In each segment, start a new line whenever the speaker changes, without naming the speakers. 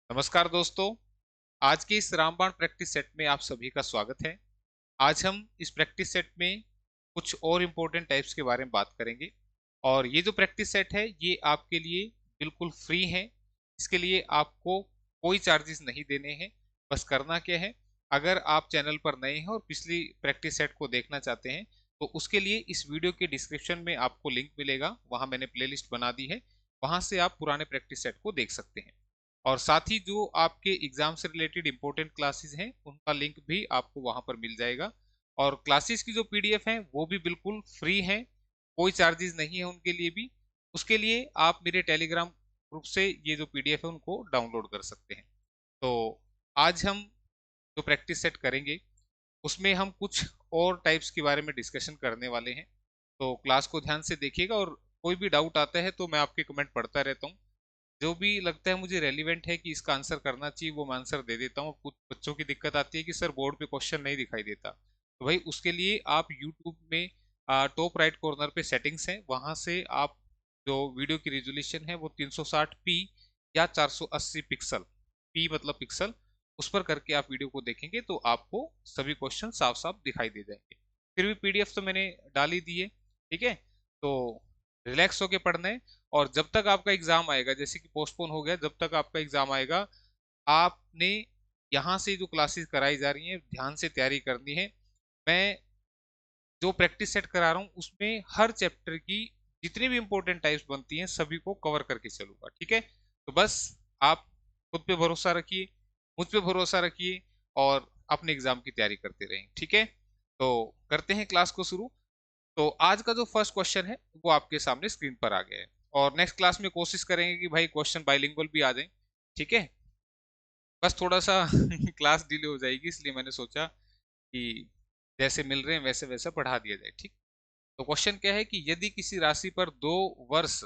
नमस्कार दोस्तों। आज के इस रामबाण प्रैक्टिस सेट में आप सभी का स्वागत है। आज हम इस प्रैक्टिस सेट में कुछ और इम्पोर्टेंट टाइप्स के बारे में बात करेंगे। और ये जो प्रैक्टिस सेट है ये आपके लिए बिल्कुल फ्री है। इसके लिए आपको कोई चार्जेस नहीं देने हैं। बस करना क्या है, अगर आप चैनल पर नए हैं और पिछली प्रैक्टिस सेट को देखना चाहते हैं तो उसके लिए इस वीडियो के डिस्क्रिप्शन में आपको लिंक मिलेगा। वहां मैंने प्लेलिस्ट बना दी है, वहां से आप पुराने प्रैक्टिस सेट को देख सकते हैं। और साथ ही जो आपके एग्जाम से रिलेटेड इंपॉर्टेंट क्लासेस हैं उनका लिंक भी आपको वहां पर मिल जाएगा। और क्लासेस की जो पीडीएफ है वो भी बिल्कुल फ्री है, कोई चार्जेस नहीं है उनके लिए भी। उसके लिए आप मेरे टेलीग्राम ग्रुप से ये जो पीडीएफ है उनको डाउनलोड कर सकते हैं। तो आज हम जो प्रैक्टिस सेट करेंगे उसमें हम कुछ और टाइप्स के बारे में डिस्कशन करने वाले हैं। तो क्लास को ध्यान से देखिएगा और कोई भी डाउट आता है तो मैं आपके कमेंट पढ़ता रहता हूँ। जो भी लगता है मुझे रेलिवेंट है कि इसका आंसर करना चाहिए वो मैं आंसर दे देता हूँ। कुछ बच्चों की दिक्कत आती है कि सर बोर्ड पे क्वेश्चन नहीं दिखाई देता, तो भाई उसके लिए आप यूट्यूब में टॉप राइट कॉर्नर पे सेटिंग्स हैं, वहां से आप जो वीडियो की रेजोल्यूशन है वो 360p या 480 पिक्सल, पी मतलब पिक्सल, उस पर करके आप वीडियो को देखेंगे तो आपको सभी क्वेश्चन साफ साफ दिखाई दे जाएंगे। फिर भी पीडीएफ तो मैंने डाल ही दी है, ठीक है। तो रिलैक्स होके पढ़ना है। और जब तक आपका एग्जाम आएगा, जैसे कि पोस्टपोन हो गया, जब तक आपका एग्जाम आएगा आपने यहाँ से जो क्लासेस कराई जा रही हैं ध्यान से तैयारी करनी है। मैं जो प्रैक्टिस सेट करा रहा हूँ उसमें हर चैप्टर की जितनी भी इंपॉर्टेंट टाइप्स बनती हैं सभी को कवर करके चलूंगा, ठीक है। तो बस आप खुद पे भरोसा रखिए, मुझ पे भरोसा रखिए और अपने एग्जाम की तैयारी करते रहें, ठीक है। तो करते हैं क्लास को शुरू। तो आज का जो फर्स्ट क्वेश्चन है वो आपके सामने स्क्रीन पर आ गया है। और नेक्स्ट क्लास में कोशिश करेंगे कि भाई क्वेश्चन बाइलिंगुअल भी आ जाए, ठीक है। बस थोड़ा सा क्लास डिले हो जाएगी, इसलिए मैंने सोचा कि जैसे मिल रहे हैं वैसे वैसे पढ़ा दिया जाए, ठीक। तो क्वेश्चन क्या है कि यदि किसी राशि पर 2 वर्ष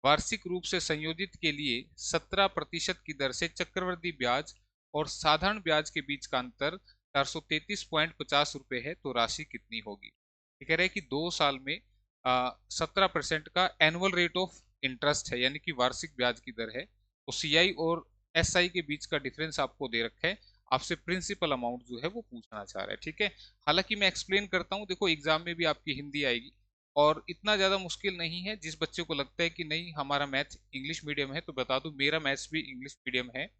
वार्षिक रूप से संयोजित के लिए 17% की दर से चक्रवृद्धि ब्याज और साधारण ब्याज के बीच का अंतर 433.50 रुपए है, तो राशि कितनी होगी। ये कह रहे हैं कि 2 साल में 17% का एनुअल रेट ऑफ इंटरेस्ट है, यानी कि वार्षिक ब्याज की दर है। तो सीआई और एसआई के बीच का डिफरेंस आपको दे रखा है, आपसे प्रिंसिपल अमाउंट जो है वो पूछना चाह रहा है, ठीक है। हालांकि मैं एक्सप्लेन करता हूँ, देखो एग्जाम में भी आपकी हिंदी आएगी और इतना ज्यादा मुश्किल नहीं है। जिस बच्चे को लगता है कि नहीं हमारा मैथ इंग्लिश मीडियम है, तो बता दूं मेरा मैथ्स भी इंग्लिश मीडियम है,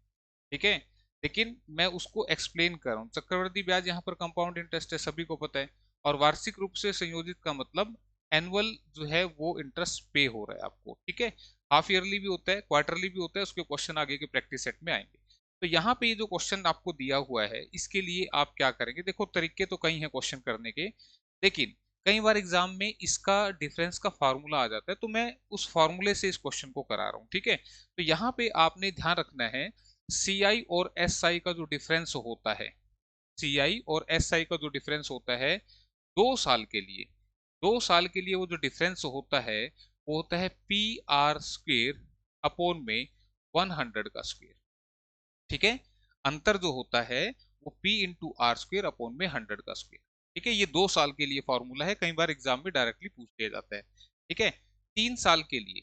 ठीक है। लेकिन मैं उसको एक्सप्लेन कर रहा हूँ। चक्रवृद्धि ब्याज यहाँ पर कंपाउंड इंटरेस्ट है, सभी को पता है। और वार्षिक रूप से संयोजित का मतलब एनुअल जो है वो इंटरेस्ट पे हो रहा है आपको, ठीक है। हाफ ईयरली भी होता है, क्वार्टरली भी होता है, उसके क्वेश्चन आगे के प्रैक्टिस सेट में आएंगे। तो यहाँ पे ये जो क्वेश्चन आपको दिया हुआ है इसके लिए आप क्या करेंगे, देखो तरीके तो कई हैं क्वेश्चन करने के, लेकिन कई बार एग्जाम में इसका डिफरेंस का फार्मूला आ जाता है, तो मैं उस फार्मूले से इस क्वेश्चन को करा रहा हूँ, ठीक है। तो यहाँ पे आपने ध्यान रखना है सी आई और एस आई का जो डिफरेंस होता है, सी आई और एस आई का जो डिफरेंस होता है 2 साल के लिए, 2 साल के लिए वो जो डिफरेंस होता है वो होता है पी आर स्क्वेयर अपॉन में 100 का स्क्वेयर, ठीक है। अंतर जो होता है वो P into R square upon में 100 का स्क्वेयर, ठीक है। ये 2 साल के लिए फॉर्मूला है, कई बार एग्जाम में डायरेक्टली पूछ लिया जाता है, ठीक है। 3 साल के लिए,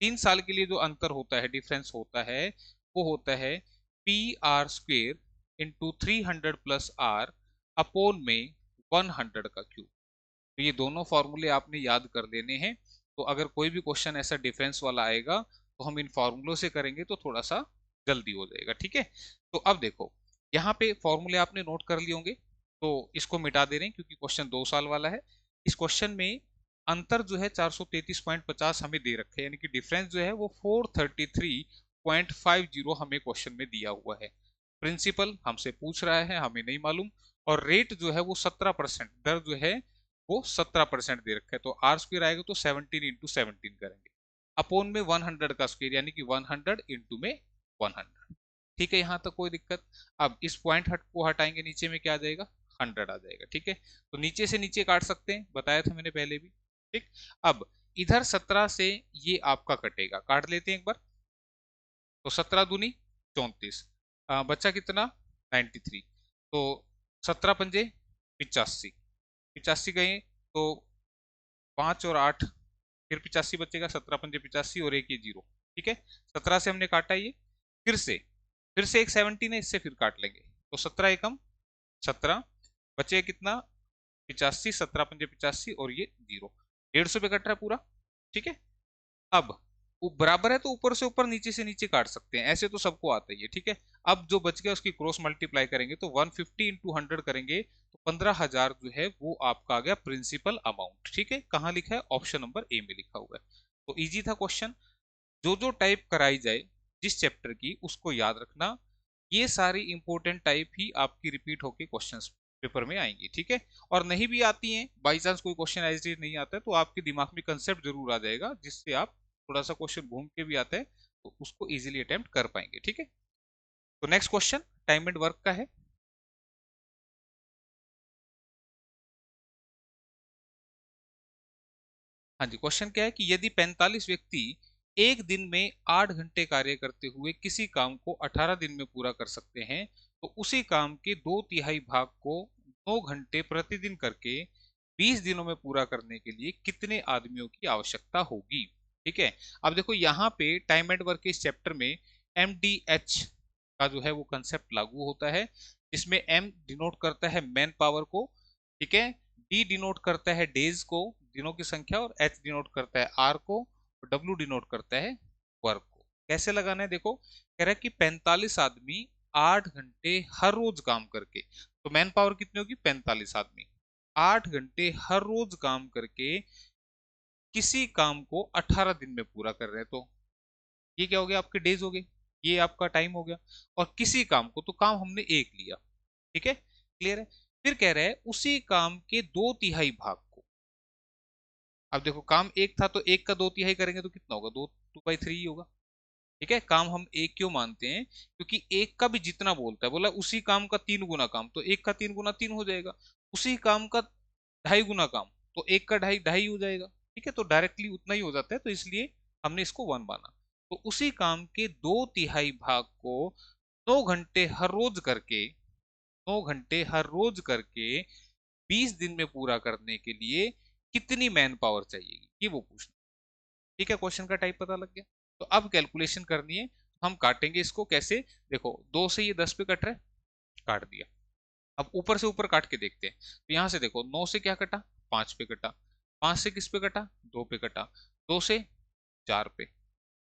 3 साल के लिए जो अंतर होता है, डिफरेंस होता है, वो होता है P R square into 300 plus R upon में 100 का क्यूब। तो ये दोनों फॉर्मूले आपने याद कर लेने हैं। तो अगर कोई भी क्वेश्चन ऐसा डिफरेंस वाला आएगा तो हम इन फॉर्मूलों से करेंगे तो थोड़ा सा जल्दी हो जाएगा, ठीक है। तो अब देखो यहाँ पे फॉर्मूले आपने नोट कर लिए होंगे, तो इसको मिटा दे रहे हैं क्योंकि क्वेश्चन 2 साल वाला है। इस क्वेश्चन में अंतर जो है 433.50 हमें दे रखे हैं, यानी कि डिफरेंस जो है वो 433.50 हमें क्वेश्चन में दिया हुआ है। प्रिंसिपल हमसे पूछ रहा है, हमें नहीं मालूम। और रेट जो है वो 17%, दर जो है वो 17% दे रखा है। तो आर स्क्र आएगा तो 17 इंटू 17 करेंगे अपोन में 100 का स्क्वायर, यानी कि 100 इंटू में 100, ठीक है। यहाँ तक कोई दिक्कत। अब इस पॉइंट हट को हटाएंगे, नीचे में क्या आ जाएगा, 100 आ जाएगा, ठीक है। तो नीचे से नीचे काट सकते हैं, बताया था मैंने पहले भी, ठीक। अब इधर 17 से ये आपका कटेगा, काट लेते हैं एक बार। तो 17 दूनी 34, बच्चा कितना 93। तो 17 पंजे 85, 85 गए तो 5 और 8, फिर 85 बचेगा, 17 पंजे 85 और एक ये जीरो, ठीक है। 17 से हमने काटा ये, फिर से फिर से एक 17 है, इससे फिर काट लेंगे तो 17 एकम 17, बचे कितना 85, 17 पंजे 85 और ये 0, 150 पे कट रहा है पूरा। ठीक है, अब वो बराबर है तो ऊपर से ऊपर नीचे से नीचे काट सकते हैं, ऐसे तो सबको आता ही है। ठीक है, अब जो बच गया उसकी क्रॉस मल्टीप्लाई करेंगे तो 150 इंटू 100 करेंगे तो 15,000 जो है वो आपका आ गया प्रिंसिपल अमाउंट। ठीक है, कहाँ लिखा है, ऑप्शन नंबर ए में लिखा हुआ है। तो इजी था क्वेश्चन। जो जो टाइप कराई जाए जिस चैप्टर की उसको याद रखना, ये सारी इंपॉर्टेंट टाइप ही आपकी रिपीट होके क्वेश्चंस पेपर में आएंगी। ठीक है, और नहीं भी आती हैं, बाई चांस कोई क्वेश्चन एज इट इज नहीं आता है तो आपके दिमाग में कंसेप्ट जरूर आ जाएगा, जिससे आप थोड़ा सा क्वेश्चन घूम के भी आता है तो उसको इजीली अटेम्प्ट कर पाएंगे। ठीक है, तो next question time and work का है। हाँ जी, क्वेश्चन क्या है कि यदि 45 व्यक्ति एक दिन में 8 घंटे कार्य करते हुए किसी काम को 18 दिन में पूरा कर सकते हैं तो उसी काम के 2/3 भाग को 9 घंटे प्रतिदिन करके 20 दिनों में पूरा करने के लिए कितने आदमियों की आवश्यकता होगी। ठीक है, अब देखो यहाँ पे टाइम एंड वर्क के इस चैप्टर में MDH का जो है वो कंसेप्ट लागू होता है, जिसमें M डिनोट करता है मैन पावर को, ठीक है, D डिनोट करता है डेज को, दिनों की संख्या, और H डिनोट करता है आर को, और W डिनोट करता है वर्क को। कैसे लगाना है देखो, कह रहा है कि 45 आदमी 8 घंटे हर रोज काम करके, तो मैन पावर कितनी होगी 45 आदमी 8 घंटे हर रोज काम करके किसी काम को 18 दिन में पूरा कर रहे हैं, तो ये क्या हो गया आपके डेज हो गए, ये आपका टाइम हो गया। और किसी काम को, तो काम हमने एक लिया। ठीक है, क्लियर है। फिर कह रहे हैं उसी काम के 2/3 भाग को, अब देखो काम एक था तो एक का 2/3 करेंगे तो कितना होगा, 2/3 ही होगा। ठीक है, काम हम एक क्यों मानते हैं, क्योंकि एक का भी जितना बोलता है, बोला उसी काम का 3 गुना काम, तो एक का 3 गुना 3 हो जाएगा। उसी काम का 2.5 गुना काम, तो एक का 2.5 2.5 हो जाएगा। ठीक है, तो डायरेक्टली उतना ही हो जाता है, तो इसलिए हमने इसको 1 माना। तो उसी काम के 2/3 भाग को 9 घंटे हर रोज करके, 9 घंटे हर रोज करके 20 दिन में पूरा करने के लिए कितनी मैन पावर चाहिए, ये वो पूछना। ठीक है, क्वेश्चन का टाइप पता लग गया। तो अब कैलकुलेशन करनी है, हम काटेंगे इसको कैसे, देखो 2 से ये 10 पे कट रहा है, काट दिया। अब ऊपर से ऊपर काट के देखते हैं, तो यहां से देखो 9 से क्या कटा, 5 पे कटा, 5 से किस पे कटा, 2 पे कटा, 2 से 4 पे।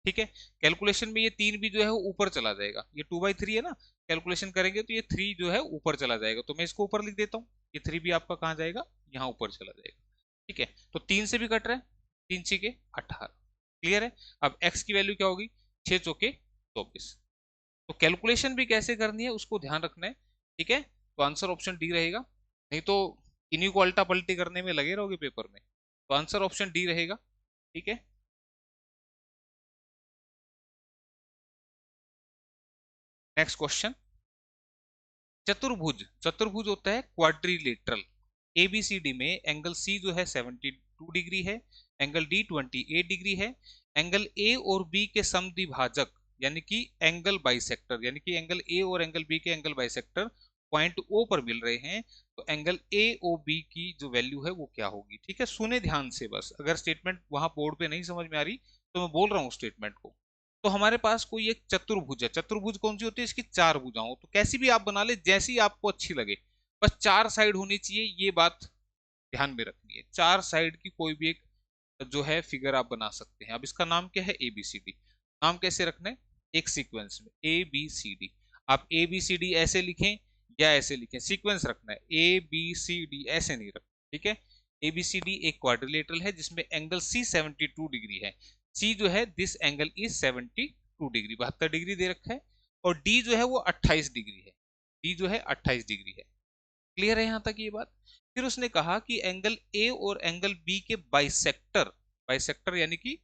ठीक है, कैलकुलेशन में ये 3 भी जो है वो ऊपर चला जाएगा, ये 2/3 है ना, कैलकुलेशन करेंगे तो ये 3 जो है ऊपर चला जाएगा, तो मैं इसको ऊपर लिख देता हूँ, ये 3 भी आपका कहाँ जाएगा, यहाँ ऊपर चला जाएगा। ठीक है, तो 3 से भी कट रहा है, 3 6 के 18, क्लियर है। अब x की वैल्यू क्या होगी, 6 चौके 24। तो कैलकुलेशन भी कैसे करनी है उसको ध्यान रखना है। ठीक है, तो आंसर ऑप्शन डी रहेगा, नहीं तो इन्हीं को अल्टा पलटी करने में लगे रहोगे पेपर में, तो आंसर ऑप्शन डी रहेगा। ठीक है, नेक्स्ट क्वेश्चन, चतुर्भुज, चतुर्भुज होता है क्वाड्रिलेटरल, एबीसीडी में एंगल सी जो है 72 डिग्री है, एंगल डी 28 डिग्री है, एंगल ए और बी के समद्विभाजक यानी कि एंगल बाइसेक्टर, यानी कि एंगल ए और एंगल बी के एंगल बाइसेक्टर पॉइंट ओ पर मिल रहे हैं, तो एंगल ए ओ बी की जो वैल्यू है वो क्या होगी। ठीक है, सुने ध्यान से, बस अगर स्टेटमेंट वहां बोर्ड पे नहीं समझ में आ रही तो मैं बोल रहा हूँ स्टेटमेंट को। तो हमारे पास कोई एक चतुर्भुज है, चतुर्भुज कौन सी होती है, इसकी 4 भुजाओं, तो कैसी भी आप बना ले जैसी आपको अच्छी लगे, बस 4 साइड होनी चाहिए, ये बात ध्यान में रखनी है। 4 साइड की कोई भी एक जो है फिगर आप बना सकते हैं। अब इसका नाम क्या है, ABCD। नाम कैसे रखना है, एक सीक्वेंस में ABCD, आप ABCD ऐसे लिखें या ऐसे लिखें, सीक्वेंस रखना है, ABCD ऐसे नहीं रखना। ठीक है, ABCD एक क्वाड्रिलेटरल है जिसमें एंगल C 72 डिग्री है, C जो है this angle is 72 degree, 72 degree दे रखा है, और D जो है वो 28 डिग्री है, D जो है 28 डिग्री है। क्लियर है यहां तक ये बात। फिर उसने कहा कि एंगल ए और एंगल बी के बाइसेक्टर, बाइसेक्टर यानी कि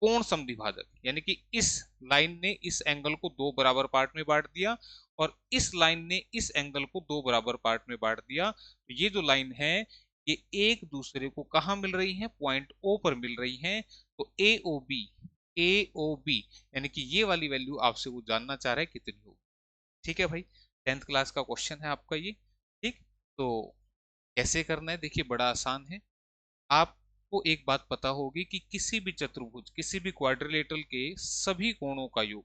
कोण समद्विभाजक, यानी कि इस लाइन ने इस एंगल को 2 बराबर पार्ट में बांट दिया और इस लाइन ने इस एंगल को 2 बराबर पार्ट में बांट दिया, तो ये जो लाइन है ये एक दूसरे को कहां मिल रही है, पॉइंट ओ पर मिल रही है। तो ए ओ बी यानी कि ये वाली वैल्यू आपसे वो जानना चाह रहा है कितनी होगी। ठीक है भाई, 10th क्लास का क्वेश्चन है आपका ये। ठीक, तो कैसे करना है देखिए, बड़ा आसान है। आपको एक बात पता होगी कि किसी भी चतुर्भुज, किसी भी क्वाड्रिलेटरल के सभी कोणों का योग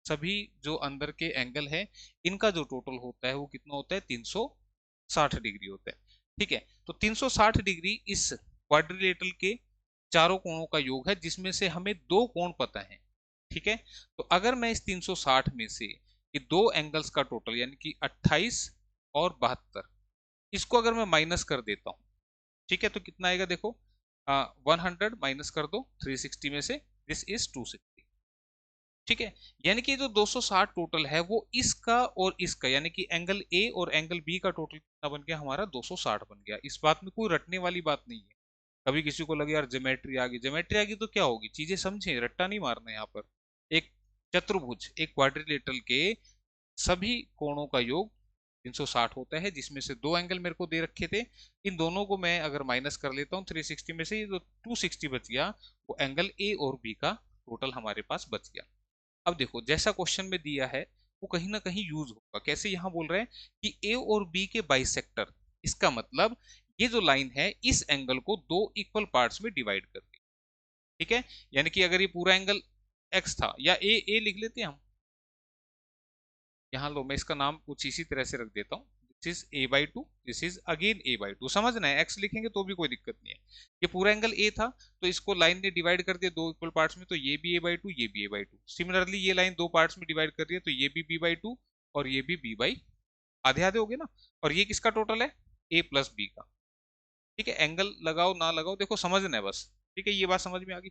सभी जो अंदर के एंगल है इनका जो टोटल होता है वो कितना होता है, 360 डिग्री होता है। ठीक है, तो 360 डिग्री इस क्वाड्रिलेटरल के चारों कोणों का योग है, जिसमें से हमें दो कोण पता है। ठीक है, तो अगर मैं इस 360 में से ये दो एंगल्स का टोटल यानी कि 28 और 72 इसको अगर मैं माइनस कर देता हूं, ठीक है, तो कितना आएगा देखो, 100 माइनस कर दो 360 में से, दिस इज 260। ठीक है, यानी कि जो 260 टोटल है वो इसका और इसका यानी कि एंगल ए और एंगल बी का टोटल कितना बन गया, हमारा 260 बन गया। इस बात में कोई रटने वाली बात नहीं है। कभी किसी को लगे यार ज्योमेट्री आ गई, ज्योमेट्री आ गई तो क्या होगी, चीजें समझे, रट्टा नहीं मारना यहाँ पर। एक चतुर्भुज, एक क्वाड्रिलेटरल के सभी कोणों का योग 360 होता है, जिसमें से दो एंगल मेरे को दे रखे थे, इन दोनों को मैं अगर माइनस कर लेता हूँ 360 में से, ये जो 260 बच गया वो एंगल ए और बी का टोटल हमारे पास बच गया। अब देखो जैसा क्वेश्चन में दिया है वो कहीं ना कहीं यूज होगा। कैसे, यहां बोल रहे हैं कि ए और बी के बाइसेक्टर, इसका मतलब ये जो लाइन है इस एंगल को दो इक्वल पार्ट्स में डिवाइड कर दी। ठीक है, यानी कि अगर ये पूरा एंगल एक्स था, या ए लिख लेते हैं हम, यहाँ लो मैं इसका नाम कुछ इसी तरह से रख देता हूँ, this is a by to, this is again A by to, समझना है, एक्स लिखेंगे तो भी कोई दिक्कत नहीं है। ये पूरा एंगल ए था तो इसको लाइन ने डिवाइड कर दिया दो इक्वल पार्ट्स में, तो ये भी ए बाई टू, ये भी ए बाई टू। सिमिलरली ये लाइन दो पार्ट्स में डिवाइड कर रही है तो ये भी बी बाई टू और ये भी बी बाई, आधे आधे हो गए ना। और ये किसका टोटल है, ए प्लस बी का। ठीक है, एंगल लगाओ ना लगाओ देखो समझना है बस। ठीक है, ये बात समझ में आ गई।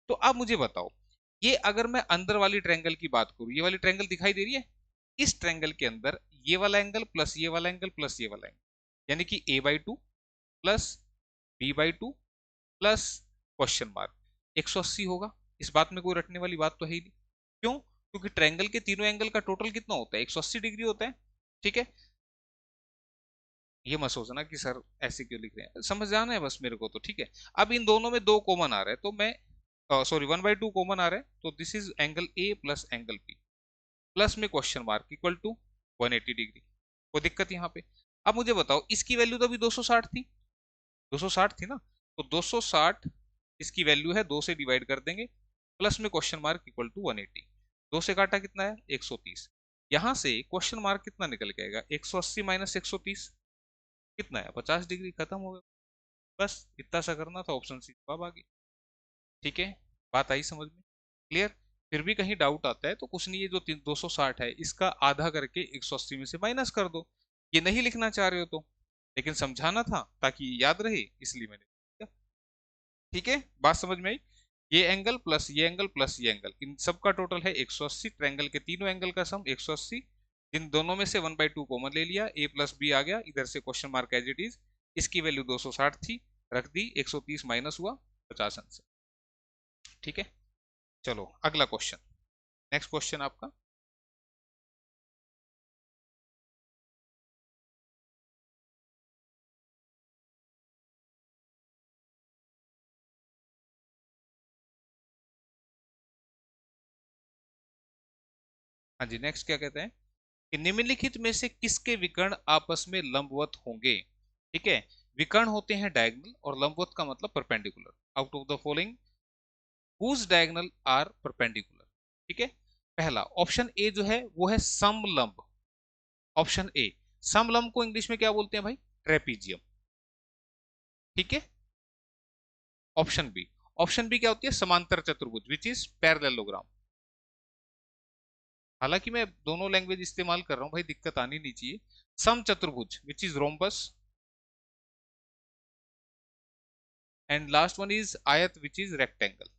तो अब मुझे बताओ, ये अगर मैं अंदर वाली ट्रायंगल की बात करूं, ये वाली ट्रायंगल दिखाई दे रही है, इस ट्रायंगल के अंदर ये वाला एंगल प्लस ये वाला एंगल प्लस ये वाला एंगल यानी कि A by two plus B by two plus question mark 180 होगा। इस बात में कोई रटने वाली बात तो है ही नहीं। क्यों, क्योंकि ट्रायंगल के तीनों एंगल का टोटल कितना होता है, 180 डिग्री होता है। ठीक है, ये मत सोचना कि सर ऐसे क्यों लिख रहे हैं, समझ जाना है बस मेरे को तो। ठीक है, अब इन दोनों में दो कॉमन आ रहा है तो मैं, सॉरी 1/2 कॉमन आ रहा है, तो this is angle A plus angle B plus में question mark equal to 180 degree. कोई दिक्कत यहाँ पे। अब मुझे बताओ इसकी वैल्यू तो अभी 260 थी, 260 थी ना, तो 260 इसकी वैल्यू है, 2 से डिवाइड कर देंगे प्लस में क्वेश्चन मार्क इक्वल टू 180। 2 से काटा कितना है 130, यहां से क्वेश्चन मार्क कितना निकल के आएगा, 180 माइनस 130 कितना है, 50 डिग्री, खत्म हो गया। बस इतना सा करना था, ऑप्शन सी जवाब आ गई। ठीक है, बात आई समझ में, क्लियर। फिर भी कहीं डाउट आता है तो कुछ नहीं, ये जो 260 है इसका आधा करके 180 में से माइनस कर दो। ये नहीं लिखना चाह रहे हो तो, लेकिन समझाना था ताकि याद रहे, इसलिए मैंने किया। ठीक है, बात समझ में आई। ये एंगल प्लस ये एंगल प्लस ये एंगल, इन सब का टोटल है 180, ट्रायंगल के तीनों एंगल का सम 180। इन दोनों में से 1/2 कॉमन ले लिया, ए प्लस बी आ गया, इधर से question mark as it is, इसकी वैल्यू 260 थी, रख दी, 130 माइनस हुआ 50 आंसर। ठीक है, चलो अगला क्वेश्चन, नेक्स्ट क्वेश्चन आपका। हाँ जी, नेक्स्ट क्या कहते हैं कि निम्नलिखित में से किसके विकर्ण आपस में लंबवत होंगे। ठीक है, विकर्ण होते हैं डायगोनल और लंबवत का मतलब perpendicular. Out of the following whose diagonal are perpendicular। ठीक है, पहला ऑप्शन ए जो है वो है समलंब, ऑप्शन ए। समलंब को इंग्लिश में क्या बोलते हैं भाई, ट्रेपीजियम। ठीक है, ऑप्शन बी, ऑप्शन बी क्या होती है, समांतर चतुर्भुज विच इज पैरेललोग्राम। हालांकि मैं दोनों लैंग्वेज इस्तेमाल कर रहा हूं भाई, दिक्कत आनी नहीं चाहिए। सम चतुर्भुज which is rhombus, and last one is आयत विच इज रेक्टेंगल।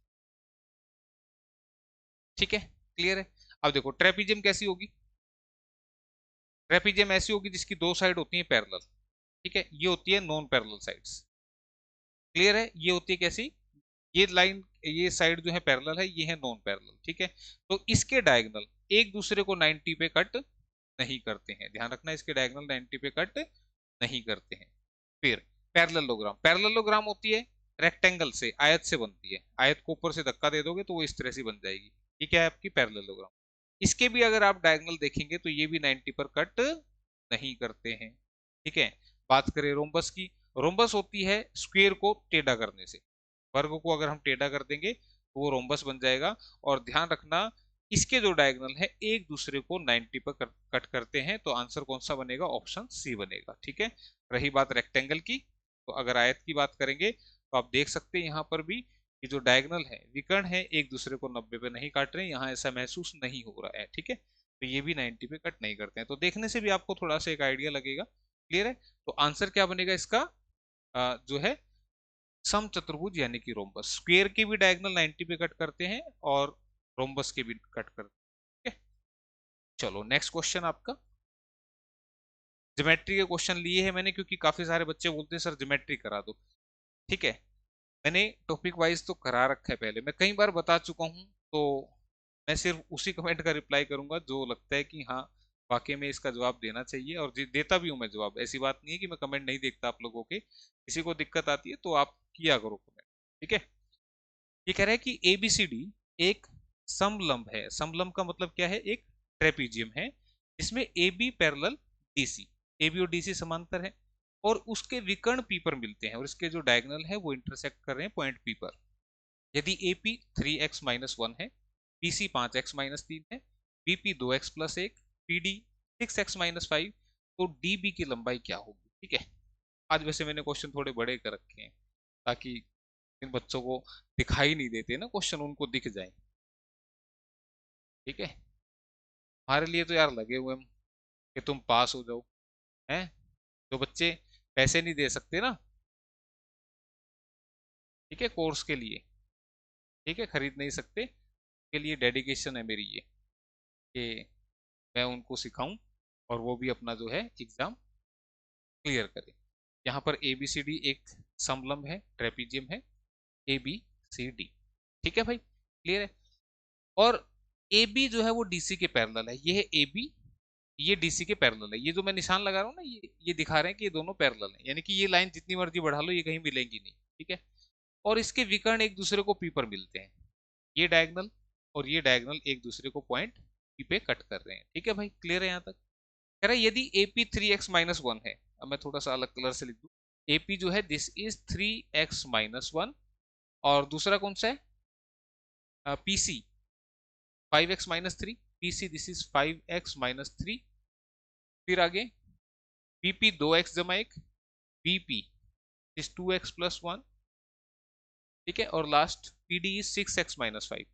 ठीक है, क्लियर है। अब देखो ट्रेपीजियम कैसी होगी, ट्रेपीजियम ऐसी होगी जिसकी दो साइड होती है पैरेलल। ठीक है, ये होती है नॉन पैरेलल साइड्स। क्लियर है, ये होती है कैसी, ये लाइन, ये साइड जो है पैरेलल है, ये है नॉन पैरेलल। ठीक है, तो इसके डायगोनल एक दूसरे को 90 पे कट नहीं करते हैं, ध्यान रखना, इसके डायगोनल 90 पे कट नहीं करते हैं। फिर पैरेललोग्राम, पैरेललोग्राम होती है रेक्टेंगल से, आयत से बनती है, आयत को ऊपर से धक्का दे दोगे तो वो इस तरह से बन जाएगी। ठीक है, आपकी पैरेललोग्राम। इसके भी अगर आप डायगोनल देखेंगे तो ये भी 90 पर कट नहीं करते हैं। ठीक है, बात करें रोम्बस की, रोम्बस होती है स्क्वायर को टेढ़ा करने से, वर्ग को अगर हम टेढ़ा कर देंगे तो वो रोम्बस बन जाएगा। और ध्यान रखना इसके जो डायगोनल है एक दूसरे को 90 पर कट करते हैं, तो आंसर कौन सा बनेगा? ऑप्शन सी बनेगा। ठीक है, रही बात रेक्टेंगल की, तो अगर आयत की बात करेंगे तो आप देख सकते हैं यहाँ पर भी कि जो डायगोनल है, विकर्ण है, एक दूसरे को 90 पे नहीं काट रहे हैं, यहाँ ऐसा महसूस नहीं हो रहा है। ठीक है, तो ये भी 90 पे कट नहीं करते हैं, तो देखने से भी आपको थोड़ा सा एक आइडिया लगेगा। क्लियर है? तो आंसर क्या बनेगा इसका? जो है समचतुर्भुज यानी कि रोम्बस। स्क्वायर के भी डायगोनल 90 पे कट करते हैं और रोम्बस के भी कट करते हैं। ठीक है, चलो नेक्स्ट क्वेश्चन आपका। ज्योमेट्री के क्वेश्चन लिए हैं मैंने, क्योंकि काफी सारे बच्चे बोलते हैं सर ज्योमेट्री करा दो। ठीक है, मैंने टॉपिक वाइज तो करा रखा है, पहले मैं कई बार बता चुका हूं, तो मैं सिर्फ उसी कमेंट का रिप्लाई करूंगा जो लगता है कि हाँ वाकई में इसका जवाब देना चाहिए, और देता भी हूं मैं जवाब। ऐसी बात नहीं है कि मैं कमेंट नहीं देखता आप लोगों के, किसी को दिक्कत आती है तो आप किया करो कमेंट। ठीक है, ये कह रहा है कि एबीसीडी एक समलंब है। समलंब का मतलब क्या है? एक ट्रेपीजियम है जिसमें A B parallel DC, A B और डीसी समांतर है, और उसके विकर्ण पी पर मिलते हैं, और इसके जो डायगोनल है वो इंटरसेक्ट कर रहे हैं पॉइंट पी पर। यदि ए पी 3x-1 है, बी सी 5x-3 है, B P 2x+1, P D 6x-5, तो डी बी की लंबाई क्या होगी? ठीक है, आज वैसे मैंने क्वेश्चन थोड़े बड़े कर रखे हैं ताकि इन बच्चों को दिखाई नहीं देते ना क्वेश्चन, उनको दिख जाए। ठीक है, हमारे लिए तो यार लगे हुए हम कि तुम पास हो जाओ, हैं? जो बच्चे पैसे नहीं दे सकते ना, ठीक है, कोर्स के लिए, ठीक है, खरीद नहीं सकते, के लिए डेडिकेशन है मेरी ये, कि मैं उनको सिखाऊं और वो भी अपना जो है एग्जाम क्लियर करें। यहाँ पर ए बी सी डी एक समलंब है, ट्रेपीजियम है, ए बी सी डी। ठीक है भाई, क्लियर है? और ए बी जो है वो डीसी के पैरेलल है, ये है ए बी, ये डीसी के पैरेलल है। ये जो मैं निशान लगा रहा हूँ ना, ये दिखा रहे हैं कि ये दोनों पैरेलल हैं, यानी कि ये लाइन जितनी मर्जी बढ़ा लो ये कहीं मिलेंगी नहीं। ठीक है, और इसके विकर्ण एक दूसरे को पी पर मिलते हैं, ये डायगोनल और ये डायगोनल एक दूसरे को पॉइंट पी पे कट कर रहे हैं। ठीक है भाई, क्लियर है यहाँ तक? कह रहा है यदि एपी 3x-1 है, अब मैं थोड़ा सा अलग कलर से लिख दूं, एपी जो है दिस इज 3x-1, और दूसरा कौन सा है? PC 5x-3, PC this is 5x-3, फिर आगे BP 2x-1, BP is 2x+1। ठीक है, और last PD is 6x-5,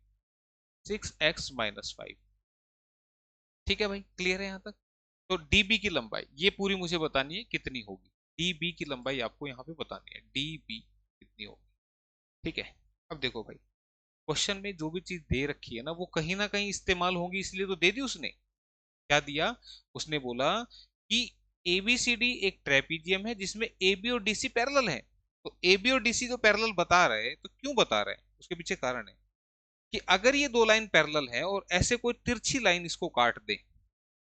6x-5। ठीक है भाई, क्लियर है यहाँ तक? तो डीबी की लंबाई ये पूरी मुझे बतानी है कितनी होगी, डीबी की लंबाई आपको यहाँ पे बतानी है, डीबी कितनी होगी। ठीक है, अब देखो भाई, क्वेश्चन में जो भी चीज दे रखी है ना कहीं इस्तेमाल होगी, इसलिए तो दे दी उसने। क्या दिया? उसने बोला कि एबीसीडी एक ट्रेपीजियम है जिसमें एबी और डीसी पैरेलल है, तो एबी और डीसी तो पैरेलल बता रहे हैं, तो क्यों बता रहे हैं उसके पीछे कारण है कि अगर ये दो लाइन पैरेलल है और ऐसे कोई तिरछी लाइन इसको काट दे,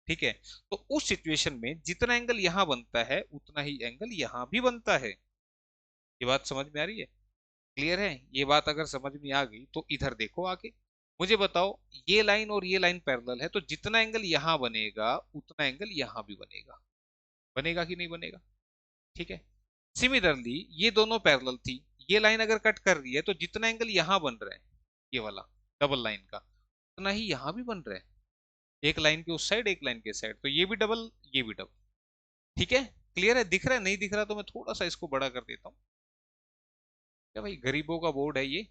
ठीक है, तो उस सिचुएशन में जितना एंगल यहां बनता है उतना ही एंगल यहां भी बनता है। ये बात समझ में आ रही है? क्लियर है? ये बात अगर समझ में आ गई तो इधर देखो आगे, मुझे बताओ, ये लाइन और ये लाइन पैरेलल है, तो जितना एंगल यहां बनेगा उतना एंगल यहां भी बनेगा, बनेगा कि नहीं बनेगा? ठीक है, सिमिलरली ये दोनों पैरेलल थी, ये लाइन अगर कट कर रही है तो जितना एंगल यहां बन रहा है, ये वाला डबल लाइन का, उतना ही यहां भी बन रहा है, एक लाइन के उस साइड एक लाइन के साइड, तो ये भी डबल ये भी डबल। ठीक है, क्लियर है? दिख रहा है? नहीं दिख रहा तो मैं थोड़ा सा इसको बड़ा कर देता हूँ। क्या भाई, गरीबों का बोर्ड है ये।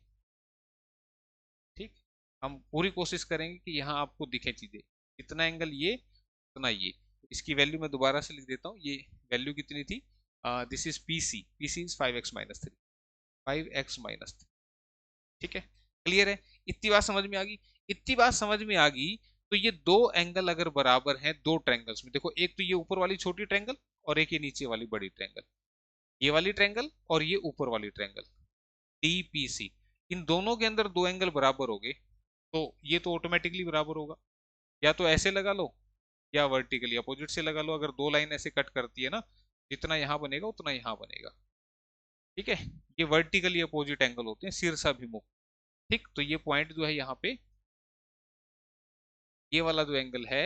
ठीक, हम पूरी कोशिश करेंगे कि यहाँ आपको दिखे चीजें, इतना एंगल ये उतना ये। इसकी वैल्यू मैं दोबारा से लिख देता हूँ, ये वैल्यू कितनी थी? This is P C, P C is 5x-3, 5x-3। ठीक है, क्लियर है? इतनी बात समझ में आ गई? इतनी बात समझ में आ गई, तो ये दो एंगल अगर बराबर हैं दो ट्रायंगल्स में, देखो एक तो ये ऊपर वाली छोटी ट्रायंगल और एक ये नीचे वाली बड़ी ट्रायंगल, ये वाली ट्रायंगल और ये ऊपर वाली ट्रायंगल डीपीसी, इन दोनों के अंदर दो एंगल बराबर हो गए, तो ये तो ऑटोमेटिकली बराबर होगा। या तो ऐसे लगा लो या वर्टिकली अपोजिट से लगा लो, अगर दो लाइन ऐसे कट करती है ना, जितना यहां बनेगा उतना यहां बनेगा। ठीक है, ये वर्टिकली अपोजिट एंगल होते हैं, शीर्षाभिमुख। ठीक, तो ये पॉइंट जो है यहाँ पे, ये वाला जो एंगल है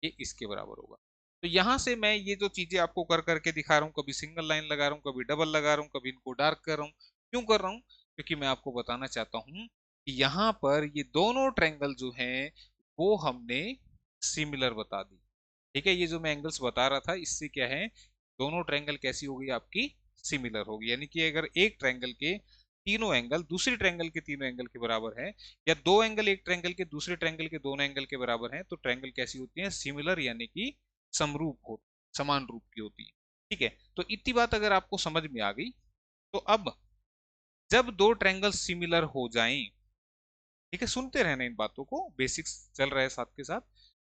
ये इसके बराबर होगा। तो यहां से मैं ये जो चीजें आपको कर करके दिखा रहा हूँ, कभी सिंगल लाइन लगा रहा हूँ, कभी डबल लगा रहा हूँ, कभी इनको डार्क कर रहा हूँ, क्यों कर रहा हूँ? क्योंकि मैं आपको बताना चाहता हूँ कि यहाँ पर ये दोनों ट्रायंगल जो हैं वो हमने सिमिलर बता दी। ठीक है, ये जो मैं एंगल्स बता रहा था इससे क्या है, दोनों ट्रायंगल कैसी होगी आपकी, सिमिलर होगी। यानी कि अगर एक ट्रायंगल के तीनों एंगल दूसरी ट्रायंगल के तीनों एंगल के बराबर है, या दो एंगल एक ट्रायंगल के दूसरे ट्रायंगल के दोनों एंगल के बराबर है, तो ट्रायंगल कैसी होती है, सिमिलर, यानी कि समरूप हो, समान रूप की होती है। ठीक है, तो इतनी बात अगर आपको समझ में आ गई, तो अब जब दो ट्रायंगल सिमिलर हो जाएं, ठीक है, सुनते रहना इन बातों को, बेसिक्स चल रहा है साथ के साथ,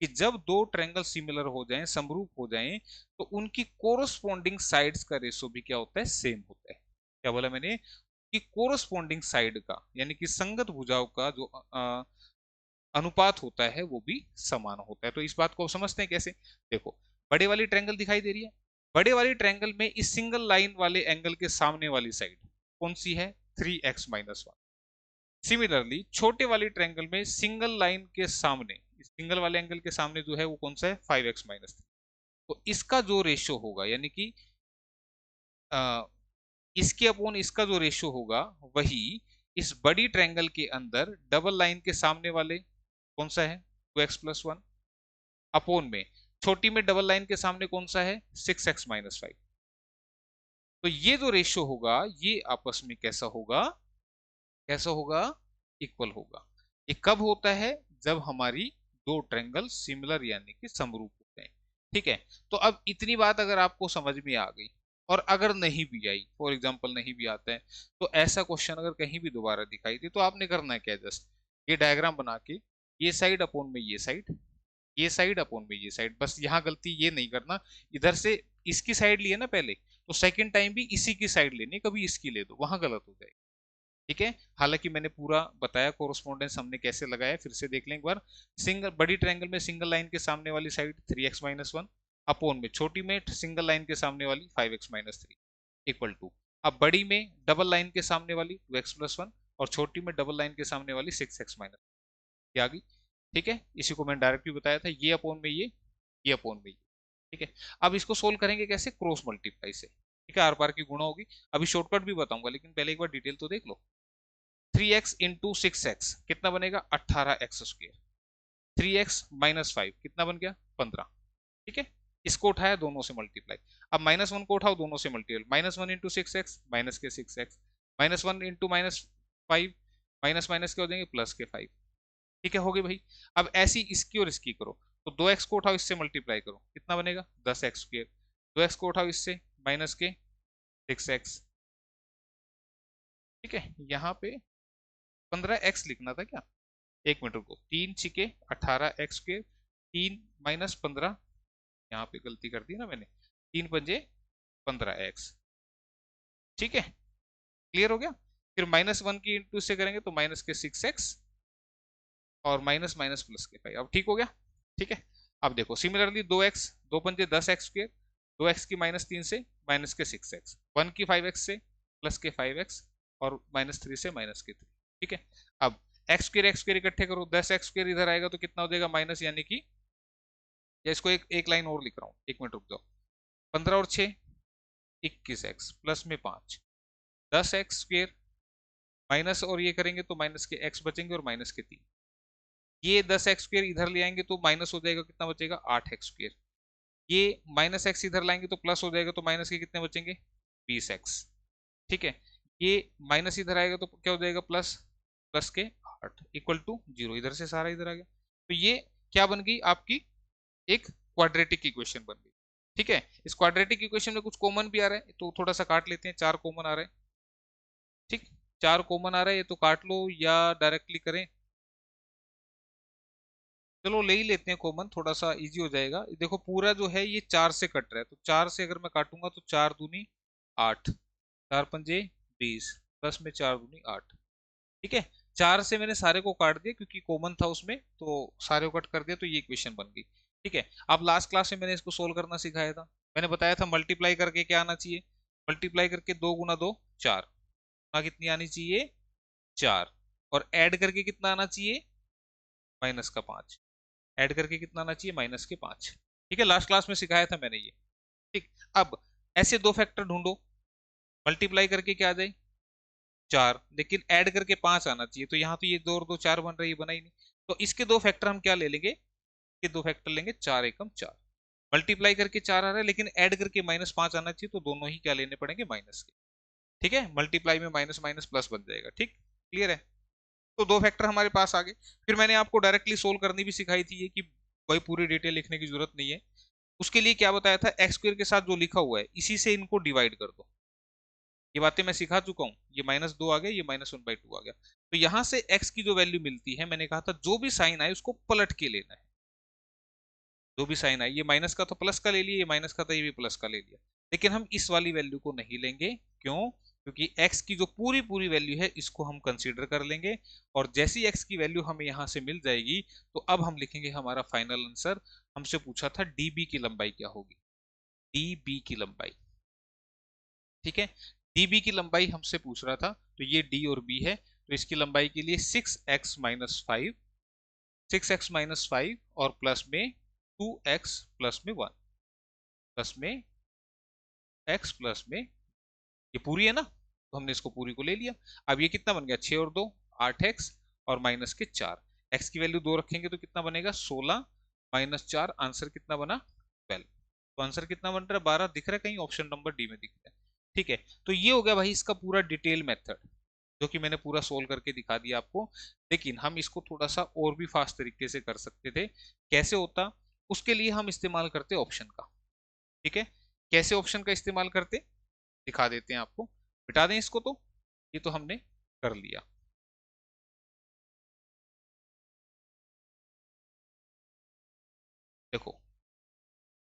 कि जब दो ट्रायंगल सिमिलर हो जाएं, समरूप हो जाएं, तो उनकी कोरोस्पोंडिंग साइड्स का रेशो भी क्या होता है, सेम होता है। क्या बोला मैंने, कि कोरोस्पोंडिंग साइड का, यानी कि संगत भुजाओं का जो अनुपात होता है वो भी समान होता है। तो इस बात को समझते हैं कैसे, देखो, बड़े वाली ट्रायंगल दिखाई दे रही है, बड़े वाली ट्रायंगल में इस सिंगल लाइन वाले एंगल के सामने वाली साइड कौन सी है, 3x-1। सिमिलरली छोटे वाली ट्रायंगल में सिंगल लाइन के सामने, सिंगल वाले एंगल के सामने जो है वो कौन सा है, 5x-3। तो इसका जो रेशियो होगा, यानी कि इसके अपॉन इसका जो रेशियो होगा, वही इस बड़ी ट्रायंगल के अंदर डबल लाइन के सामने वाले कौन सा है, 2x+1, अपॉन में छोटी में डबल लाइन के सामने कौन सा है, 6x-5। तो ये जो रेशियो होगा ये आपस में कैसा होगा, कैसा होगा, इक्वल होगा। ये कब होता है, जब हमारी दो ट्रायंगल सिमिलर यानी कि समरूप होते हैं। ठीक है, तो अब इतनी बात अगर आपको समझ में आ गई, और अगर नहीं भी आई, फॉर एग्जांपल नहीं भी आता है, तो ऐसा क्वेश्चन अगर कहीं भी दोबारा दिखाई दे, तो आपने करना है क्या, जस्ट ये डायग्राम बना के, ये साइड अपॉन में ये साइड, ये साइड अपॉन में ये साइड, बस यहाँ गलती ये नहीं करना, इधर से इसकी साइड लिए ना पहले, तो सेकंड टाइम भी इसी की साइड लेनी, कभी इसकी ले दो, वहां गलत हो जाएगी। ठीक है, हालांकि मैंने पूरा बताया कोरोस्पोंडेंस हमने कैसे लगाया, फिर से देख लें एक बार। सिंगल बड़ी ट्रायंगल में सिंगल लाइन के सामने वाली साइड 3x-1, अपॉन में छोटी में सिंगल लाइन के सामने वाली 5x-3 इक्वल टू, अब बड़ी में डबल लाइन के सामने वाली 2x+1, और छोटी में डबल लाइन के सामने वाली 6x-, ये आ गई। ठीक है, इसी को मैंने डायरेक्ट भी बताया था, ये अपॉन में ये अपॉन में ये। ठीक है, अब इसको सोल्व करेंगे कैसे, क्रॉस मल्टीप्लाई से। ठीक है, आर पार की गुणा होगी, अभी शॉर्टकट भी बताऊंगा, लेकिन पहले एक बार डिटेल तो देख लो। 3x × 6x कितना बनेगा, 18x²। 3x-5 कितना बन गया, 15। ठीक है, इसको उठाया दोनों से मल्टीप्लाई, अब -1 को उठाओ दोनों से मल्टीप्लाई, -1 × 6x माइनस के 6x, -1 × -5 माइनस माइनस के हो जाएंगे प्लस के 5। ठीक है, हो गई भाई। अब ऐसी इसकी और इसकी करो, तो 2x को उठाओ इससे मल्टीप्लाई करो, कितना बनेगा, 10x²। 2x को उठाओ इससे माइनस के 6x। ठीक है, यहाँ पे 15x लिखना था क्या, एक मिनट रुको, 3×6 = 18x², 3 - 15, यहाँ पे गलती कर दी ना मैंने, 3×5 = 15x। ठीक है, क्लियर हो गया। फिर -1 की इंटू से करेंगे तो माइनस के 6x, और माइनस माइनस प्लस के 5। अब ठीक हो गया। ठीक है, अब देखो सिमिलरली 2x, 2×5 = 10x², 2x की -3 से माइनस के 6x, 1 की 5x से प्लस के 5x, और -3 से माइनस के 3। ठीक है, अब x² इकट्ठे करो, 10x² इधर आएगा तो कितना हो जाएगा माइनस, यानी कि, या इसको एक लाइन और लिख रहा हूँ, एक मिनट रुक जाओ, 15 और 6 21x, प्लस में 5 10x², माइनस और ये करेंगे तो माइनस के x बचेंगे, और माइनस के 3, ये 10x² इधर ले आएंगे तो माइनस हो जाएगा, कितना बचेगा, 8x²। ये -x इधर लाएंगे तो प्लस हो जाएगा, तो माइनस के कितने बचेंगे, 20x। ठीक है, ये माइनस इधर आएगा तो क्या हो जाएगा, प्लस, प्लस के 8 इक्वल टू 0, इधर से सारा इधर आ गया। तो ये क्या बन गई आपकी, एक क्वाड्रेटिक इक्वेशन बन गई। ठीक है, इस क्वाड्रेटिक इक्वेशन में कुछ कॉमन भी आ रहा है, तो थोड़ा सा काट लेते हैं, 4 कॉमन आ रहा है। ठीक, 4 कॉमन आ रहा है, ये तो काट लो या डायरेक्टली करें, चलो ले ही लेते हैं कॉमन, थोड़ा सा इजी हो जाएगा। देखो पूरा जो है ये 4 से कट रहा है, तो 4 से अगर मैं काटूंगा तो 4 दूनी 8, 4×5 = 20, प्लस में 4 दूनी 8। ठीक है, 4 से मैंने सारे को काट दिया क्योंकि कॉमन था उसमें, तो सारे को कट कर दिया, तो ये इक्वेशन बन गई। ठीक है, अब लास्ट क्लास में मैंने इसको सोल्व करना सिखाया था, मैंने बताया था मल्टीप्लाई करके क्या आना चाहिए, मल्टीप्लाई करके 2 × 2 = 4, कितनी आनी चाहिए, 4, और ऐड करके कितना आना चाहिए, -5, ऐड करके कितना आना चाहिए, -5। ठीक है, लास्ट क्लास में सिखाया था मैंने ये। ठीक, अब ऐसे दो फैक्टर ढूंढो, मल्टीप्लाई करके क्या आ जाए, 4, लेकिन ऐड करके 5 आना चाहिए, तो यहाँ तो ये 2 और 2 4 बन रही है, बना ही नहीं, तो इसके दो फैक्टर हम क्या ले लेंगे, के दो फैक्टर लेंगे, 4 एकम 4, मल्टीप्लाई करके 4 आ रहा है, लेकिन ऐड करके -5 आना चाहिए, तो दोनों ही क्या लेने पड़ेंगे, माइनस के। ठीक है, मल्टीप्लाई में माइनस माइनस प्लस बन जाएगा। ठीक, क्लियर है। तो दो फैक्टर हमारे पास आ गए। फिर मैंने आपको डायरेक्टली सोल्व करनी भी सिखाई थी, ये कि कोई पूरी डिटेल लिखने की जरूरत नहीं है। उसके लिए क्या बताया था, एक्स स्क्वायर के साथ जो लिखा हुआ है इसी से इनको डिवाइड कर दो। ये बातें मैं सिखा चुका हूं। ये -2 आ गया, ये -1/2 आ गया। तो यहां से एक्स की जो वैल्यू मिलती है, मैंने कहा था जो भी साइन आए उसको पलट के लेना है। जो भी साइन आए, ये माइनस का तो प्लस का ले लिया, ये माइनस का था ये भी प्लस का ले लिया, लेकिन हम इस वाली वैल्यू को नहीं लेंगे। क्यों? क्योंकि x की जो पूरी पूरी वैल्यू है इसको हम कंसीडर कर लेंगे, और जैसी x की वैल्यू हमें यहां से मिल जाएगी तो अब हम लिखेंगे हमारा फाइनल आंसर। हमसे पूछा था db की लंबाई क्या होगी, db की लंबाई। ठीक है, db की लंबाई हमसे पूछ रहा था, तो ये d और b है, तो इसकी लंबाई के लिए 6x-5, 6x-5 और प्लस में 2x प्लस में 1, प्लस में x प्लस में, ये पूरी है ना, तो हमने इसको पूरी को ले लिया। अब ये कितना बन गया, 6 और 2 8x और माइनस के 4, x की वैल्यू 2 रखेंगे तो कितना बनेगा, 16 -4, आंसर कितना बना, 12। तो आंसर कितना बन रहा है, 12 दिख रहा है कहीं, ऑप्शन नंबर डी में दिख रहा है। ठीक है, तो ये हो गया भाई इसका पूरा डिटेल मेथड, जो कि मैंने पूरा सोल्व करके दिखा दिया आपको। लेकिन हम इसको थोड़ा सा और भी फास्ट तरीके से कर सकते थे। कैसे होता, उसके लिए हम इस्तेमाल करते ऑप्शन का। ठीक है, कैसे ऑप्शन का इस्तेमाल करते दिखा देते हैं आपको। मिटा दें इसको, तो ये तो हमने कर लिया। देखो,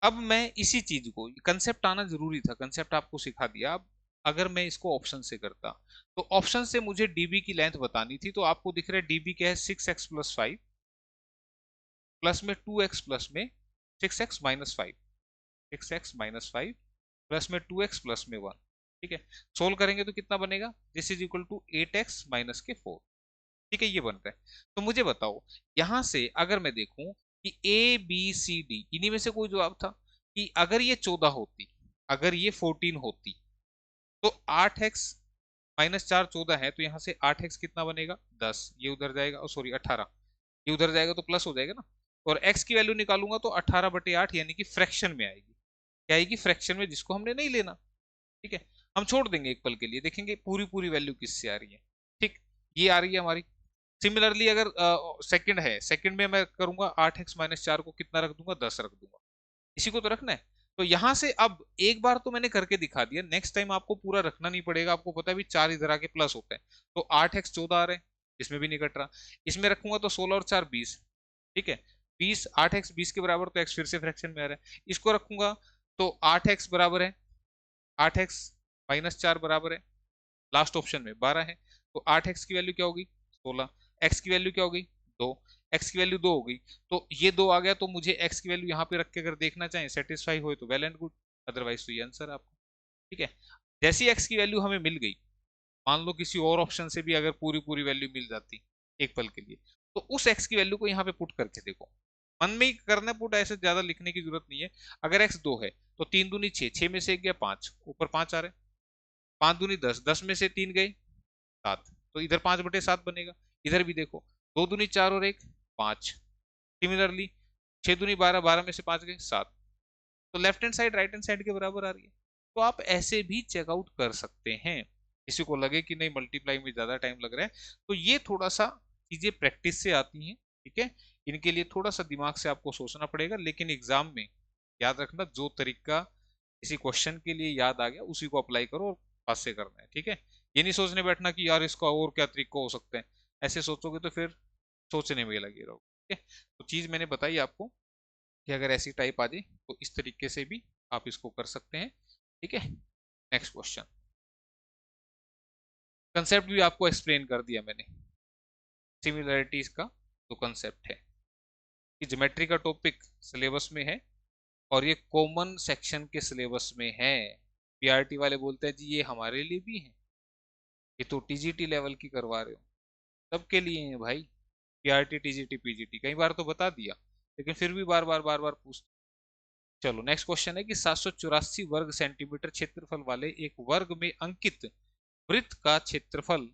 अब मैं इसी चीज को, कंसेप्ट आना जरूरी था, कंसेप्ट आपको सिखा दिया। अब अगर मैं इसको ऑप्शन से करता, तो ऑप्शन से मुझे डीबी की लेंथ बतानी थी, तो आपको दिख रहा है डीबी क्या है, 6x+5 प्लस में 2x प्लस में 6x-5, 6x-5 प्लस में 2x प्लस में 1। ठीक है, सोल्व करेंगे तो कितना बनेगा, this is equal to 8x-4। ठीक है, ये बन रहा है। तो मुझे बताओ, यहां से अगर मैं देखूं कि ए बी सी डी इन्हीं में से कोई जवाब था, कि अगर ये 14 होती, अगर ये 14 होती, तो 8x-4 14 है, तो यहां से 8x कितना बनेगा, 10, ये उधर जाएगा, और सॉरी 18, ये उधर जाएगा तो प्लस हो जाएगा ना। और x की वैल्यू निकालूंगा तो 18/8, यानी कि फ्रैक्शन में आएगी। क्या आएगी, फ्रैक्शन में, जिसको हमने नहीं लेना। ठीक है, हम छोड़ देंगे एक पल के लिए, देखेंगे पूरी पूरी वैल्यू किससे आ रही है। ठीक, ये आ रही है हमारी। सिमिलरली अगर सेकंड है, सेकंड में मैं करूंगा 8x-4 को कितना रख दूंगा, 10 रख दूंगा। इसी को तो रखना है। तो यहां से अब एक बार तो मैंने करके दिखा दिया, नेक्स्ट टाइम आपको पूरा रखना नहीं पड़ेगा। आपको पता है भी 4 इधर आके प्लस होते हैं, तो 8x-14 आ रहे हैं, इसमें भी नहीं कट रहा। इसमें रखूंगा तो 16 और 4 20। ठीक है, 20, 8x 20 के बराबर, तो x फिर से फ्रैक्शन में आ रहा है। इसको रखूंगा तो 8x बराबर है, 8x-4 बराबर है, लास्ट ऑप्शन में 12 है, तो 8x की वैल्यू क्या होगी, 16, x की वैल्यू क्या होगी, 2, x की वैल्यू 2 हो गई। तो ये 2 आ गया, तो मुझे x की वैल्यू यहाँ पे रख के अगर देखना चाहें, सेटिस्फाई हो तो वेल एंड गुड, अदरवाइज तो ये आंसर आपको। ठीक है, जैसी x की वैल्यू हमें मिल गई, मान लो किसी और ऑप्शन से भी अगर पूरी पूरी वैल्यू मिल जाती एक पल के लिए, तो उस x की वैल्यू को यहाँ पे पुट करके देखो, मन में ही करना पुट, ऐसे ज्यादा लिखने की जरूरत नहीं है। अगर x 2 है तो 3 दूनी 6, 6 में से 1 गया 5, ऊपर 5 आ रहा है, 5 दूनी 10, 10 में से 3 गए 7, तो इधर 5/7 बनेगा। इधर भी देखो, 2 दूनी 4 और 1 5, सिमिलरली 6 दूनी 12, 12 में से 5 गए 7, तो left hand side right hand side के बराबर आ रही है। तो आप ऐसे भी चेकआउट कर सकते हैं। किसी को लगे कि नहीं मल्टीप्लाई में ज्यादा टाइम लग रहा है, तो ये थोड़ा सा चीजें प्रैक्टिस से आती हैं। ठीक है, इनके लिए थोड़ा सा दिमाग से आपको सोचना पड़ेगा, लेकिन एग्जाम में याद रखना, जो तरीका किसी क्वेश्चन के लिए याद आ गया उसी को अप्लाई करो और पास से करना है। ठीक है, ये नहीं सोचने बैठना कि यार इसका और क्या तरीका हो सकते हैं, ऐसे सोचोगे तो फिर सोचने में लगे रहोगे। ठीक है, तो चीज मैंने बताई आपको कि अगर ऐसी टाइप आ जाए तो इस तरीके से भी आप इसको कर सकते हैं। ठीक है, नेक्स्ट क्वेश्चन, कंसेप्ट भी आपको एक्सप्लेन कर दिया मैंने, सिमिलरिटीज का जो कंसेप्ट है, कि ज्योमेट्री का टॉपिक सिलेबस में है, और ये कॉमन सेक्शन के सिलेबस में है। पीआरटी वाले बोलते हैं जी ये हमारे लिए भी है, ये तो टीजीटी लेवल की करवा रहे हो, सबके लिए है भाई। पीआरटी टीजीटी पीजीटी कई बार तो बता दिया, लेकिन फिर भी बार बार बार बार पूछ। चलो नेक्स्ट क्वेश्चन है कि 784 वर्ग सेंटीमीटर क्षेत्रफल वाले एक वर्ग में अंकित वृत्त का क्षेत्रफल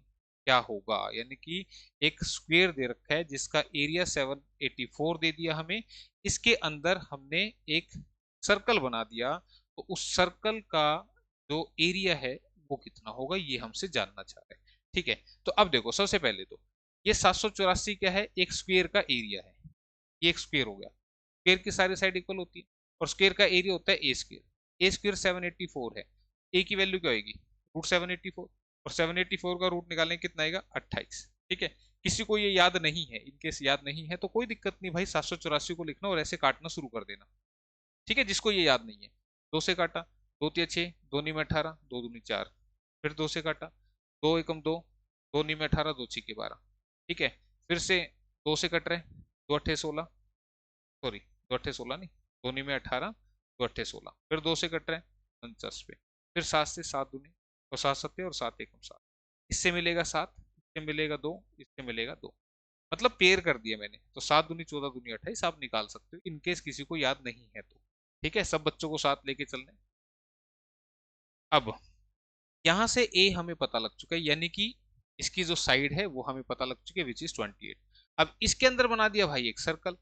क्या होगा, यानी कि एक स्क्वायर दे रखा है जिसका एरिया 784 दे दिया हमें, इसके अंदर हमने एक सर्कल बना दिया, तो उस सर्कल का जो एरिया है वो कितना होगा, ये हमसे जानना चाह रहे हैं। ठीक है, तो अब देखो सबसे पहले तो ये 784 क्या है, एक स्क्वायर का एरिया है, ये एक स्क्वायर हो गया, स्क्वायर की सारी साइड इक्वल होती है, और स्क्वायर का एरिया होता है ए स्क्वायर 784 है, ए की वैल्यू क्या होगी, √784, और 784 का रूट निकालने कितना आएगा, 28। ठीक है, किसी को ये याद नहीं है, इनकेस याद नहीं है तो कोई दिक्कत नहीं भाई, 784 को लिखना और ऐसे काटना शुरू कर देना। ठीक है, जिसको ये याद नहीं है, दो से काटा, दो तिया 6, दो नी में 18, दो दूनी 4, फिर दो से काटा, दो एकम दो, दो नी में 18, दो छिके 12। ठीक है, फिर से दो से कट रहे, दो अट्ठे 16, सॉरी दो अट्ठे 16 नहीं, दो नी में 18, दो अट्ठे 16, फिर दो से कट रहे 49 पे, फिर 7 से 7 दूनी, और 7 सत्ते और 7 एकम 7, इससे मिलेगा 7, इससे मिलेगा 2, इससे मिलेगा 2, मतलब पेयर कर दिया मैंने, तो 7 दूनी 14 दूनी 28 आप निकाल सकते हो, इनकेस किसी को याद नहीं है तो। ठीक है, सब बच्चों को साथ लेके चलने। अब यहां से ए हमें पता लग चुका है, यानी कि इसकी जो साइड है वो हमें पता लग चुकी है, विच इज 28। अब इसके अंदर बना दिया भाई एक सर्कल।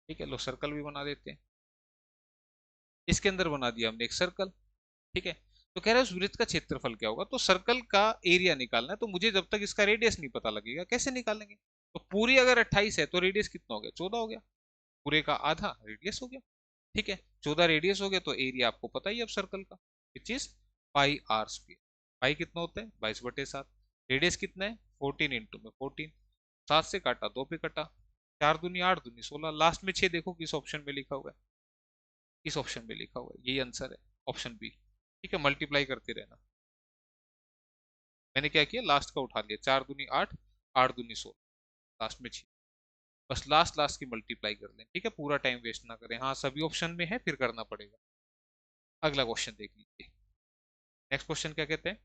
ठीक है, लो सर्कल भी बना देते हैं, इसके अंदर बना दिया हमने एक सर्कल। ठीक है, तो कह रहा है उस वृत्त का क्षेत्रफल क्या होगा, तो सर्कल का एरिया निकालना है, तो मुझे जब तक इसका रेडियस नहीं पता लगेगा कैसे निकालेंगे, तो पूरी अगर 28 है तो रेडियस कितना हो गया, 14 हो गया, पूरे का आधा रेडियस हो गया। ठीक है, 14 रेडियस हो गया, तो एरिया आपको पता ही है अब सर्कल का, which is pi are square. Pi कितना होता है, 22/7, रेडियस कितना है 14 इंटू में 14, 7 से काटा, 2 पे कटा, 4 दूनी 8 दूनी 16, लास्ट में 6 देखो किस ऑप्शन में लिखा हुआ है, इस ऑप्शन में लिखा हुआ है, यही आंसर है, ऑप्शन बी। ठीक है, मल्टीप्लाई करते रहना, मैंने क्या किया लास्ट का उठा लिया, 4 दूनी 8, 8 दूनी 16, लास्ट में 6, बस लास्ट लास्ट की मल्टीप्लाई कर लें। ठीक है, पूरा टाइम वेस्ट ना करें, हाँ सभी ऑप्शन में है फिर करना पड़ेगा। अगला क्वेश्चन देख लीजिए, नेक्स्ट क्वेश्चन क्या कहते हैं,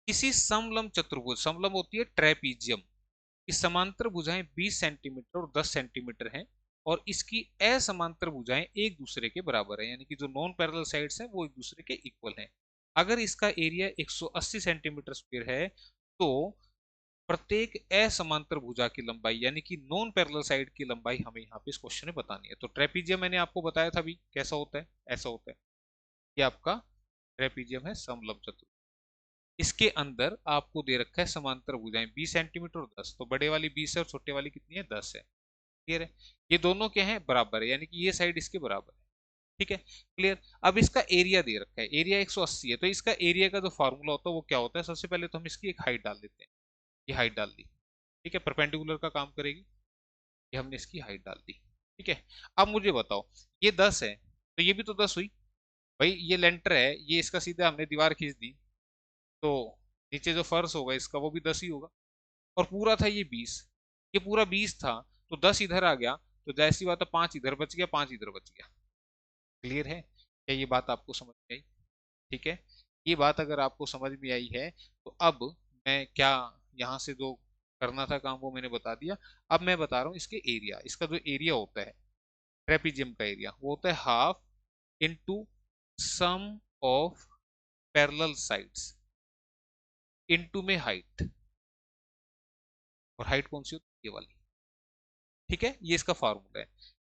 किसी समलंब चतुर्भुज, समलंब होती है ट्रेपीजियम, की समांतर भुजाएं 20 सेंटीमीटर और 10 सेंटीमीटर हैं, और इसकी असमांतर भुजाएं एक दूसरे के बराबर है, यानी कि जो नॉन पैरेलल साइड्स हैं वो एक दूसरे के इक्वल हैं। अगर इसका एरिया 180 सेंटीमीटर स्क्वायर है, तो प्रत्येक असमांतर भुजा की लंबाई, यानी कि नॉन पैरेलल साइड की लंबाई हमें यहाँ पे इस क्वेश्चन में बतानी है। तो ट्रेपीजियम मैंने आपको बताया था अभी कैसा होता है, ऐसा होता है, ये आपका ट्रेपीजियम है समलंब चतुर्भुज। इसके अंदर आपको दे रखा है समांतर भुजाएं 20 सेंटीमीटर और 10, तो बड़े वाली 20 है और छोटे वाली कितनी है, 10 है। क्लियर है, ये दोनों क्या है, बराबर है, यानी कि ये साइड इसके बराबर है। ठीक है, क्लियर। अब इसका एरिया दे रखा है, एरिया 180 है, तो इसका एरिया का जो फॉर्मूला होता है वो क्या होता है, सबसे पहले तो हम इसकी एक हाइट डाल देते हैं, ये हाइट डाल दी। ठीक है, परपेंडिकुलर का काम करेगी, ये हमने इसकी हाइट डाल दी। ठीक है, अब मुझे बताओ ये 10 है तो ये भी तो 10 हुई, भाई ये लेंटर है, ये इसका सीधा हमने दीवार खींच दी, तो नीचे जो फर्श होगा इसका वो भी 10 ही होगा, और पूरा था ये 20, ये पूरा 20 था, तो 10 इधर आ गया, तो जैसी बात है 5 इधर बच गया, 5 इधर बच गया। क्लियर है, क्या ये बात आपको समझ में आई। ठीक है, ये बात अगर आपको समझ में आई है तो अब मैं क्या, यहाँ से जो करना था काम वो मैंने बता दिया। अब मैं बता रहा हूँ इसके एरिया, इसका जो एरिया होता है ट्रेपीजियम का एरिया, वो होता है half into sum of parallel sides into में हाइट, और हाइट कौन सी होती है, ये वाली। ठीक है, ये इसका फार्मूला है,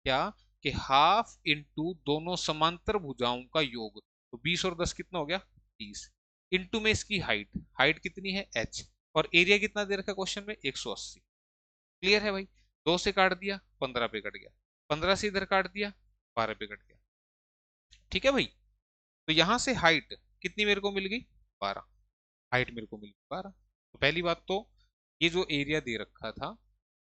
क्या कि हाफ इंटू दोनों समांतर भुजाओं का योग, तो 20 और 10 कितना हो गया 30, इंटू में इसकी हाइट, हाइट कितनी है h, और एरिया कितना दे रखा है क्वेश्चन में 180। क्लियर है भाई, 2 से काट दिया 15 पे कट गया, 15 से इधर काट दिया 12 पे कट गया। ठीक है भाई, तो यहां से हाइट कितनी मेरे को मिल गई, 12, हाइट मेरे को मिल गई 12। तो पहली बात तो ये जो एरिया दे रखा था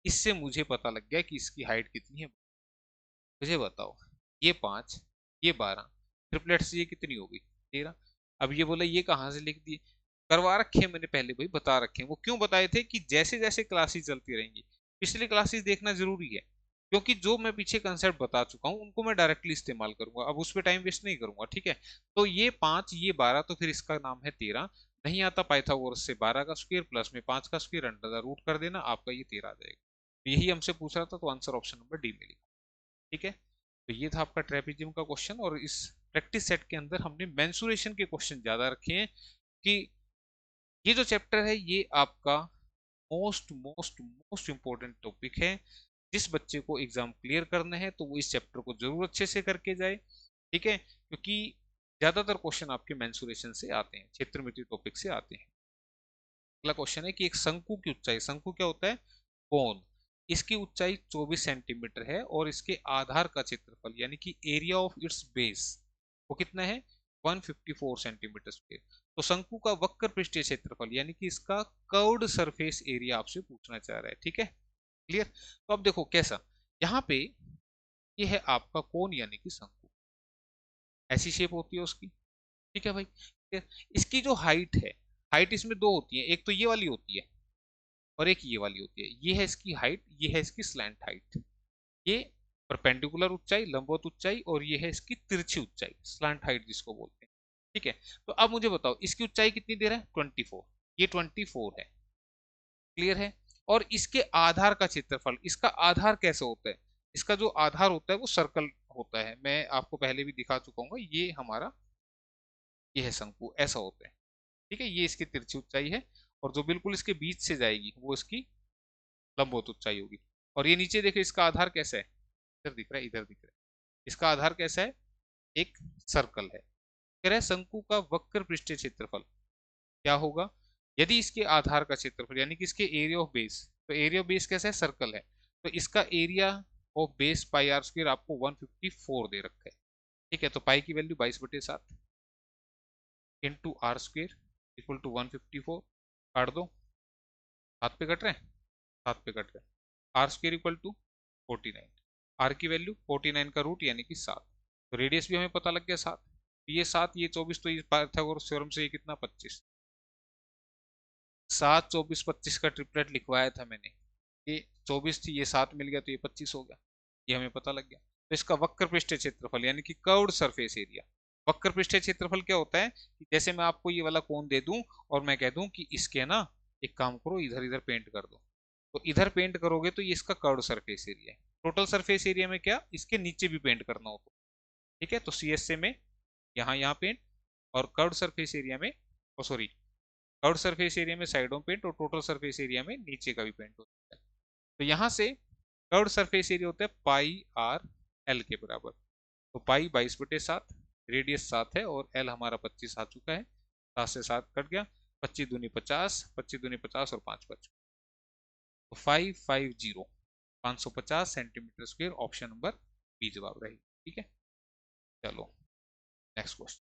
इससे मुझे पता लग गया कि इसकी हाइट कितनी है। मुझे बताओ ये 5, ये 12, ट्रिपलेट से ये कितनी होगी 13। अब ये बोला ये कहाँ से लिख दिए, करवा रखे हैं मैंने पहले भाई, बता रखे हैं, वो क्यों बताए थे कि जैसे जैसे क्लासेस चलती रहेंगी पिछली क्लासेस देखना जरूरी है, क्योंकि जो मैं पीछे कंसेप्ट बता चुका हूँ उनको मैं डायरेक्टली इस्तेमाल करूंगा, अब उस पर टाइम वेस्ट नहीं करूंगा। ठीक है, तो ये 5 ये 12, तो फिर इसका नाम है 13, नहीं आता पाइथागोरस से 12 का स्क्वायर प्लस में 5 का स्क्वायर अंडर द रूट कर देना, आपका ये 13 आ जाएगा। तो यही हमसे पूछ रहा था, तो आंसर ऑप्शन नंबर डी में लिखा। ठीक है, तो ये था आपका ट्रेपेजियम का क्वेश्चन, और इस प्रैक्टिस सेट के अंदर हमने मेंसुरेशन के क्वेश्चन ज्यादा रखे हैं, कि ये जो चैप्टर है ये आपका most most most important topic है। जिस बच्चे को एग्जाम क्लियर करना है तो वो इस चैप्टर को जरूर अच्छे से करके जाए, ठीक है, क्योंकि ज्यादातर क्वेश्चन आपके मेंसुरेशन से आते हैं, क्षेत्रमिति टॉपिक से आते हैं। अगला क्वेश्चन है कि एक शंकु की ऊंचाई, शंकु क्या होता है, कोन, इसकी ऊंचाई 24 सेंटीमीटर है और इसके आधार का क्षेत्रफल यानी कि एरिया ऑफ इट्स बेस वो कितना है, 154 सेंटीमीटर स्क्वायर। तो शंकु का वक्र पृष्ठीय क्षेत्रफल यानी कि इसका कर्व्ड सरफेस एरिया आपसे पूछना चाह रहा है, ठीक है, क्लियर। तो अब देखो कैसा, यहाँ पे ये है आपका कोन यानी कि शंकु, ऐसी शेप होती है उसकी, ठीक है भाई, ठीक है? इसकी जो हाइट है, हाइट इसमें दो होती है, एक तो ये वाली होती है और एक ये वाली होती है, ये है इसकी हाइट, ये है इसकी स्लैंट हाइट, ये परपेंडिकुलर ऊंचाई लंबवत ऊंचाई और ये है इसकी तिरछी ऊंचाई स्लैंट हाइट जिसको बोलते हैं, ठीक है। तो अब मुझे बताओ इसकी ऊंचाई कितनी दे रहा है, 24, ये 24 है, क्लियर है। और इसके आधार का क्षेत्रफल, इसका आधार कैसे होता है, इसका जो आधार होता है वो सर्कल होता है, मैं आपको पहले भी दिखा चुका हूँ, ये हमारा ये है शंकु, ऐसा होता है, ठीक है, ये इसकी तिरछी ऊंचाई है और जो बिल्कुल इसके बीच से जाएगी वो इसकी लंबवत ऊंचाई होगी। और ये नीचे देखो इसका आधार कैसा है, इधर दिख रहा है, इधर दिख रहा है, इसका आधार कैसा है, एक सर्कल है। कह रहा है शंकु का वक्र पृष्ठीय क्षेत्रफल क्या होगा, यदि इसके आधार का क्षेत्रफल यानी कि इसके एरिया ऑफ बेस, तो एरिया ऑफ बेस कैसा है, सर्कल है, तो इसका area of base pi are square आपको 154 दे रखा है, ठीक है। तो पाई की value 22/7 into R square equal to 154, काट दो, 7 पे कट रहे हैं, 7 पे कट रहे हैं, R square equal to 49, R की वैल्यू 49 का रूट यानी कि 7, तो रेडियस भी हमें पता लग गया 7, ये 7 ये 24, तो ये पाइथागोरस थ्योरम से ये कितना 25, 7 24 25 का ट्रिपलेट लिखवाया था मैंने, ये 24 थी, ये 7 मिल गया तो ये 25 हो गया, ये हमें पता लग गया। तो इसका वक्र पृष्ठीय क्षेत्रफल यानी कि कर्व्ड सरफेस एरिया, वक्र पृष्ठीय क्षेत्रफल क्या होता है कि जैसे मैं आपको ये वाला कोण दे दूं और मैं कह दूं कि इसके ना एक काम करो इधर इधर पेंट कर दो, तो इधर पेंट करोगे तो ये इसका कर्व्ड सरफेस एरिया है। टोटल सरफेस एरिया में क्या इसके नीचे भी पेंट करना हो तो, ठीक है, तो सीएसए में यहाँ यहाँ पेंट और कर्व्ड सरफेस एरिया में, सॉरी, कर्व्ड सरफेस एरिया में साइडों पेंट और टोटल सरफेस एरिया में नीचे का भी पेंट होता है। तो यहाँ से कर्व्ड सरफेस एरिया होता है पाई आर एल के बराबर, तो पाई 22/7, रेडियस 7 है और एल हमारा 25 आ चुका है, 7 से 7 कट गया, 25 दूनी 50, 25 दूनी 50 और 5 बच, तो 550 550 centimetre square, option number B जवाब रहेगी, ठीक है। चलो नेक्स्ट क्वेश्चन।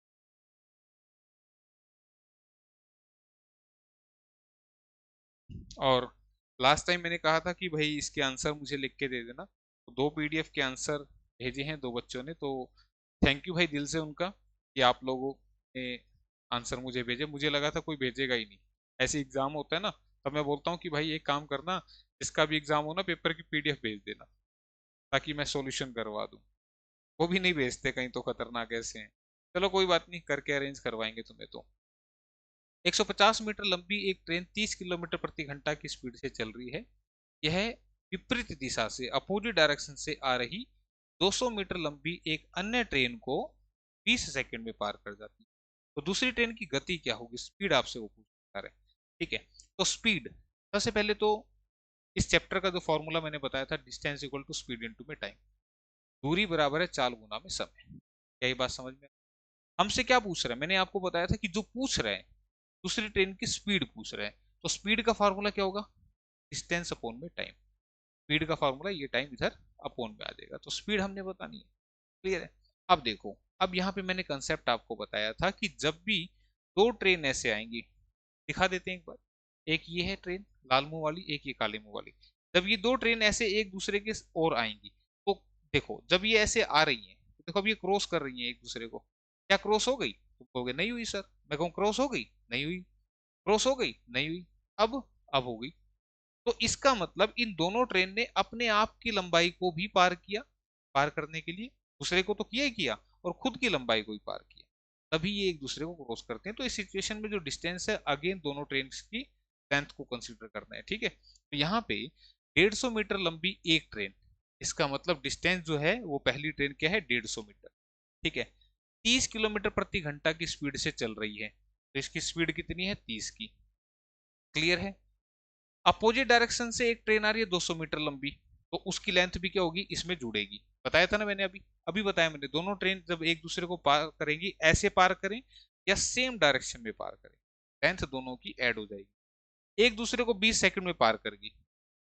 और लास्ट टाइम मैंने कहा था कि भाई इसके आंसर मुझे लिख के दे देना, तो 2 पीडीएफ के आंसर भेजे हैं 2 बच्चों ने, तो थैंक यू भाई दिल से उनका कि आप लोगों ने आंसर मुझे भेजे, मुझे लगा था कोई भेजेगा ही नहीं, ऐसे एग्जाम होता है ना, तब मैं बोलता हूँ कि भाई एक काम करना, जिसका भी एग्जाम हो ना पेपर की पीडीएफ भेज देना ताकि मैं सॉल्यूशन करवा दूँ, वो भी नहीं भेजते, कहीं तो खतरनाक ऐसे हैं। चलो कोई बात नहीं, करके अरेंज करवाएंगे तुम्हें। तो 150 मीटर लंबी एक ट्रेन 30 किलोमीटर प्रति घंटा की स्पीड से चल रही है, यह विपरीत दिशा से अपोजिट डायरेक्शन से आ रही 200 मीटर लंबी एक अन्य ट्रेन को 20 सेकंड में पार कर जाती है, तो दूसरी ट्रेन की गति क्या होगी, स्पीड आपसे वो पूछ रहा है, ठीक है। तो स्पीड, सबसे पहले तो इस चैप्टर का जो फॉर्मूला मैंने बताया था, distance equal to speed into में टाइम, दूरी बराबर है चाल गुना में समय, क्या ये बात समझ में, हमसे क्या पूछ रहे हैं, मैंने आपको बताया था कि जो पूछ रहे हैं दूसरी ट्रेन की स्पीड पूछ रहे हैं, तो स्पीड का फॉर्मूला क्या होगा, डिस्टेंस अपॉन में टाइम, स्पीड का फॉर्मूला ये टाइम इधर अपॉन में आ जाएगा, तो स्पीड हमने बतानी है, क्लियर है। अब देखो, अब यहाँ पे मैंने कंसेप्ट आपको बताया था कि जब भी 2 ट्रेन ऐसे आएंगी, दिखा देते हैं एक बार, एक ये है ट्रेन लाल मुंह वाली, एक ये काले मुंह वाली, जब ये 2 ट्रेन ऐसे एक दूसरे के ओर आएंगी, तो देखो जब ये ऐसे आ रही हैं, तो देखो अब ये क्रॉस कर रही हैं एक दूसरे को, क्या क्रॉस हो गई, तुम कहोगे नहीं हुई सर, मैं कहूँ क्रॉस हो गई, नहीं हुई, क्रॉस हो गई, नहीं हुई, अब हो गई, तो इसका मतलब इन दोनों ट्रेन ने अपने आप की लंबाई को भी पार किया, पार करने के लिए दूसरे को तो किया ही किया और खुद की लंबाई को भी पार किया, तभी ये एक दूसरे को क्रॉस करते हैं। तो इस सिचुएशन में जो डिस्टेंस है अगेन दोनों ट्रेन की लेंथ को कंसीडर करना है, ठीक है। तो यहाँ पे 150 मीटर लंबी एक ट्रेन, इसका मतलब डिस्टेंस जो है वो पहली ट्रेन क्या है 150 मीटर, ठीक है, 30 किलोमीटर प्रति घंटा की स्पीड से चल रही है, तो इसकी स्पीड कितनी है 30 की, क्लियर है। अपोजिट डायरेक्शन से एक ट्रेन आ रही है 200 मीटर लंबी, तो उसकी लेंथ भी क्या होगी, इसमें जुड़ेगी। बताया था ना मैंने, अभी अभी बताया मैंने, दोनों ट्रेन जब एक दूसरे को पार करेंगी, ऐसे पार करें या सेम डायरेक्शन में पार करें, लेंथ दोनों की ऐड हो जाएगी। एक दूसरे को 20 सेकंड में पार करेगी,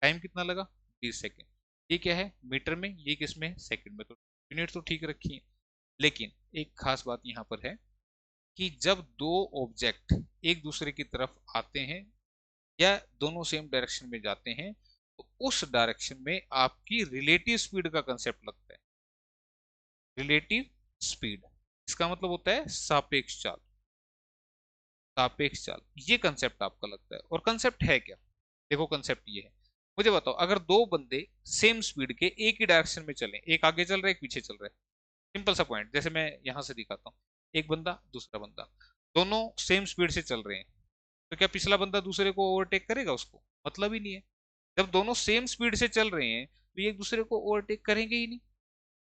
टाइम कितना लगा, 20 सेकंड। ये क्या है मीटर में, ये किस में, सेकंड में, तो यूनिट तो ठीक रखी है। लेकिन एक खास बात यहाँ पर है कि जब दो ऑब्जेक्ट एक दूसरे की तरफ आते हैं या दोनों सेम डायरेक्शन में जाते हैं, तो उस डायरेक्शन में आपकी रिलेटिव स्पीड का कंसेप्ट लगता है। रिलेटिव स्पीड, इसका मतलब होता है सापेक्ष चाल। सापेक्ष चाल, ये कंसेप्ट आपका लगता है। और कंसेप्ट है क्या, देखो कंसेप्ट ये है। मुझे बताओ, अगर दो बंदे सेम स्पीड के एक ही डायरेक्शन में चलें, एक आगे चल रहा है एक पीछे चल रहा है, सिंपल सा पॉइंट, जैसे मैं यहां से दिखाता हूँ, एक बंदा दूसरा बंदा, दोनों सेम स्पीड से चल रहे हैं, तो क्या पिछला बंदा दूसरे को ओवरटेक करेगा, उसको मतलब ही नहीं है। जब दोनों सेम स्पीड से चल रहे हैं तो ये एक दूसरे को ओवरटेक करेंगे ही नहीं,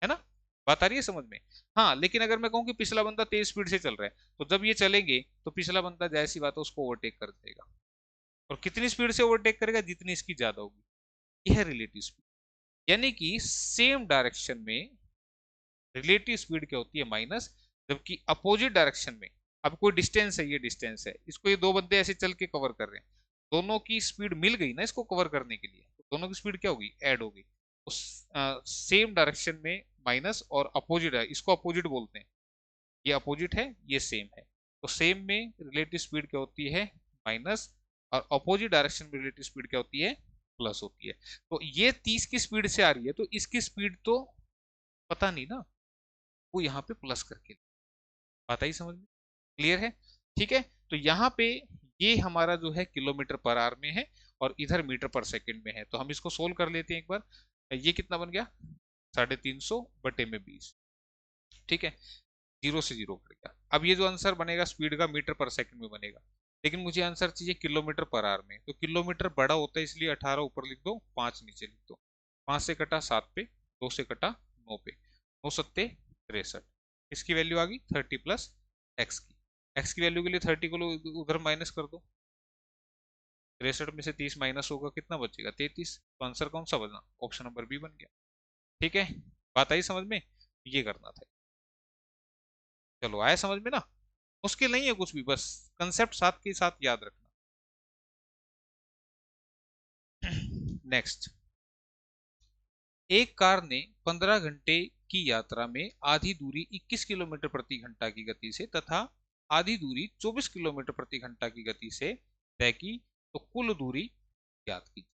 है ना। बात आ रही है समझ में। हाँ, लेकिन अगर मैं कहूँ कि पिछला बंदा तेज स्पीड से चल रहा है, तो जब ये चलेंगे तो पिछला बंदा जाहिर सी बात है उसको ओवरटेक कर देगा। और कितनी स्पीड से ओवरटेक करेगा, जितनी इसकी ज्यादा होगी। यह है रिलेटिव स्पीड। यानी कि सेम डायरेक्शन में रिलेटिव स्पीड क्या होती है, माइनस, जबकि अपोजिट डायरेक्शन में, अब कोई डिस्टेंस है, ये डिस्टेंस है, इसको ये दो बंदे ऐसे चल के कवर कर रहे हैं, दोनों की स्पीड मिल गई ना इसको कवर करने के लिए, तो दोनों की स्पीड क्या होगी, ऐड होगी। उस सेम डायरेक्शन में माइनस, और अपोजिट है, इसको अपोजिट बोलते हैं, ये अपोजिट है ये सेम है, तो सेम में रिलेटिव स्पीड क्या होती है, माइनस, और अपोजिट डायरेक्शन में रिलेटिव स्पीड क्या होती है, प्लस होती है। तो ये 30 की स्पीड से आ रही है, तो इसकी स्पीड तो पता नहीं ना, वो यहाँ पे प्लस करके, बात आई समझ में, क्लियर है। ठीक है, तो यहाँ पे ये हमारा जो है किलोमीटर पर आवर में है, और इधर मीटर पर सेकंड में है, तो हम इसको सोल्व कर लेते हैं एक बार। ये कितना बन गया, 350 बटे में 20। ठीक है, जीरो से जीरो कट गया। अब ये जो आंसर बनेगा स्पीड का मीटर पर सेकंड में बनेगा, लेकिन मुझे आंसर चाहिए किलोमीटर पर आवर में, तो किलोमीटर बड़ा होता है, इसलिए 18 ऊपर लिख दो, 5 नीचे लिख दो। 5 से कटा 7 पे, 2 से कटा 9 पे, 9 सत्ते 63। इसकी वैल्यू आ गई 30 प्लस एक्स की। एक्स की वैल्यू के लिए 30 को उधर माइनस कर दो, 63 में से 30 माइनस होगा, कितना बचेगा, 33। तो आंसर कौन सा बना, ऑप्शन नंबर बी बन गया। ठीक है, बात आई समझ में, ये करना था। चलो आया समझ में ना, मुश्किल नहीं है कुछ भी, बस कंसेप्ट साथ के साथ याद रखना। नेक्स्ट, एक कार ने 15 घंटे की यात्रा में आधी दूरी 21 किलोमीटर प्रति घंटा की गति से तथा आधी दूरी 24 किलोमीटर प्रति घंटा की गति से तय की, तो कुल दूरी ज्ञात कीजिए।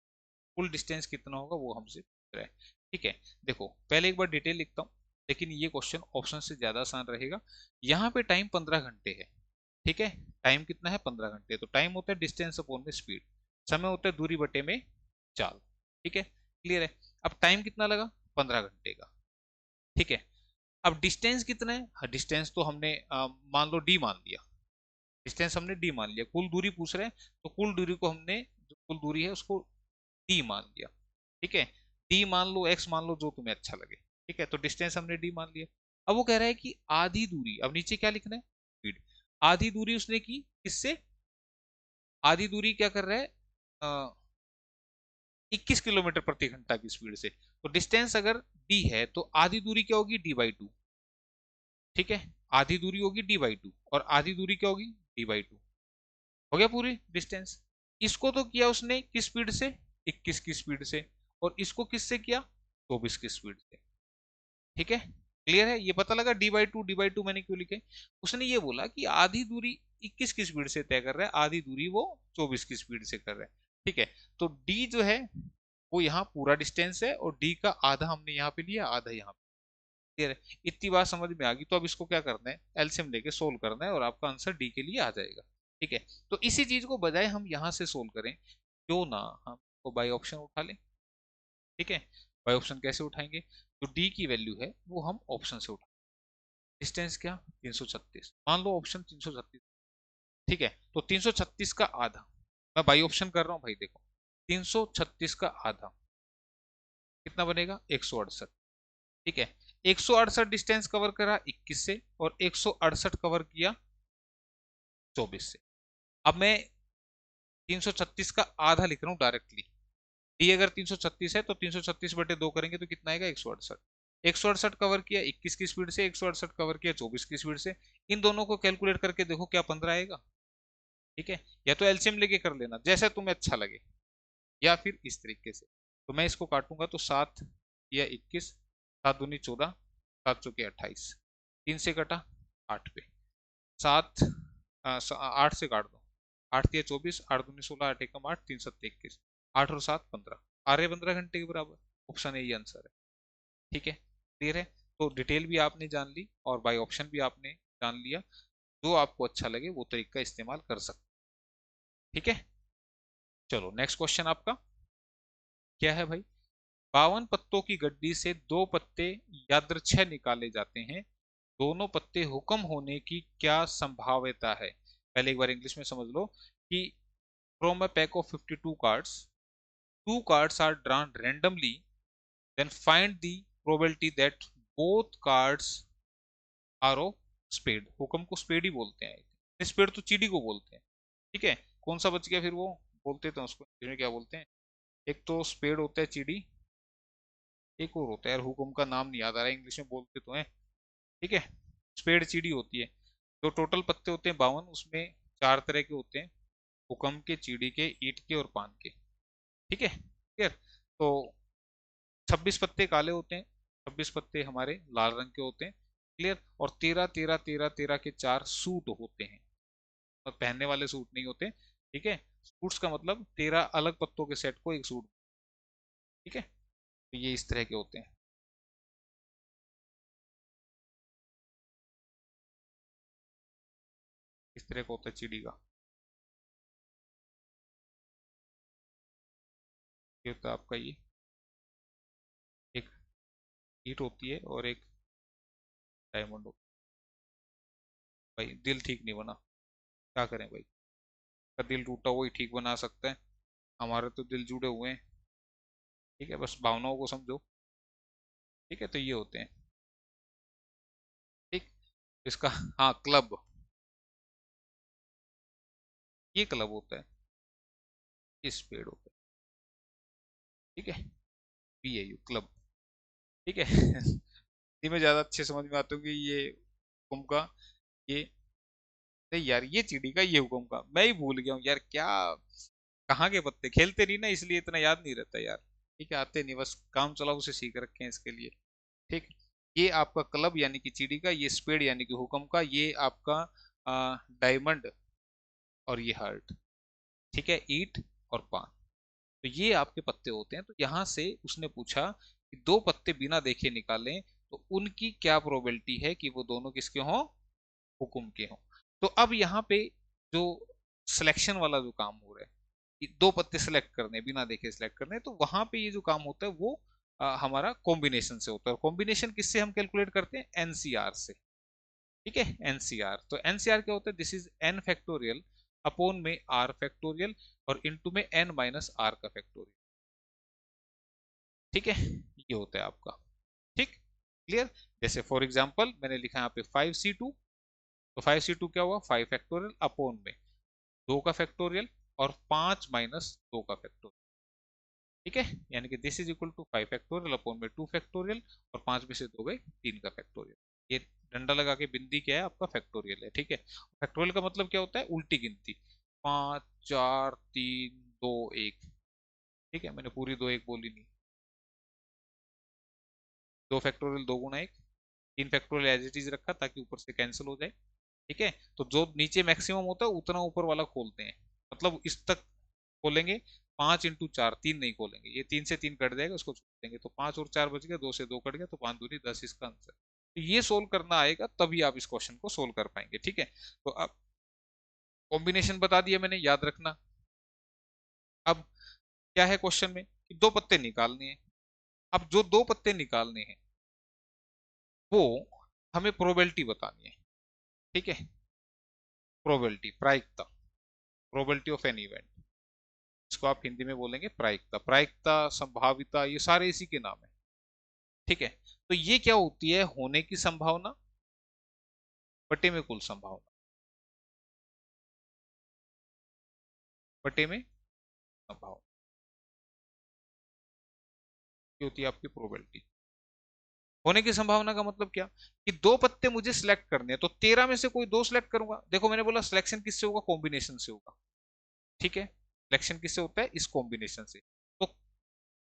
कुल डिस्टेंस कितना होगा वो हमसे पूछ रहा है। ठीक है, देखो पहले एक बार डिटेल लिखता हूँ, लेकिन ये क्वेश्चन ऑप्शन से ज्यादा आसान रहेगा। यहाँ पे टाइम 15 घंटे है। ठीक है, टाइम कितना है, 15 घंटे, तो टाइम होता है डिस्टेंस अपॉन में स्पीड, समय होता है दूरी बटे में चाल। ठीक है, क्लियर है। अब टाइम कितना लगा, 15 घंटे का। ठीक है, अब डिस्टेंस कितना है, हाँ डिस्टेंस तो हमने मान लो डी मान लिया, डिस्टेंस हमने डी मान लिया, कुल दूरी पूछ रहे हैं, तो कुल दूरी को हमने, जो कुल दूरी है उसको डी मान लिया। ठीक है, डी मान लो, एक्स मान लो, जो तुम्हें अच्छा लगे। ठीक है, तो डिस्टेंस हमने डी मान लिया। अब वो कह रहा है कि आधी दूरी, अब नीचे क्या लिखना है, स्पीड। आधी दूरी उसने की किससे, आधी दूरी क्या कर रहा है, 21 किलोमीटर प्रति घंटा की स्पीड से, तो डिस्टेंस अगर डी है तो आधी दूरी क्या होगी, डी/2। ठीक है, आधी दूरी होगी डी/2, और आधी दूरी क्या होगी, डी/2। हो गया पूरी डिस्टेंस। इसको तो किया उसने किस स्पीड से, 21 की स्पीड से, और इसको किससे किया, 24 की स्पीड से। ठीक है, क्लियर है, ये पता लगा डी/2 मैंने क्यों लिखे। उसने ये बोला कि आधी दूरी 21 की स्पीड से तय कर रहा है, आधी दूरी वो 24 की स्पीड से कर रहा है। ठीक है, तो डी जो है वो यहाँ पूरा डिस्टेंस है, और डी का आधा हमने यहाँ पे लिया, आधा यहाँ पे। क्लियर है, इतनी बात समझ में आ गई। तो अब इसको क्या करना है, एलसीएम लेके सोल्व करना है, और आपका आंसर डी के लिए आ जाएगा। ठीक है, तो इसी चीज को बजाय हम यहाँ से सोल्व करें, क्यों ना हम तो बाई ऑप्शन उठा लें। ठीक है, बाई ऑप्शन कैसे उठाएंगे, जो डी की वैल्यू है वो हम ऑप्शन से उठाएंगे। डिस्टेंस क्या, 336, मान लो ऑप्शन 336। ठीक है, तो 336 का आधा, मैं बाई ऑप्शन कर रहा हूँ भाई, देखो 336 का आधा कितना बनेगा, 168। ठीक है, 168 डिस्टेंस कवर करा 21 से, और 168 कवर किया 24 से। अब मैं 336 का आधा लिख रहा हूँ डायरेक्टली। डी अगर 336 है तो 336/2 करेंगे तो कितना आएगा, 168। 168 कवर किया 21 की स्पीड से, 168 कवर किया 24 की स्पीड से। इन दोनों को कैलकुलेट करके देखो क्या 15 आएगा। ठीक है, या तो एलसीएम लेके कर लेना जैसा तुम्हें अच्छा लगे, या फिर इस तरीके से। तो मैं इसको काटूंगा तो 7 या 21, 7 दूनी 14, 7 चौके 28, 3 से कटा 8 पे, 7 8 से काट दो, 8 दिया 24, 8 दूनी 16, 8 एकम 8, 3 7 21, 8 और 7 15, आ रहे 15 घंटे के बराबर। ऑप्शन ए ही आंसर है। ठीक है, क्लियर है। तो डिटेल भी आपने जान ली और बाय ऑप्शन भी आपने जान लिया। जो आपको अच्छा लगे वो तरीका इस्तेमाल कर सकते। ठीक है, चलो नेक्स्ट क्वेश्चन आपका क्या है भाई। 52 पत्तों की गड्डी से 2 पत्ते यादृच्छिक निकाले जाते हैं, दोनों पत्ते हुक्म होने की क्या संभाव्यता है। पहले एक बार इंग्लिश में समझ लो कि from a pack of 52 cards, 2 cards are drawn randomly, then find the probability that both cards are of spade। हुक्म को स्पेड ही बोलते हैं, स्पेड तो चीडी को बोलते हैं। ठीक है, कौन सा बच गया फिर, वो बोलते तो उसको क्या बोलते हैं। एक तो स्पेड होता है चीडी, एक और होता है यार, हुक्म का नाम नहीं याद आ रहा है, इंग्लिश में बोलते तो हैं। ठीक है, स्पेड चीडी होती है। तो टोटल पत्ते होते हैं 52, उसमें 4 तरह के होते हैं, हुक्म के, चीडी के, ईंट के और पान के। ठीक है, क्लियर। तो 26 पत्ते काले होते हैं, 26 पत्ते हमारे लाल रंग के होते हैं। क्लियर। और 13 13 13 13 के 4 सूट होते हैं, और पहनने वाले सूट नहीं होते। ठीक है, सूट्स का मतलब 13 अलग पत्तों के सेट को एक सूट। ठीक है, तो ये इस तरह के होते हैं। इस तरह का होता है चिड़ी का। ये होता है आपका ये, एक ईट होती है और एक डायमंड होता है। भाई दिल ठीक नहीं बना, क्या करें भाई, का दिल टूटा वही ठीक बना सकता है, हमारे तो दिल जुड़े हुए हैं। ठीक है, बस भावनाओं को समझो। ठीक है, तो ये होते हैं। ठीक, इसका, हाँ क्लब, ये क्लब होता है, इस पेड़ होता है। ठीक है, पी ए यू क्लब। ठीक है इसी में ज्यादा अच्छे समझ में आते होंगे ये हुक्म का, ये नहीं यार, ये चिड़ी का, ये हुक्म का मैं ही भूल गया हूँ यार, क्या कहाँ के पत्ते, खेलते नहीं ना इसलिए इतना याद नहीं रहता यार। ठीक है, आते नहीं, बस काम चलाओ से सीख रखे हैं इसके लिए। ठीक, ये आपका क्लब यानी कि चिड़ी का, ये स्पेड यानी कि हुक्म का, ये आपका डायमंड, और ये हार्ट। ठीक है, ईट और पान। तो ये आपके पत्ते होते हैं। तो यहां से उसने पूछा कि 2 पत्ते बिना देखे निकालें तो उनकी क्या प्रोबेबिलिटी है कि वो दोनों किसके हों, हुक्म के हों। तो अब यहाँ पे जो सिलेक्शन वाला जो काम हो रहा है कि 2 पत्ते सिलेक्ट करने, बिना देखे सिलेक्ट करने, तो वहां पे ये जो काम होता है वो हमारा कॉम्बिनेशन से होता है। कॉम्बिनेशन किससे हम कैलकुलेट करते हैं, एनसीआर से। ठीक है, एनसीआर, तो एनसीआर क्या होता है, this is an factorial upon में आर फैक्टोरियल और इनटू में एन माइनस आर का फैक्टोरियल। ठीक है, ये होता है आपका। ठीक, क्लियर। जैसे फॉर एग्जांपल मैंने लिखा यहाँ पे 5c2, तो 5c2 क्या हुआ, 5 फैक्टोरियल अपॉन में 2 का फैक्टोरियल और 5 माइनस 2 का फैक्टोरियल। ठीक है, यानी कि this is equal to 5 factorial upon में 2 फैक्टोरियल, और 5 में से 2 गए 3 का फैक्टोरियल। ये डंडा लगा के बिंदी क्या है, आपका फैक्टोरियल है। ठीक है, फैक्टोरियल का मतलब क्या होता है, उल्टी गिनती, 5 4 3 2 1। ठीक है, मैंने पूरी 2 1 बोली नहीं, 2 फैक्टोरियल 2 गुना 1, 3 फैक्टोरियल एज इट इज रखा ताकि ऊपर से कैंसिल हो जाए। ठीक है, तो जो नीचे मैक्सिमम होता है उतना ऊपर वाला खोलते हैं, मतलब इस तक खोलेंगे। 5 × 4, 3 नहीं खोलेंगे, ये 3 से 3 कट जाएगा, उसको छोड़ देंगे, तो 5 और 4 बच गया, 2 से 2 कट गया, तो 5 दूनी 10 इसका आंसर। तो ये सोल्व करना आएगा तभी आप इस क्वेश्चन को सोल्व कर पाएंगे। ठीक है, तो अब कॉम्बिनेशन बता दिया मैंने, याद रखना। अब क्या है क्वेश्चन में कि 2 पत्ते निकालने हैं। अब जो 2 पत्ते निकालने हैं वो हमें प्रोबेबिलिटी बतानी है। ठीक है, प्रोबेबिलिटी, प्रायिकता, प्रोबेबिलिटी ऑफ एन इवेंट, इसको आप हिंदी में बोलेंगे प्रायिकता, प्रायिकता, संभाविता, ये सारे इसी के नाम है। ठीक है, तो ये क्या होती है, होने की संभावना बटे में कुल संभावना। बटे में संभावना, ये होती है आपकी प्रोबेबिलिटी। होने की संभावना का मतलब क्या, कि दो पत्ते मुझे सिलेक्ट करने हैं, तो 13 में से कोई दो सिलेक्ट करूंगा। देखो मैंने बोला सिलेक्शन किससे होगा, कॉम्बिनेशन से होगा। ठीक है, सिलेक्शन किससे होता है, इस कॉम्बिनेशन से। तो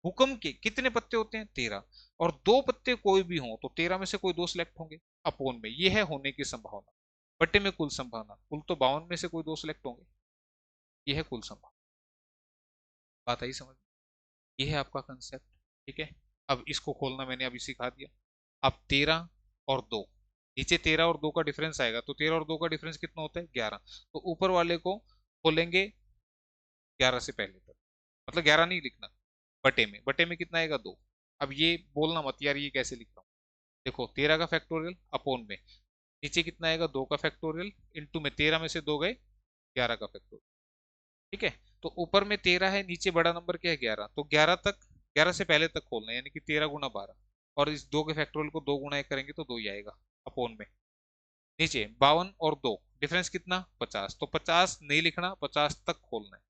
हुक्म के कितने पत्ते होते हैं, 13, और दो पत्ते कोई भी हों तो 13 में से कोई दो सिलेक्ट होंगे। अपोन में ये है होने की संभावना, बटे में कुल संभावना, कुल तो 52 में से कोई दो सिलेक्ट होंगे, ये है कुल संभावना। बात आई समझ, ये है आपका कंसेप्ट। ठीक है, अब इसको खोलना मैंने अभी सिखा दिया। अब 13 और 2, नीचे 13 और 2 का डिफरेंस आएगा, तो 13 और 2 का डिफरेंस कितना होता है, 11। तो ऊपर वाले को खोलेंगे 11 से पहले तक, मतलब 11 नहीं लिखना, बटे में, बटे में कितना आएगा, 2। अब ये बोलना मत यार ये कैसे लिख रहा हूँ, देखो 13 का फैक्टोरियल अपोन में, नीचे कितना आएगा, 2 का फैक्टोरियल इंटू में 13 में से 2 गए, 11 का फैक्टोरियल। ठीक है, तो ऊपर में 13 है, नीचे बड़ा नंबर क्या है, 11, तो 11 तक, 11 से पहले तक खोलना है, यानी कि 13 गुना 12, और इस 2 के फैक्टोरियल को 2 गुना 1 करेंगे तो 2 ही आएगा, अपोन में। नीचे 52 और 2 डिफरेंस कितना, 50, तो 50 नहीं लिखना, 50 तक खोलना है।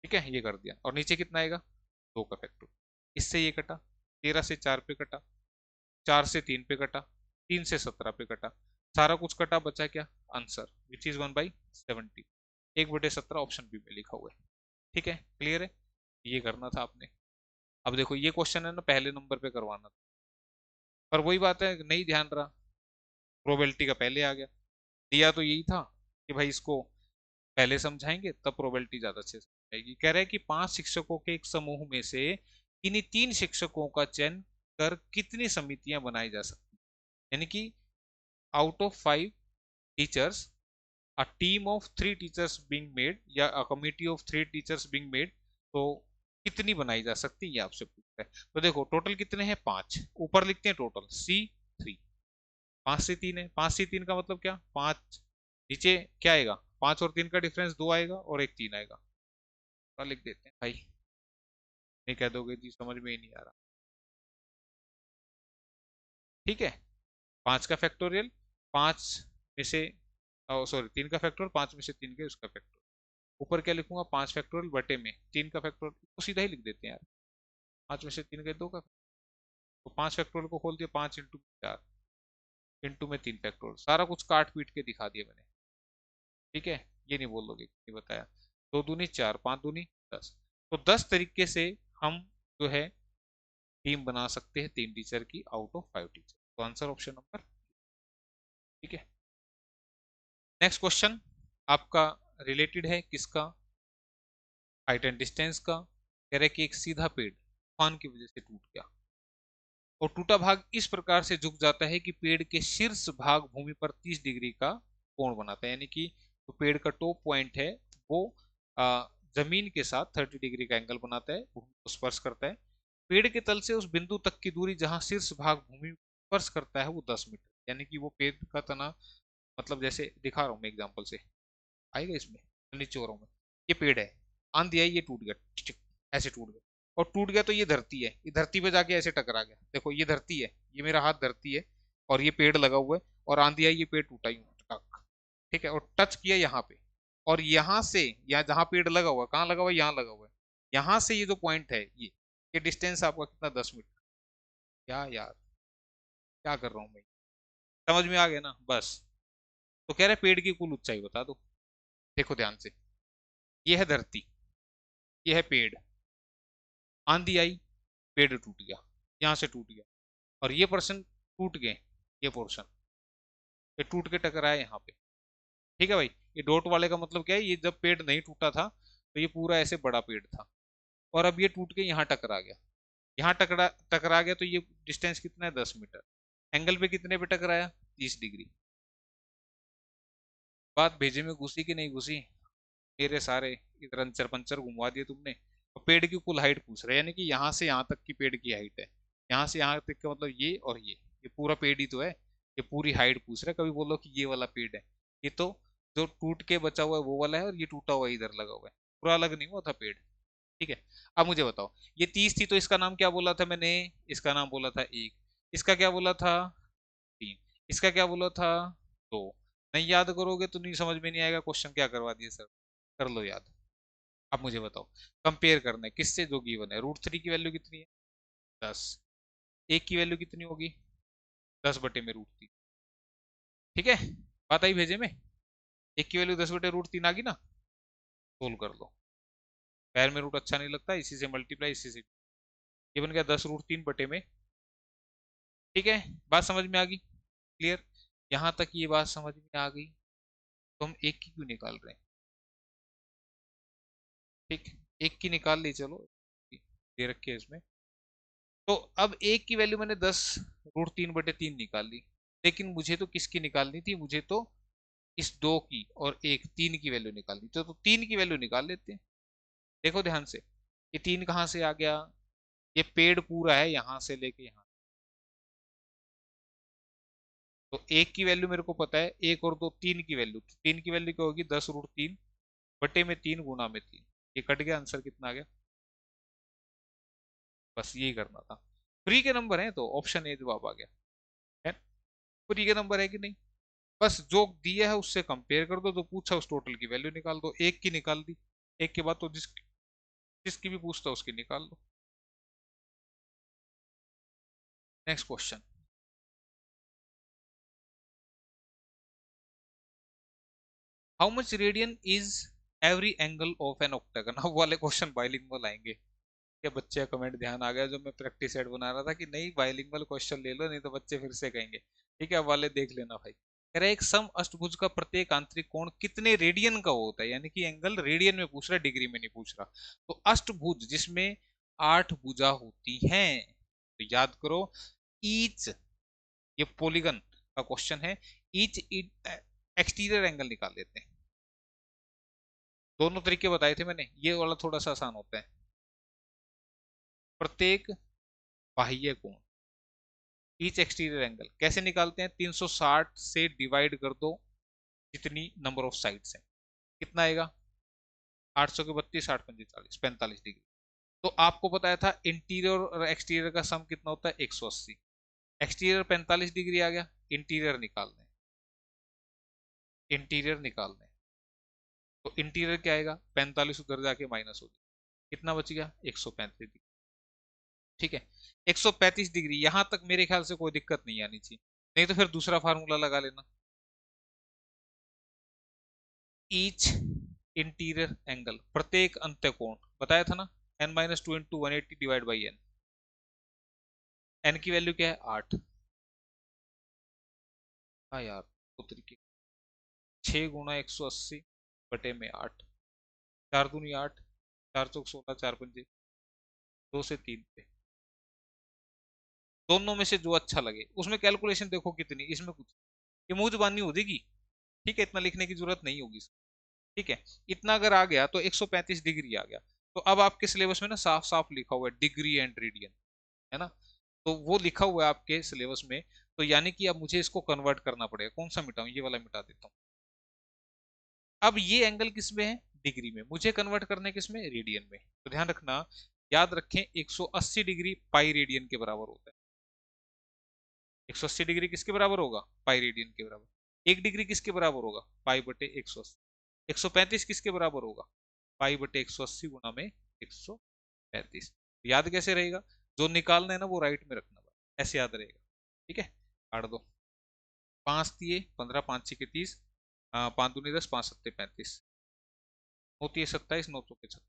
ठीक है, ये कर दिया, और नीचे कितना आएगा, 2 का फैक्टोरियल, इससे ये कटा, 13 से 4 पे कटा, 4 से 3 पे कटा, 3 से 17 पे कटा, सारा कुछ कटा, बचा क्या, answer which is 1/70, 1/17 option B में लिखा हुआ है। ठीक है, क्लियर है, ये करना था आपने। अब देखो ये क्वेश्चन है ना, पहले नंबर पे करवाना था, पर वही बात है नहीं ध्यान रहा, प्रोबेबिलिटी का पहले आ गया। दिया तो यही था कि भाई इसको पहले समझाएंगे तब प्रोबेबिलिटी ज्यादा अच्छे से समझाएगी। कह रहे हैं कि 5 शिक्षकों के एक समूह में से किन्हीं 3 शिक्षकों का चयन कर कितनी समितियां बनाई जा सकती हैं, यानी कि out of 5 teachers a team of 3 teachers being made, या a committee of 3 teachers being made, तो कितनी बनाई जा सकती है, ये आपसे पूछता है। तो देखो टोटल कितने हैं, 5, ऊपर लिखते हैं टोटल C3, 5 से 3 है, 5 से 3 का मतलब क्या, 5, नीचे क्या आएगा, 5 और 3 का डिफरेंस 2 आएगा, और एक 3 आएगा, तो लिख देते हैं भाई, नहीं कह दोगे जी समझ में ही नहीं आ रहा। ठीक है, 5 का फैक्टोरियल, 5 में से, सॉरी 3 का फैक्टोरियल, 5 में से 3 के उसका फैक्टोरियल, ऊपर क्या लिखूंगा, 5 फैक्टोरियल बटे में 3 का फैक्टोरियल, तो सीधा ही लिख देते हैं यार, 5 में से 3 गए 2 का, तो 5 फैक्टोरियल को खोल दिया, 5 इंटू 4 इंटू में 3 फैक्टोरियल, सारा कुछ काट पीट के दिखा दिया मैंने। ठीक है, ये नहीं बोलोगे नहीं बताया, 2 दूनी 4, 5 दूनी 10, तो 10 तरीके से हम जो है टीम बना सकते हैं 3 टीचर की आउट ऑफ 5 टीचर, तो आंसर ऑप्शन नंबर। ठीक है, नेक्स्ट क्वेश्चन आपका रिलेटेड है किसका, हाइट एंड डिस्टेंस का। कह रहे कि एक सीधा पेड़ तूफान की वजह से टूट गया, और टूटा भाग इस प्रकार से झुक जाता है कि पेड़ के शीर्ष भाग भूमि पर 30 डिग्री का कोण बनाता है, यानी कि तो पेड़ का टॉप पॉइंट है वो जमीन के साथ 30 डिग्री का एंगल बनाता है, भूमि को स्पर्श करता है। पेड़ के तल से उस बिंदु तक की दूरी जहां शीर्ष भाग भूमि को स्पर्श करता है वो 10 मीटर, यानी कि वो पेड़ का तना, मतलब जैसे दिखा रहा हूँ मैं एग्जाम्पल से, आएगा इसमें, नीचे हो रहा हूँ मैं, ये पेड़ है, आंधी आई ये टूट गया, टिक, ऐसे टूट गया, और टूट गया तो ये धरती है, ये धरती पे जाके ऐसे टकरा गया, देखो ये धरती है, ये मेरा हाथ धरती है, और ये पेड़ लगा हुआ है, और आंधी आई ये पेड़ टूटा ही, ठीक है, और टच किया यहाँ पे, और यहाँ से, यहाँ जहाँ पेड़ लगा हुआ है, कहाँ लगा हुआ है, यहाँ लगा हुआ है, यहाँ से ये जो पॉइंट है ये डिस्टेंस आपका कितना, 10 मीटर। क्या यार, क्या कर रहा हूँ मैं, समझ में आ गया ना, बस। तो कह रहे पेड़ की कुल ऊंचाई बता दो, देखो ध्यान से, ये है धरती, ये है पेड़, आंधी आई पेड़ टूट गया, यहाँ से टूट गया, और ये पोर्शन टूट गए, ये पोर्शन ये टूट के टकराए यहाँ पे। ठीक है भाई, ये डॉट वाले का मतलब क्या है, ये जब पेड़ नहीं टूटा था तो ये पूरा ऐसे बड़ा पेड़ था, और अब ये टूट के यहाँ टकरा गया, यहाँ टकरा गया, तो ये डिस्टेंस कितना है, 10 मीटर, एंगल पे कितने पे टकराया, 30 डिग्री। बात भेजे में घुसी कि नहीं घुसी, मेरे सारे इधर अंचर पंचर घुमवा दिए तुमने। और पेड़ की कुल हाइट पूछ रहे हैं, यानी कि यहाँ से यहाँ तक की पेड़ की हाइट है, यहाँ से यहाँ तक का मतलब ये और ये पूरा पेड़ ही तो है, ये पूरी हाइट पूछ रहे हैं, कभी बोलो कि ये वाला पेड़ है, ये तो जो टूट के बचा हुआ है वो वाला है, और ये टूटा हुआ इधर लगा हुआ है, पूरा अलग नहीं हुआ था पेड़। ठीक है, अब मुझे बताओ, ये 30 थी तो इसका नाम क्या बोला था मैंने, इसका नाम बोला था 1, इसका क्या बोला था 3, इसका क्या बोला था 2। नहीं याद करोगे तो नहीं समझ में नहीं आएगा, क्वेश्चन क्या करवा दिए सर, कर लो याद। अब मुझे बताओ, कंपेयर करना है किससे, जो गिवन है। रूट 3 की वैल्यू कितनी है? 10। एक की वैल्यू कितनी होगी? 10/√3। ठीक है, बात आई भेजे में। एक की वैल्यू 10/√3 आ गई ना, सोल्व कर लो। पैर में रूट अच्छा नहीं लगता, इसी से मल्टीप्लाई, इसी से। ये बन गया 10√3/में। ठीक है, बात समझ में आ गई? क्लियर? यहां तक ये बात समझ में आ गई, तो हम एक की क्यों निकाल रहे हैं? ठीक, एक की निकाल ली, चलो दे रखे है इसमें। तो अब एक की वैल्यू मैंने 10√3/3 निकाल ली, लेकिन मुझे तो किसकी निकालनी थी? मुझे तो इस दो की और एक तीन की वैल्यू निकालनी, तो तीन की वैल्यू निकाल लेते हैं। देखो ध्यान से, ये तीन कहाँ से आ गया? ये पेड़ पूरा है यहाँ से लेके यहाँ। तो एक की वैल्यू मेरे को पता है, एक और दो, तीन की वैल्यू। तो तीन की वैल्यू क्या होगी? 10√3/3 गुणा में 3। ये कट गया, आंसर कितना आ गया? बस यही करना था। फ्री के नंबर है तो ऑप्शन ए जवाब आ गया है। फ्री के नंबर है कि नहीं? बस जो दिया है उससे कंपेयर कर दो, जो पूछा उस टोटल की वैल्यू निकाल दो। एक की निकाल दी, एक के बाद तो जिसकी भी पूछता उसकी निकाल दो। Next question. How much radian is every angle of an octagon? अब वाले क्वेश्चन बाइलिंगुअल आएंगे। क्या बच्चे का कमेंट ध्यान आ गया जो मैं प्रैक्टिस सेट बना रहा था कि नहीं बाइलिंगुअल क्वेश्चन ले लो, नहीं तो बच्चे फिर से कहेंगे। ठीक है, अब वाले देख लेना भाई। कह रहा है एक सम अष्टभुज का प्रत्येक आंतरिक कोण कितने रेडियन का होता है, यानी कि एंगल रेडियन में पूछ रहा है, डिग्री में नहीं पूछ रहा। तो अष्टभुज जिसमें 8 भुजा होती हैं, तो याद करो ईच, ये पॉलीगन का क्वेश्चन है। ईच एक्सटीरियर एंगल निकाल लेते हैं। दोनों तरीके बताए थे मैंने, ये वाला थोड़ा सा आसान होता है। प्रत्येक बाह्य कोण, ईच एक्सटीरियर एंगल कैसे निकालते हैं? 360 से डिवाइड कर दो जितनी नंबर ऑफ साइड्स हैं, कितना आएगा? 800 के 32, 8 पंजे 40, 45 डिग्री। तो आपको बताया था इंटीरियर और एक्सटीरियर का सम कितना होता है? 180। एक्सटीरियर 45 डिग्री आ गया, इंटीरियर निकालना है। इंटीरियर निकालना है, तो इंटीरियर क्या आएगा? 45 उधर जाके माइनस हो गया, कितना बच गया? 135 डिग्री। ठीक है, 135 डिग्री, यहां तक मेरे ख्याल से कोई दिक्कत नहीं आनी चाहिए। नहीं तो फिर दूसरा फार्मूला लगा लेना। ईच इंटीरियर एंगल, प्रत्येक अंत्य कोण बताया था ना, n-2 into 180 divide by N. N की वैल्यू क्या है? 8। हाँ यार, दो तरीके। 6 × 180/8, 4 दूनी 8, 4 चौक 16, 4 पंजे, 2 से 3 पे। दोनों में से जो अच्छा लगे उसमें कैलकुलेशन देखो कितनी, इसमें कुछ ये मुंह जुबानी हो जाएगी। ठीक है, इतना लिखने की जरूरत नहीं होगी। ठीक है, इतना अगर आ गया तो 135 डिग्री आ गया। तो अब आपके सिलेबस में ना साफ साफ लिखा हुआ है डिग्री एंड रेडियन, है ना? तो वो लिखा हुआ है आपके सिलेबस में। तो यानी कि अब मुझे इसको कन्वर्ट करना पड़ेगा। कौन सा मिटाऊं? ये वाला मिटा देता हूँ। अब ये एंगल किस में है? डिग्री में। मुझे कन्वर्ट करना है किस में? रेडियन में। तो ध्यान रखना, याद रखें 180 डिग्री पाई रेडियन के बराबर होता है। 180 डिग्री किसके बराबर होगा? पाई रेडियन के बराबर। 1 डिग्री किसके बराबर होगा? पाई/180। 135 किसके बराबर होगा? पाई/180 गुणा में 135। याद कैसे रहेगा? जो निकालना है ना वो राइट में रखना, ऐसे याद रहेगा। ठीक है, काट दो। 5×3 = 15, 5×6 = 30, 5×2 = 10, 5×7 = 35, होती है 27, 9×4 = 36।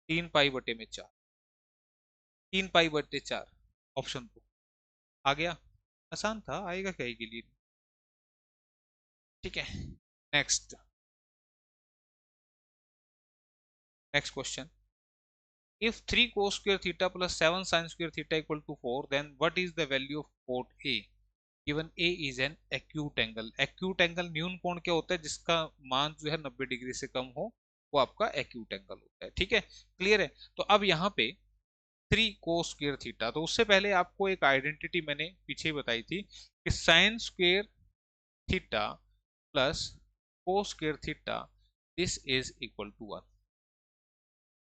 3 पाई/4, 3 पाई/4, ऑप्शन 2 आ गया। आसान था, आएगा क्या के लिए। ठीक है, next. Next question. If 3 cos square theta plus 7 sin square theta equal to 4, then what is the value of chord A? Given A is an acute angle. Acute angle न्यून कोण क्या होता है? जिसका मान जो है 90 डिग्री से कम हो, वो आपका acute angle होता है। ठीक है, क्लियर है? तो अब यहाँ पे 3 cos square theta, तो उससे पहले आपको एक आइडेंटिटी मैंने पीछे ही बताई थी कि sin square theta plus cos square theta, this is equal to 1।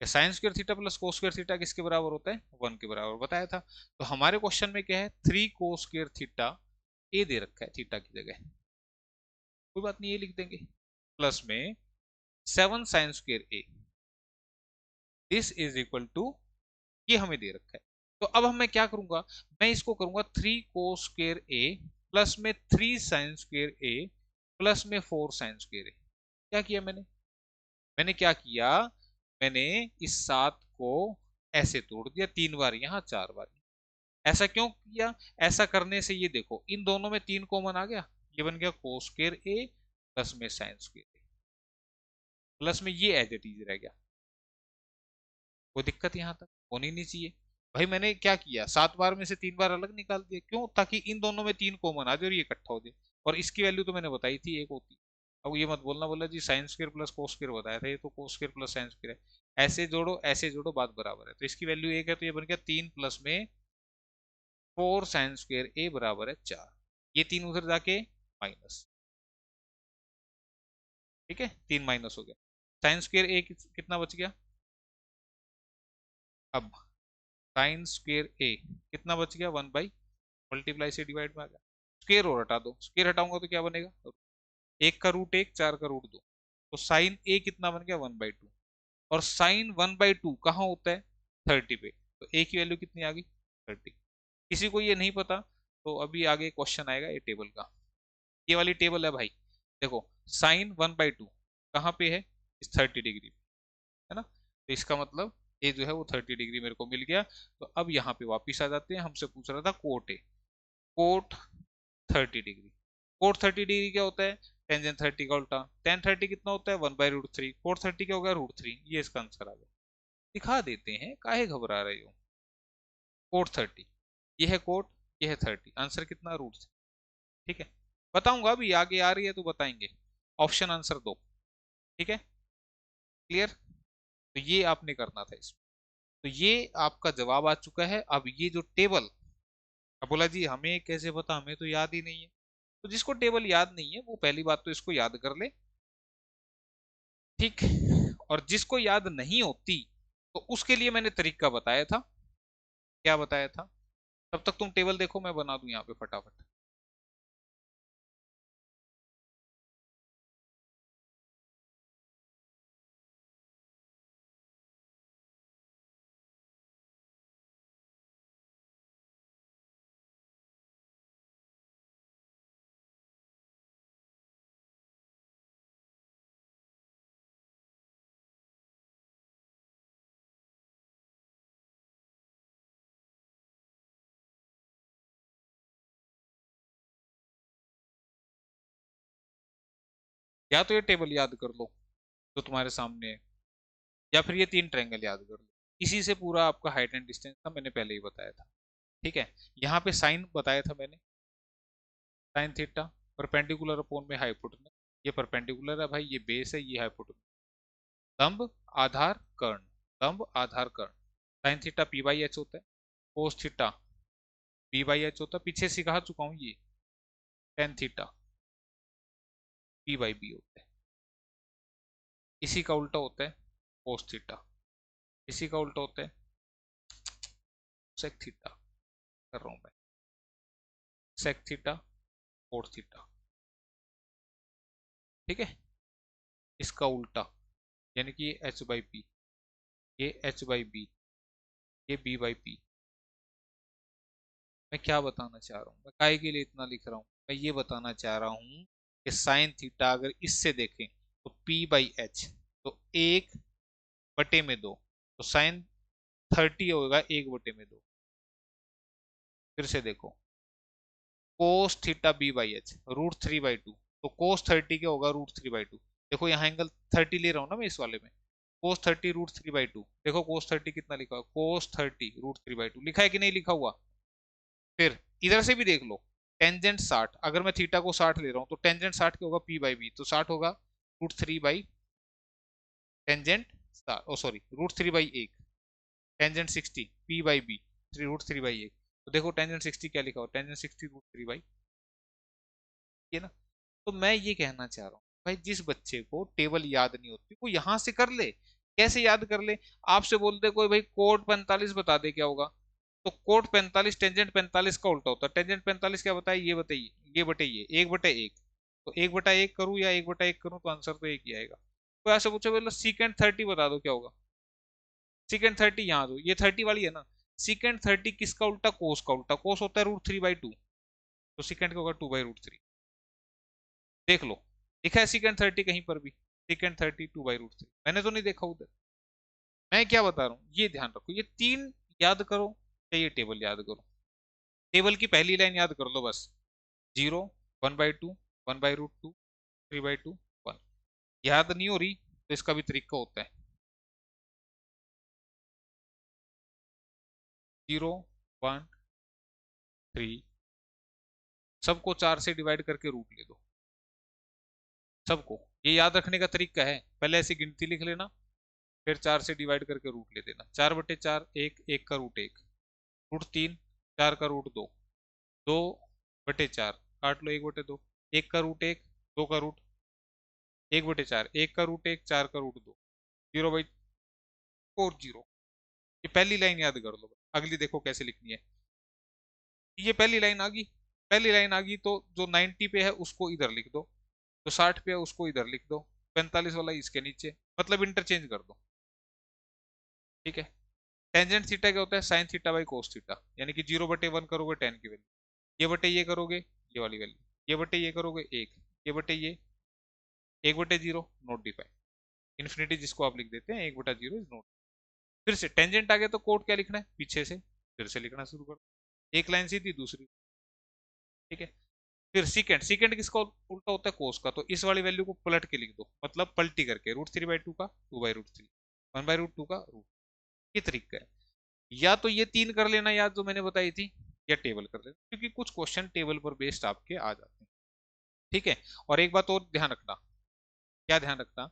Sine square theta plus cos square theta किसके बराबर होता है? 1 के बराबर बताया था। तो हमारे क्वेश्चन में क्या है? 3 कोस स्क्वायर थीटा, ए दे रखा है थीटा की जगह, कोई बात नहीं, ये लिख देंगे। प्लस में 7 sine square A, this is equal to, ये हमें दे रखा है। तो अब मैं क्या करूंगा, मैं इसको करूंगा 3 cos² A प्लस में 3 sin² A प्लस में 4 sin²A। क्या किया मैंने, मैंने क्या किया, मैंने इस 7 को ऐसे तोड़ दिया, 3 बार यहाँ 4 बार। ऐसा क्यों किया, ऐसा करने से ये देखो इन दोनों में 3 कॉमन आ गया, ये बन गया cos² A प्लस में sin² प्लस में ये एज इट इज रह गया। कोई दिक्कत यहाँ तक होनी नहीं चाहिए। भाई मैंने क्या किया, 7 बार में से 3 बार अलग निकाल दिया, क्यों, ताकि इन दोनों में 3 कॉमन आ जाए और ये इकट्ठा हो जाए। और इसकी वैल्यू तो मैंने बताई थी, एक होती। अब ये मत बोलना बोला जी sin² प्लस cos² बताया था, ये तो cos² प्लस sin² है। ऐसे जोड़ो बात बराबर है। तो इसकी वैल्यू 1 है, तो ये बन गया 3 प्लस में 4 sin² A बराबर है 4। ये 3 उधर जाके माइनस, ठीक है, 3 माइनस हो गया। sin² A कितना बच गया, अब sin² A कितना बच गया, 1 बाई मल्टीप्लाई से डिवाइड में आ गया। स्क्वायर और हटा दो, स्क्वायर हटाऊंगा तो क्या बनेगा, 1 का रूट 1, 4 का रूट 2। तो sin A कितना बन गया, 1/2। और sin 1/2 कहाँ होता है, 30 पे। तो A की वैल्यू कितनी आ गई, 30। किसी को ये नहीं पता तो अभी आगे क्वेश्चन आएगा ये टेबल का, ये वाली टेबल है भाई। देखो sin 1/2 कहाँ पे है, इस 30 डिग्री, है ना। तो इसका मतलब ये जो है वो 30 डिग्री मेरे को मिल गया। तो अब यहाँ पे वापिस आ जाते हैं, हमसे पूछ रहा था cot A, cot 30 degree. Cot 30 degree क्या होता है, टेंजेंट 30 का उल्टा। टेन 30 कितना होता है, 1/√3। कोट 30 क्या होगा, √3। ये इसका आंसर आ गया। दिखा देते हैं, काहे घबरा रहे हो। कोट 30, ये है कोट, ये है 30, आंसर कितना, √3। ठीक है, बताऊंगा अभी, आगे आ रही है तो बताएंगे। ऑप्शन आंसर दो, ठीक है, क्लियर। तो ये आपने करना था इसमें। तो ये आपका जवाब आ चुका है। अब ये जो टेबल, अब बोला जी हमें कैसे पता, हमें तो याद ही नहीं है। तो जिसको टेबल याद नहीं है वो पहली बात तो इसको याद कर ले, ठीक। और जिसको याद नहीं होती तो उसके लिए मैंने तरीका बताया था। क्या बताया था, तब तक तुम टेबल देखो, मैं बना दूं यहाँ पे फटाफट। या तो ये टेबल याद कर लो जो तुम्हारे सामने है, या फिर ये 3 ट्रायंगल याद कर लो। इसी से पूरा आपका हाइट एंड डिस्टेंस था, मैंने पहले ही बताया था। ठीक है, यहाँ पे साइन बताया था मैंने, साइन थीटा परपेंडिकुलर अपॉन में हाइपोटेनस। ये परपेंडिकुलर है भाई, ये बेस है, ये हाइपोटेनस। लंब आधार कर्ण, लंब आधार कर्ण। साइन थीटा p/h होता है, कोस थीटा p/h होता है, पीछे सिखा चुका हूँ ये। टेन थीटा p/b होता है। इसी का उल्टा होता है कोस थीटा, इसी का उल्टा होता है सेक थीटा। कर रहा हूँ मैं, सेक थीटा कोट थीटा, ठीक है। इसका उल्टा यानी कि ये h/p, ये h/b, ये b/p। मैं क्या बताना चाह रहा हूँ, मैं काय के लिए इतना लिख रहा हूँ, मैं ये बताना चाह रहा हूँ कि साइन थीटा अगर इससे देखें तो p/h, तो 1/2। तो साइन 30 होगा 1/2। फिर से देखो, कोस थीटा b/h √3/2, तो कोस 30 क्या होगा, √3/2। देखो यहाँ एंगल 30 ले रहा हूँ ना मैं इस वाले में, कोस 30 √3/2। देखो कोस 30 कितना लिखा हुआ, कोस 30 √3/2 लिखा है कि नहीं लिखा हुआ। फिर इधर से भी देख लो, टेंजेंट 60, अगर मैं थीटा को 60 ले रहा हूँ तो टेंजेंट 60 क्या होगा, p/b, तो 60 होगा √3 टेंजेंट, ओ सॉरी √3/1। Tangent 60 p/b, √3/1। तो देखो टेंजेंट 60 क्या लिखा हो, टेंजेंट 60 √3/, ये ना। तो मैं ये कहना चाह रहा हूँ भाई, जिस बच्चे को टेबल याद नहीं होती वो यहां से कर ले। कैसे याद कर ले, आपसे बोलते कोई भाई कोट 45 बता दे क्या होगा, तो कोट 45 टेंजेंट 45 का उल्टा होता है। टेंजेंट 45 क्या बताइए, ये बताइए, ये बटे ये 1/1। तो 1/1 करूँ या 1/1 करूँ तो आंसर तो एक ही आएगा। तो ऐसे पूछो बोलो सीकेंट 30 बता दो क्या होगा, सीकेंड 30 यहाँ दो, ये 30 वाली है ना, सीकेंड 30 किसका उल्टा, कोस का उल्टा, कोस होता है √3/2, तो सीकेंड का होगा 2/√3। देख लो, लिखा है सीकेंड 30 कहीं पर भी, सीकेंड 30 2/√3, मैंने तो नहीं देखा उधर। मैं क्या बता रहा हूँ ये ध्यान रखो, ये तीन याद करो या ये टेबल याद करो। टेबल की पहली लाइन याद कर लो बस, 0, 1/2, 1/√2, 3/2, 1। याद नहीं हो रही तो इसका भी तरीका होता है, 0, 1, 3, सबको 4 से डिवाइड करके रूट ले दो, सबको। ये याद रखने का तरीका है, पहले ऐसी गिनती लिख लेना, फिर 4 से डिवाइड करके रूट ले देना। 4/4 1, 1 का रूट 1, √3, 4 का रूट 2, 2/4 काट लो, 1/2, 1 का रूट 1, 2 का रूट 1/4, 1 का रूट 1, 4 का रूट 2, 0/40। ये पहली लाइन याद कर लो, अगली देखो कैसे लिखनी है। ये पहली लाइन आ गई, पहली लाइन आ गई तो जो 90 पे है उसको इधर लिख दो, जो 60 पे है उसको इधर लिख दो, 45 वाला इसके नीचे, मतलब इंटरचेंज कर दो, ठीक है। टेंजेंट थीटा क्या होता है, sine theta by cos theta, यानी कि 0/1 करोगे 10 की वैल्यू, ये बटे ये करोगे ये वाली वैल्यू, ये बटे ये करोगे 1, ये बटे ये 1/0 नोट डिफाइन, इन्फिनिटी जिसको आप लिख देते हैं 1/0 इज नोट। फिर से टेंजेंट आ गया तो कोड क्या लिखना है, पीछे से फिर से लिखना शुरू कर, एक लाइन सीधी दूसरी, ठीक है। फिर सीकेंड, सीकेंड किसका उल्टा होता है, कोस का, तो इस वाली वैल्यू को पलट के लिख दो, मतलब पलटी करके, √3/2 का 2/√3, 1/√2 का रूट, ये तरीका है। या तो ये तीन कर लेना याद जो मैंने बताई थी, या टेबल कर लेना, क्योंकि कुछ क्वेश्चन टेबल पर बेस्ड आपके आ जाते हैं, ठीक है। और एक बात और ध्यान रखना, क्या ध्यान रखना,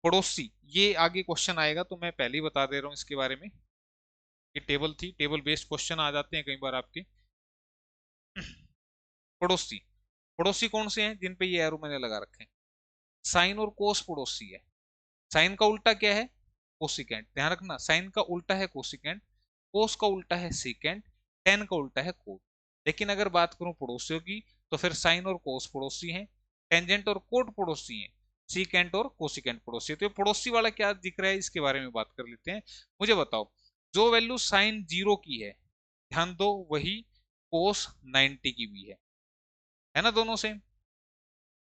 पड़ोसी, ये आगे क्वेश्चन आएगा तो मैं पहले ही बता दे रहा हूँ इसके बारे में, ये टेबल थी, टेबल बेस्ड क्वेश्चन आ जाते हैं कई बार आपके। पड़ोसी, पड़ोसी कौन से हैं जिन पे ये एरो मैंने लगा रखे हैं, साइन और कोस पड़ोसी है। साइन का उल्टा क्या है, कोसिकेंट, ध्यान रखना, साइन का उल्टा है कोसिकेंट, कोस का उल्टा है सीकेंट, टेन का उल्टा है कोट। लेकिन अगर बात करूं पड़ोसियों की, तो फिर साइन और कोस पड़ोसी हैं, टेंजेंट और कोट पड़ोसी हैं, सीकेंट और कोसिकेंट पड़ोसी है। तो ये पड़ोसी वाला क्या दिख रहा है इसके बारे में बात कर लेते हैं। मुझे बताओ, जो वैल्यू साइन 0 की है, ध्यान दो, वही कोस 90 की भी है ना, दोनों सेम।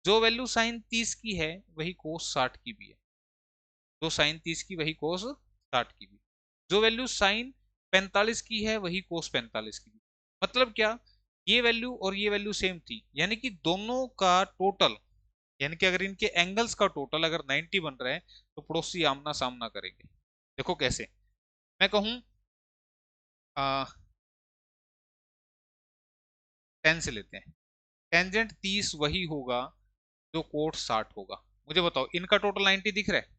जो वैल्यू साइन 30 की है वही कोस 60 की भी है, जो साइन 30 की वही कोस 60 की भी, जो वैल्यू साइन 45 की है वही कोस 45 की भी। मतलब क्या, ये वैल्यू और ये वैल्यू सेम थी, यानी कि दोनों का टोटल, यानी कि अगर इनके एंगल्स का टोटल अगर 90 बन रहा है तो पड़ोसी आमना सामना करेंगे। देखो कैसे, मैं कहूं 10 से लेते हैं, टेंजेंट 30 वही होगा जो कोट 60 होगा। मुझे बताओ, इनका टोटल 90 दिख रहा है,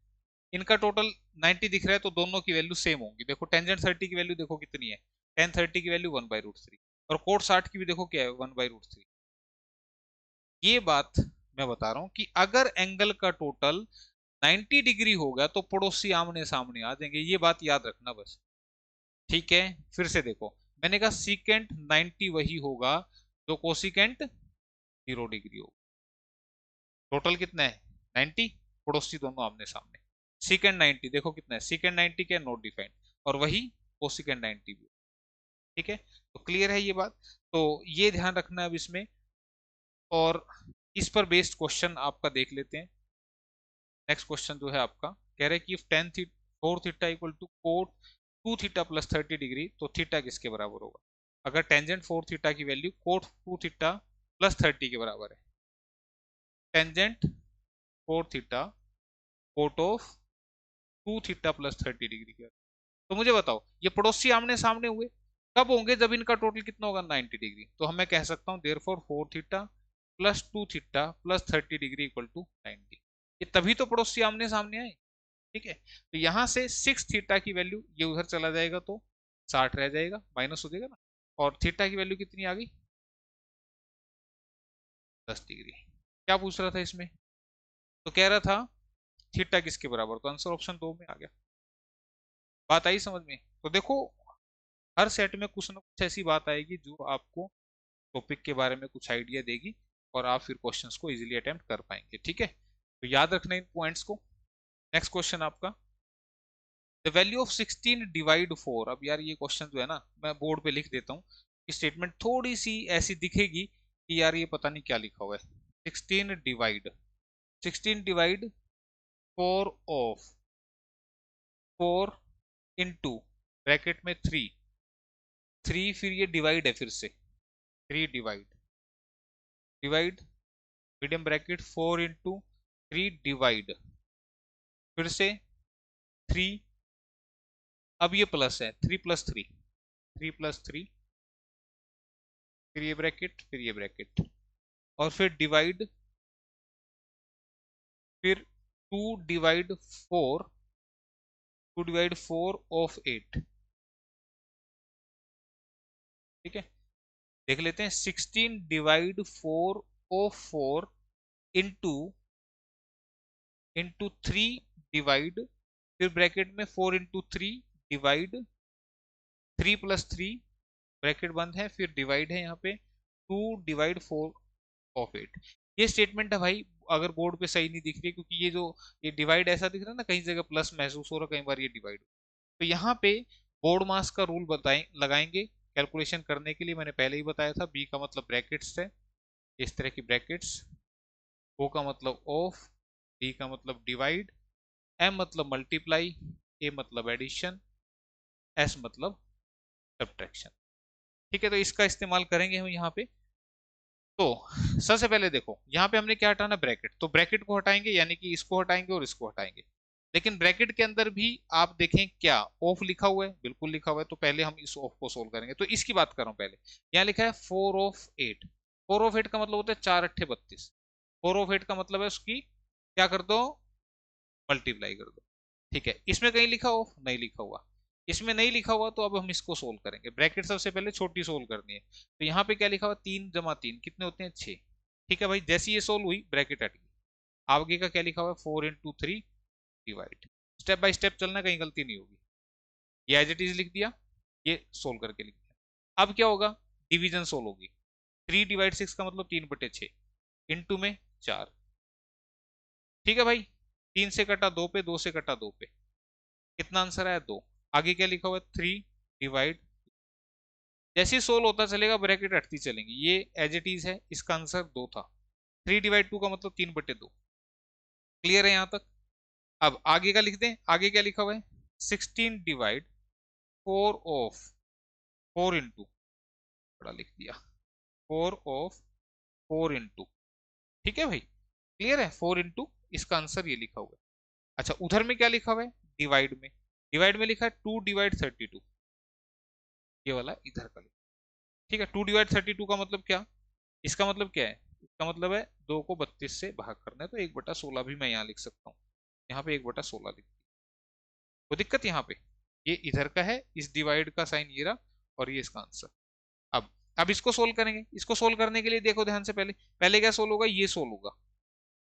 इनका टोटल 90 दिख रहा है, तो दोनों की वैल्यू सेम होंगी। देखो टेंजेंट 30 की वैल्यू देखो कितनी है, टेन 30 की वैल्यू 1/√3, और कोट 60 की भी देखो क्या है, 1/√3। ये बात मैं बता रहा हूं कि अगर एंगल का टोटल 90 डिग्री होगा तो पड़ोसी आमने सामने आ जाएंगे, ये बात याद रखना बस, ठीक है। फिर से देखो, मैंने कहा सीकेंट 90 वही होगा जो कोसिकेंट 0 डिग्री होगा, टोटल कितना है 90, पड़ोसी दोनों आमने सामने। सीकेंड 90 देखो कितना है, सीकेंड 90 क्या, नोट डिफाइंड, और वही कोसिकेंड 90 भी, ठीक है। तो क्लियर है ये बात, तो ये ध्यान रखना है अब इसमें। और इस पर बेस्ड क्वेश्चन आपका देख लेते हैं। नेक्स्ट क्वेश्चन जो है आपका, कह रहे हैं कि if tan theta 4 theta equal to cot 2 theta plus 30 degree, तो थीटा किसके बराबर होगा। अगर टेंजेंट 4 थीटा की वैल्यू कोट 2 थीटा प्लस 30 के बराबर है, tangent 4 theta cot of 2 theta plus 30 degree के, तो मुझे बताओ ये पड़ोसी आमने सामने हुए कब होंगे, जब इनका टोटल कितना होगा 90 डिग्री। तो हम मैं कह सकता हूँ therefore 4 theta plus 2 theta plus 30 degree equal to 90, ये तभी तो पड़ोसी आमने सामने आए, ठीक है। तो यहाँ से 6 थीटा की वैल्यू ये उधर चला जाएगा तो 60 रह जाएगा, माइनस हो जाएगा ना, और थीटा की वैल्यू कितनी आ गई 10 डिग्री। क्या पूछ रहा था इसमें, तो कह रहा था थीटा किसके बराबर, तो आंसर ऑप्शन 2 में आ गया। बात आई समझ में। तो देखो, हर सेट में कुछ ना कुछ ऐसी बात आएगी जो आपको टॉपिक के बारे में कुछ आइडिया देगी, और आप फिर क्वेश्चंस को इजीली अटेम्प्ट कर पाएंगे, ठीक है। तो याद रखना इन पॉइंट्स को। नेक्स्ट क्वेश्चन आपका, द वैल्यू ऑफ 16 डिवाइड 4। अब यार ये क्वेश्चन जो है ना, मैं बोर्ड पे लिख देता हूँ। स्टेटमेंट थोड़ी सी ऐसी दिखेगी कि यार ये पता नहीं क्या लिखा हुआ है। 16 डिवाइड 4 ऑफ 4 इंटू ब्रैकेट में 3। 3 फिर ये डिवाइड है, फिर से 3 divide divide medium bracket 4 into 3 divide फिर से 3। अब ये प्लस है, 3 प्लस 3, 3 प्लस 3, फिर ये ब्रैकेट, फिर ये ब्रैकेट, और फिर डिवाइड, फिर 2 डिवाइड 4, 2 डिवाइड 4 ऑफ 8। ठीक है, देख लेते हैं। 16 डिवाइड 4 ऑफ 4 इंटू 3 डिवाइड, फिर ब्रैकेट में 4 इंटू 3 डिवाइड 3 प्लस 3, ब्रैकेट बंद है, फिर डिवाइड है यहाँ पे 2 डिवाइड 4 ऑफ 8। ये स्टेटमेंट है भाई, अगर बोर्ड पे सही नहीं दिख रही है, क्योंकि ये जो ये डिवाइड ऐसा दिख रहा है ना, कहीं जगह प्लस महसूस हो रहा है, कई बार ये डिवाइड। तो यहाँ पे बोर्ड मास का रूल बताएं, लगाएंगे कैलकुलेशन करने के लिए। मैंने पहले ही बताया था, बी का मतलब ब्रैकेट्स है, इस तरह की ब्रैकेट्स। ओ का मतलब ऑफ, डी का मतलब डिवाइड, एम मतलब मल्टीप्लाई, ए मतलब एडिशन, एस मतलब सब्ट्रैक्शन। ठीक है, तो इसका इस्तेमाल करेंगे हम यहाँ पे। तो सबसे पहले देखो, यहाँ पे हमने क्या हटाना, ब्रैकेट। तो ब्रैकेट को हटाएंगे, यानी कि इसको हटाएंगे और इसको हटाएंगे। लेकिन ब्रैकेट के अंदर भी आप देखें क्या ऑफ लिखा हुआ है, बिल्कुल लिखा हुआ है। तो पहले हम इस ऑफ को सोल्व करेंगे। तो इसकी बात कर रहा हूं पहले। यहाँ लिखा है 4 ऑफ 8। 4 ऑफ 8 का मतलब होता है 4 अट्ठे 32। 4 ऑफ 8 का मतलब है उसकी क्या कर दो, मल्टीप्लाई कर दो। ठीक है, इसमें कहीं लिखा हो, नहीं लिखा हुआ। इसमें नहीं लिखा हुआ, तो अब हम इसको सोल्व करेंगे। ब्रैकेट सबसे पहले छोटी सोल्व करनी है। तो यहाँ पे क्या लिखा हुआ, 3 × 3 कितने होते हैं, 6। ठीक है भाई, जैसी ये सोल्व हुई ब्रैकेट हट गई। आगे का क्या लिखा हुआ है, 4 × 3 डिवाइड। स्टेप बाय स्टेप चलना, कहीं गलती नहीं होगी। ये एज इट इज लिख दिया, ये सोल्व करके लिख दिया। अब क्या होगा, डिवीजन सोल्व होगी। 3/6 का मतलब 3/6, इंटू में 4। ठीक है भाई, 3 से कटा 2 पे, 2 से कटा 2 पे, कितना आंसर आया, 2। आगे क्या लिखा हुआ है, 3 डिवाइड। जैसे ही सोल्व होता चलेगा ब्रैकेट हटती चलेंगी। ये एज इट इज है, इसका आंसर 2 था। 3/2 का मतलब 3/2। क्लियर है यहाँ तक। अब आगे का लिख दें। आगे क्या लिखा हुआ है, 16 डिवाइड 4 ऑफ 4 इंटू, बड़ा लिख दिया, 4 ऑफ 4 इंटू। ठीक है भाई, क्लियर है, 4 इंटू, इसका आंसर ये लिखा हुआ है। अच्छा, उधर में क्या लिखा हुआ है, डिवाइड में। डिवाइड में लिखा है 2/32, ये वाला इधर का लिखा। ठीक है, 2/32 का मतलब क्या, इसका मतलब क्या है, इसका मतलब है 2 को 32 से भाग करना है। तो 1/16 भी मैं यहाँ लिख सकता हूँ। यहाँ पे 1/16 लिख। वो दिक्कत यहाँ पे, ये इधर का है, इस डिवाइड का साइन ये रहा, और ये इसका आंसर। अब इसको सोल्व करेंगे। इसको सोल्व करने के लिए देखो ध्यान से, पहले पहले क्या सोल्व होगा, ये सोल्व होगा।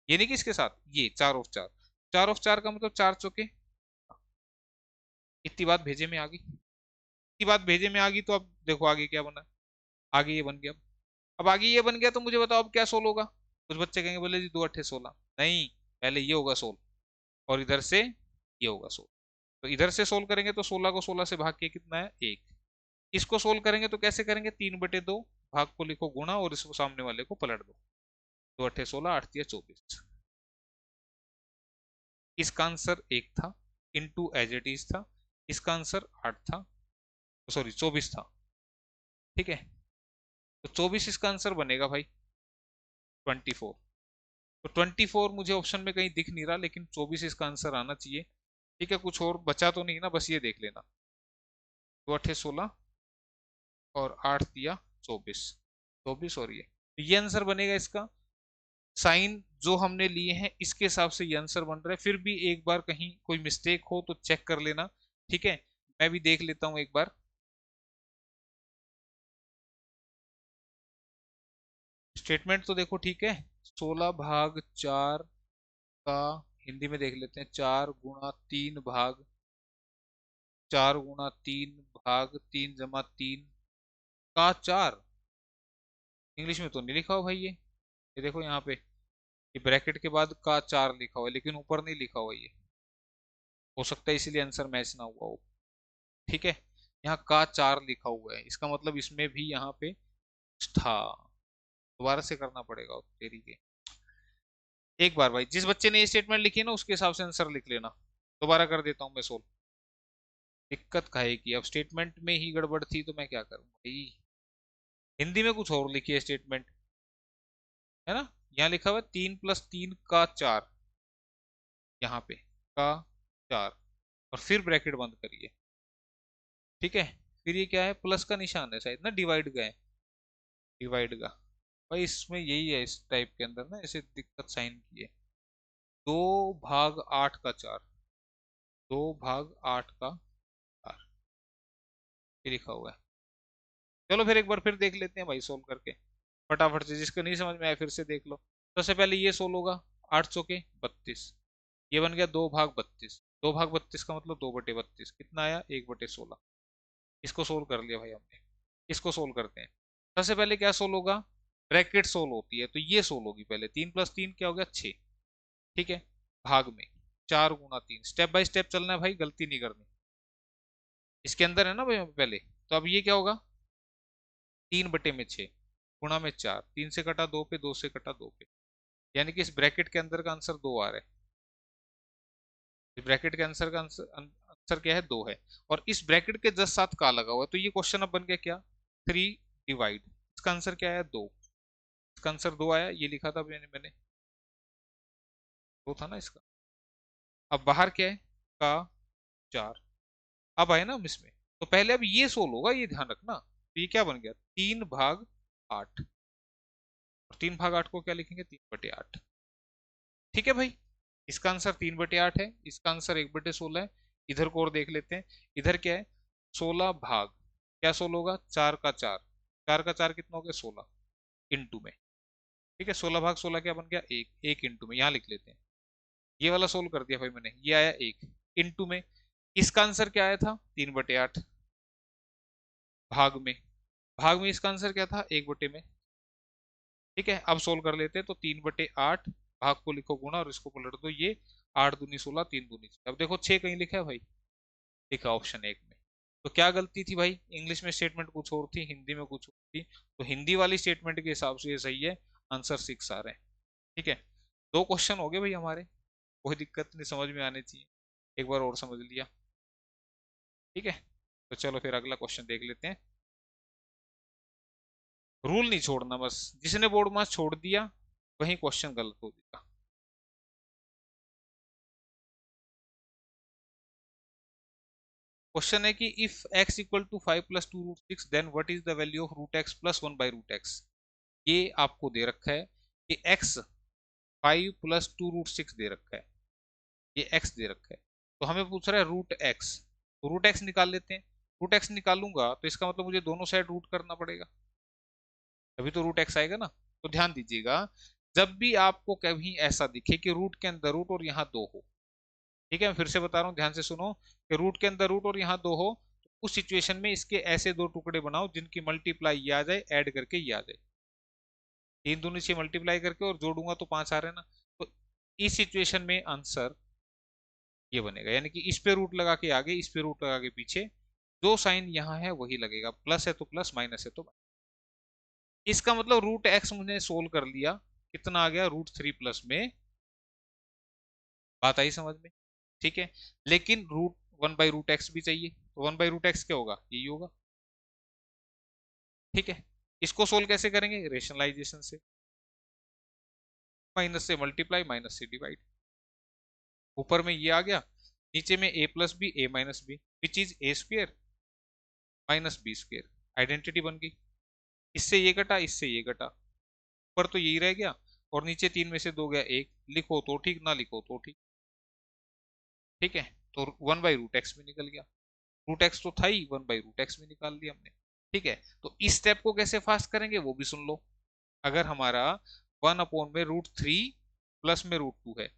ये नहीं कि इसके साथ ये 4 ऑफ 4। 4 ऑफ 4 का मतलब 4 चौके। इतनी बात भेजे में आ गई, इतनी बात भेजे में आ गई। तो अब देखो आगे क्या बना, आगे ये बन गया। अब आगे ये बन गया, तो मुझे बताओ अब क्या सोल्व होगा। कुछ बच्चे कहेंगे, बोले जी 2 अट्ठे 16। नहीं, पहले ये होगा सोल्व, और इधर से ये होगा सोल्व। तो इधर से सोल्व करेंगे तो 16 को 16 से भाग के कितना है, 1। इसको सोल्व करेंगे तो कैसे करेंगे, 3/2, भाग को लिखो गुणा, और इसको सामने वाले को पलट दो। 2 अट्ठे 16, 8 × 3 = 24। इसका आंसर 1 था, इनटू एज इट इज था। इसका आंसर 8 था, सॉरी 24 था। ठीक है, तो 24 इसका आंसर बनेगा भाई, 24। तो 24 मुझे ऑप्शन में कहीं दिख नहीं रहा, लेकिन 24 इसका आंसर आना चाहिए। ठीक है, कुछ और बचा तो नहीं ना, बस ये देख लेना। 2 अट्ठे 16 और 8 × 3 = 24, 24 और ये आंसर बनेगा इसका। साइन जो हमने लिए हैं इसके हिसाब से ये आंसर बन रहा है। फिर भी एक बार कहीं कोई मिस्टेक हो तो चेक कर लेना। ठीक है, मैं भी देख लेता हूं एक बार। स्टेटमेंट तो देखो ठीक है। 16/4 का हिंदी में देख लेते हैं, 4 × 3 4 × 3 = 3 का 4। इंग्लिश में तो नहीं लिखा हो भाई ये देखो यहाँ पे, ये ब्रैकेट के बाद का 4 लिखा हुआ है, लेकिन ऊपर नहीं लिखा हुआ ये। हो सकता है इसीलिए आंसर मैच ना हुआ हो। ठीक है, यहाँ का 4 लिखा हुआ है, इसका मतलब इसमें भी यहाँ पे कुछ था। दोबारा से करना पड़ेगा तेरी के। एक बार भाई, जिस बच्चे ने ये स्टेटमेंट लिखी है ना उसके हिसाब से आंसर लिख लेना। दोबारा कर देता हूँ मैं सोल्व। दिक्कत काहे की, अब स्टेटमेंट में ही गड़बड़ थी तो मैं क्या करूँ भाई। हिंदी में कुछ और लिखी है स्टेटमेंट, है ना। यहाँ लिखा हुआ है 3 + 3 का 4, यहाँ पे का 4, और फिर ब्रैकेट बंद करिए। ठीक है, फिर ये क्या है, प्लस का निशान है शायद ना, डिवाइड का है, डिवाइड का। भाई इसमें यही है, इस टाइप के अंदर ना ऐसे दिक्कत साइन की है। 2/8 का 4, 2/8 का 4 ये लिखा हुआ है। चलो फिर एक बार फिर देख लेते हैं भाई सोल्व करके, फटाफट से। जिसको नहीं समझ में आया फिर से देख लो। सबसे पहले ये सोल्व होगा, 8 के 32, ये बन गया 2/32। 2/32 का मतलब 2/32 कितना आया, 1/16। इसको सोल्व कर लिया भाई हमने। इसको सोल्व करते हैं। सबसे पहले क्या सोल्व होगा, ब्रैकेट सोल्व होती है तो ये सोल्व होगी पहले। 3 + 3 क्या हो गया, 6। ठीक है, भाग में 4 × 3, स्टेप बाय स्टेप चलना है भाई, गलती नहीं करनी। इसके अंदर है ना भाई पहले, तो अब ये क्या होगा, 3/6 गुणा में 4, 3 से कटा 2 पे, 2 से कटा 2 पे, यानी कि इस ब्रैकेट के अंदर का आंसर 2 आ रहा है। इस ब्रैकेट के आंसर का आंसर क्या है, 2 है। और इस ब्रैकेट के जस्ट साथ का लगा हुआ है, तो ये क्वेश्चन अब बन गया क्या, 3 डिवाइड। इसका आंसर क्या आया, 2। इसका आंसर 2 आया, ये लिखा था मैंने 2 था ना इसका। अब बाहर क्या है, का 4। अब आए ना हम इसमें, तो पहले अब ये सोल्व होगा, ये ध्यान रखना। तो ये क्या बन गया, 3/8। और 3/8 को क्या लिखेंगे, 3/8। ठीक है भाई, इसका आंसर 3/8 है, इसका आंसर 1/16 है। इधर को और देख लेते हैं, इधर क्या है, 16 भाग, क्या 16 होगा, 4 का 4। 4 का 4 कितना हो गया, 16 इंटू में। ठीक है, 16/16 क्या बन गया, 1। 1 इंटू में यहाँ लिख लेते हैं। ये वाला सोल्व कर दिया भाई मैंने, ये आया 1 इंटू में। इसका आंसर क्या आया था, 3/8। भाग में, भाग में इसका आंसर क्या था, 1/में। ठीक है, अब सोल्व कर लेते हैं। तो 3/8, भाग को लिखो गुणा और इसको पलट दो, ये 8 दूनी 16, 3 दूनी 6। अब देखो 6 कहीं लिखा है भाई, लिखा ऑप्शन 1 में। तो क्या गलती थी भाई, इंग्लिश में स्टेटमेंट कुछ और थी, हिंदी में कुछ और थी। तो हिंदी वाली स्टेटमेंट के हिसाब से ये सही है, आंसर 6 आ रहे हैं। ठीक है, 2 क्वेश्चन हो गए भाई हमारे, कोई दिक्कत नहीं, समझ में आने चाहिए। एक बार और समझ लिया। ठीक है, तो चलो फिर अगला क्वेश्चन देख लेते हैं। रूल नहीं छोड़ना, बस जिसने बोर्ड मार्क्स छोड़ दिया वही क्वेश्चन गलत हो जाएगा। क्वेश्चन है कि if x equal to 5 + 2√6 then what is the value of √x + 1/√x। ये आपको दे रखा है कि x 5 + 2√6 दे रखा है, ये x दे रखा है। तो हमें पूछ रहा है √x, तो √x निकाल लेते हैं। √x निकालूंगा तो इसका मतलब मुझे दोनों साइड रूट करना पड़ेगा, तभी तो √x आएगा ना। तो ध्यान दीजिएगा, जब भी आपको कभी ऐसा दिखे कि रूट के अंदर रूट और यहाँ 2 हो, ठीक है मैं फिर से बता रहा हूँ, ध्यान से सुनो, कि रूट के अंदर रूट और यहाँ 2 हो, तो उस सिचुएशन में इसके ऐसे 2 टुकड़े बनाओ जिनकी मल्टीप्लाई ये आ जाए, ऐड करके ये आ जाए। 3 दूनी 6 मल्टीप्लाई करके और जोड़ूंगा तो 5 आ रहे हैं ना। तो इस सिचुएशन में आंसर ये बनेगा, यानी कि इस पे रूट लगा के आगे, इस पे रूट लगा के पीछे, जो साइन यहाँ है वही लगेगा। प्लस है तो प्लस, माइनस है तो माइनस। इसका मतलब √x मुझे सोल्व कर लिया, कितना आ गया, √3 में। बात आई समझ में, ठीक है। लेकिन √1/√x भी चाहिए, तो 1/√x क्या होगा, यही होगा। ठीक है, इसको सोल्व कैसे करेंगे, रेशनलाइजेशन से। माइनस से मल्टीप्लाई, माइनस से डिवाइड। ऊपर में ये आ गया, नीचे में a + b a - b, which is a² - b²। Identity बन गई। इससे ये कटा, इससे ये कटा, ऊपर तो यही रह गया, और नीचे 3 में से 2 गया 1। लिखो तो ठीक, ना लिखो तो ठीक। ठीक है, तो 1/√x में निकल गया। √x तो था ही, 1/√x में निकाल लिया हमने। ठीक है, तो इस स्टेप को कैसे फास्ट करेंगे वो भी सुन लो। अगर हमारा 1 में √3 प्लस में √2 है,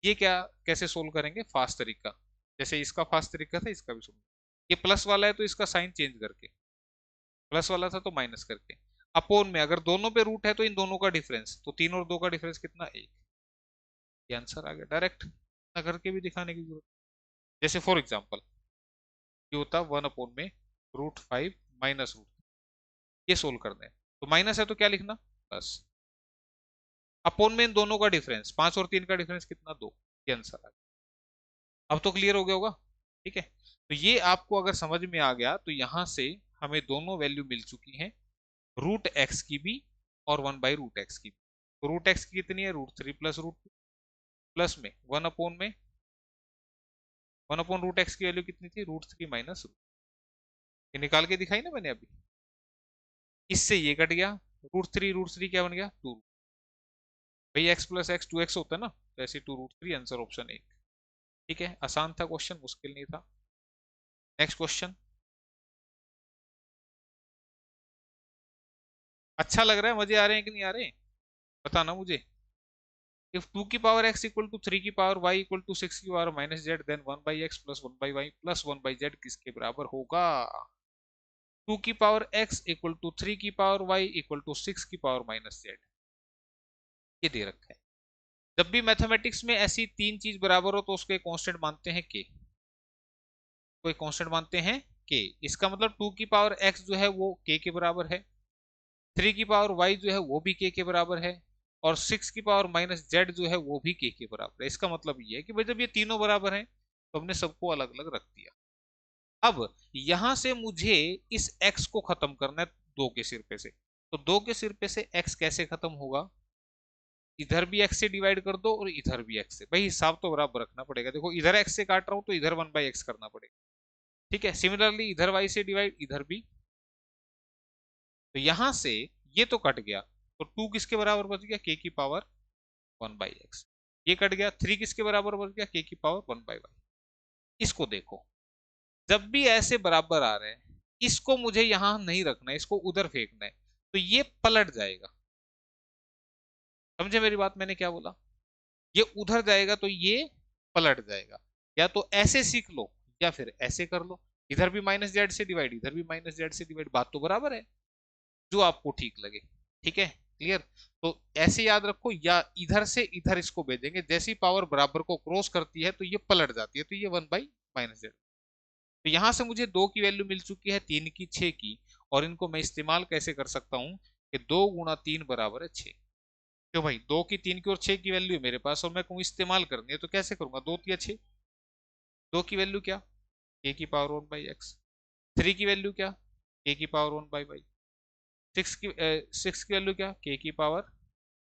ये क्या कैसे सोल्व करेंगे, फास्ट तरीका। जैसे इसका फास्ट तरीका था, इसका भी सुनो। ये प्लस वाला है तो इसका साइन चेंज करके, प्लस वाला था तो माइनस करके। अपोन में अगर दोनों पे रूट है तो इन दोनों का डिफरेंस, तो 3 और 2 का डिफरेंस कितना, 1। ये आंसर आ गया डायरेक्ट, ना करके भी दिखाने की जरूरत। जैसे फॉर एग्जाम्पल ये होता 1 में √5 माइनस √, ये सोल्व करना है तो माइनस है तो क्या लिखना, प्लस। अपोन में इन दोनों का डिफरेंस 5 और 3 का डिफरेंस कितना, 2, ये आंसर आ गया। अब तो क्लियर हो गया होगा, ठीक है। तो ये आपको अगर समझ में आ गया तो यहां से हमें दोनों वैल्यू मिल चुकी हैं, √x की भी और 1/√x की भी। तो √x की कितनी है, √3 प्लस √2, प्लस में 1/√x की वैल्यू कितनी थी, √3 माइनस √, ये निकाल के दिखाई ना मैंने अभी। इससे ये कट गया, √3 क्या बन गया, 2। भाई x प्लस x 2x होता है ना, तो ऐसे 2√3, आंसर ऑप्शन 1। ठीक है, आसान था क्वेश्चन, मुश्किल नहीं था। Next question. अच्छा लग रहा है, मजे आ रहे हैं कि नहीं आ रहे, बताना मुझे। इफ 2 की पावर x इक्वल टू 3 की पावर y इक्वल टू 6 की power minus Z, then 1/x plus 1/y plus 1/z किसके बराबर होगा। 2 की पावर x इक्वल टू 3 की पावर y इक्वल टू 6 की पावर माइनस जेड, ये दे रखा है। जब भी मैथमेटिक्स में ऐसी तीन चीज बराबर हो तो उसको एक कांस्टेंट मानते हैं के, कोई कांस्टेंट मानते हैं के। इसका मतलब 2 की पावर x जो है वो k के बराबर है, 3 की पावर y जो है वो भी k के बराबर है, और 6 की पावर माइनस जेड जो है वो भी k के बराबर है। इसका मतलब ये है कि भाई जब ये तीनों बराबर हैं तो हमने सबको अलग अलग रख दिया। अब यहां से मुझे इस x को खत्म करना है 2 के सिर पे से, तो 2 के सिर पे से x कैसे खत्म होगा, इधर भी x से डिवाइड कर दो और इधर भी x से, भाई हिसाब तो बराबर रखना पड़ेगा। देखो इधर x से काट रहा हूं तो इधर 1/x करना पड़ेगा, ठीक है। सिमिलरली इधर y से डिवाइड, इधर भी। तो यहां से ये तो कट गया, तो 2 किसके बराबर बच गया, k की पावर 1/x। ये कट गया, 3 किसके बराबर बच गया, k की पावर 1/y। इसको देखो, जब भी ऐसे बराबर आ रहे हैं इसको मुझे यहां नहीं रखना है, इसको उधर फेंकना है, तो ये पलट जाएगा। समझे मेरी बात, मैंने क्या बोला, ये उधर जाएगा तो ये पलट जाएगा। या तो ऐसे सीख लो या फिर ऐसे कर लो, इधर भी माइनस जेड से डिवाइड, इधर भी माइनस जेड से डिवाइड, बात तो बराबर है, जो आपको ठीक लगे। ठीक है, क्लियर। तो ऐसे याद रखो, या इधर से इधर इसको भेजेंगे, जैसी पावर बराबर को क्रॉस करती है तो ये पलट जाती है, तो ये 1/-जेड। तो यहां से मुझे 2 की वैल्यू मिल चुकी है, 3 की, 6 की, और इनको मैं इस्तेमाल कैसे कर सकता हूं कि 2 गुणा 3 बराबर है 6। क्यों भाई, 2 की, 3 की और 6 की वैल्यू है मेरे पास और मैं कहूँ इस्तेमाल करनी है, तो कैसे करूंगा, 2 या 6। 2 की वैल्यू क्या, k की पावर 1/x। 3 की वैल्यू क्या, k की पावर 1/y। 6 की वैल्यू क्या, k की पावर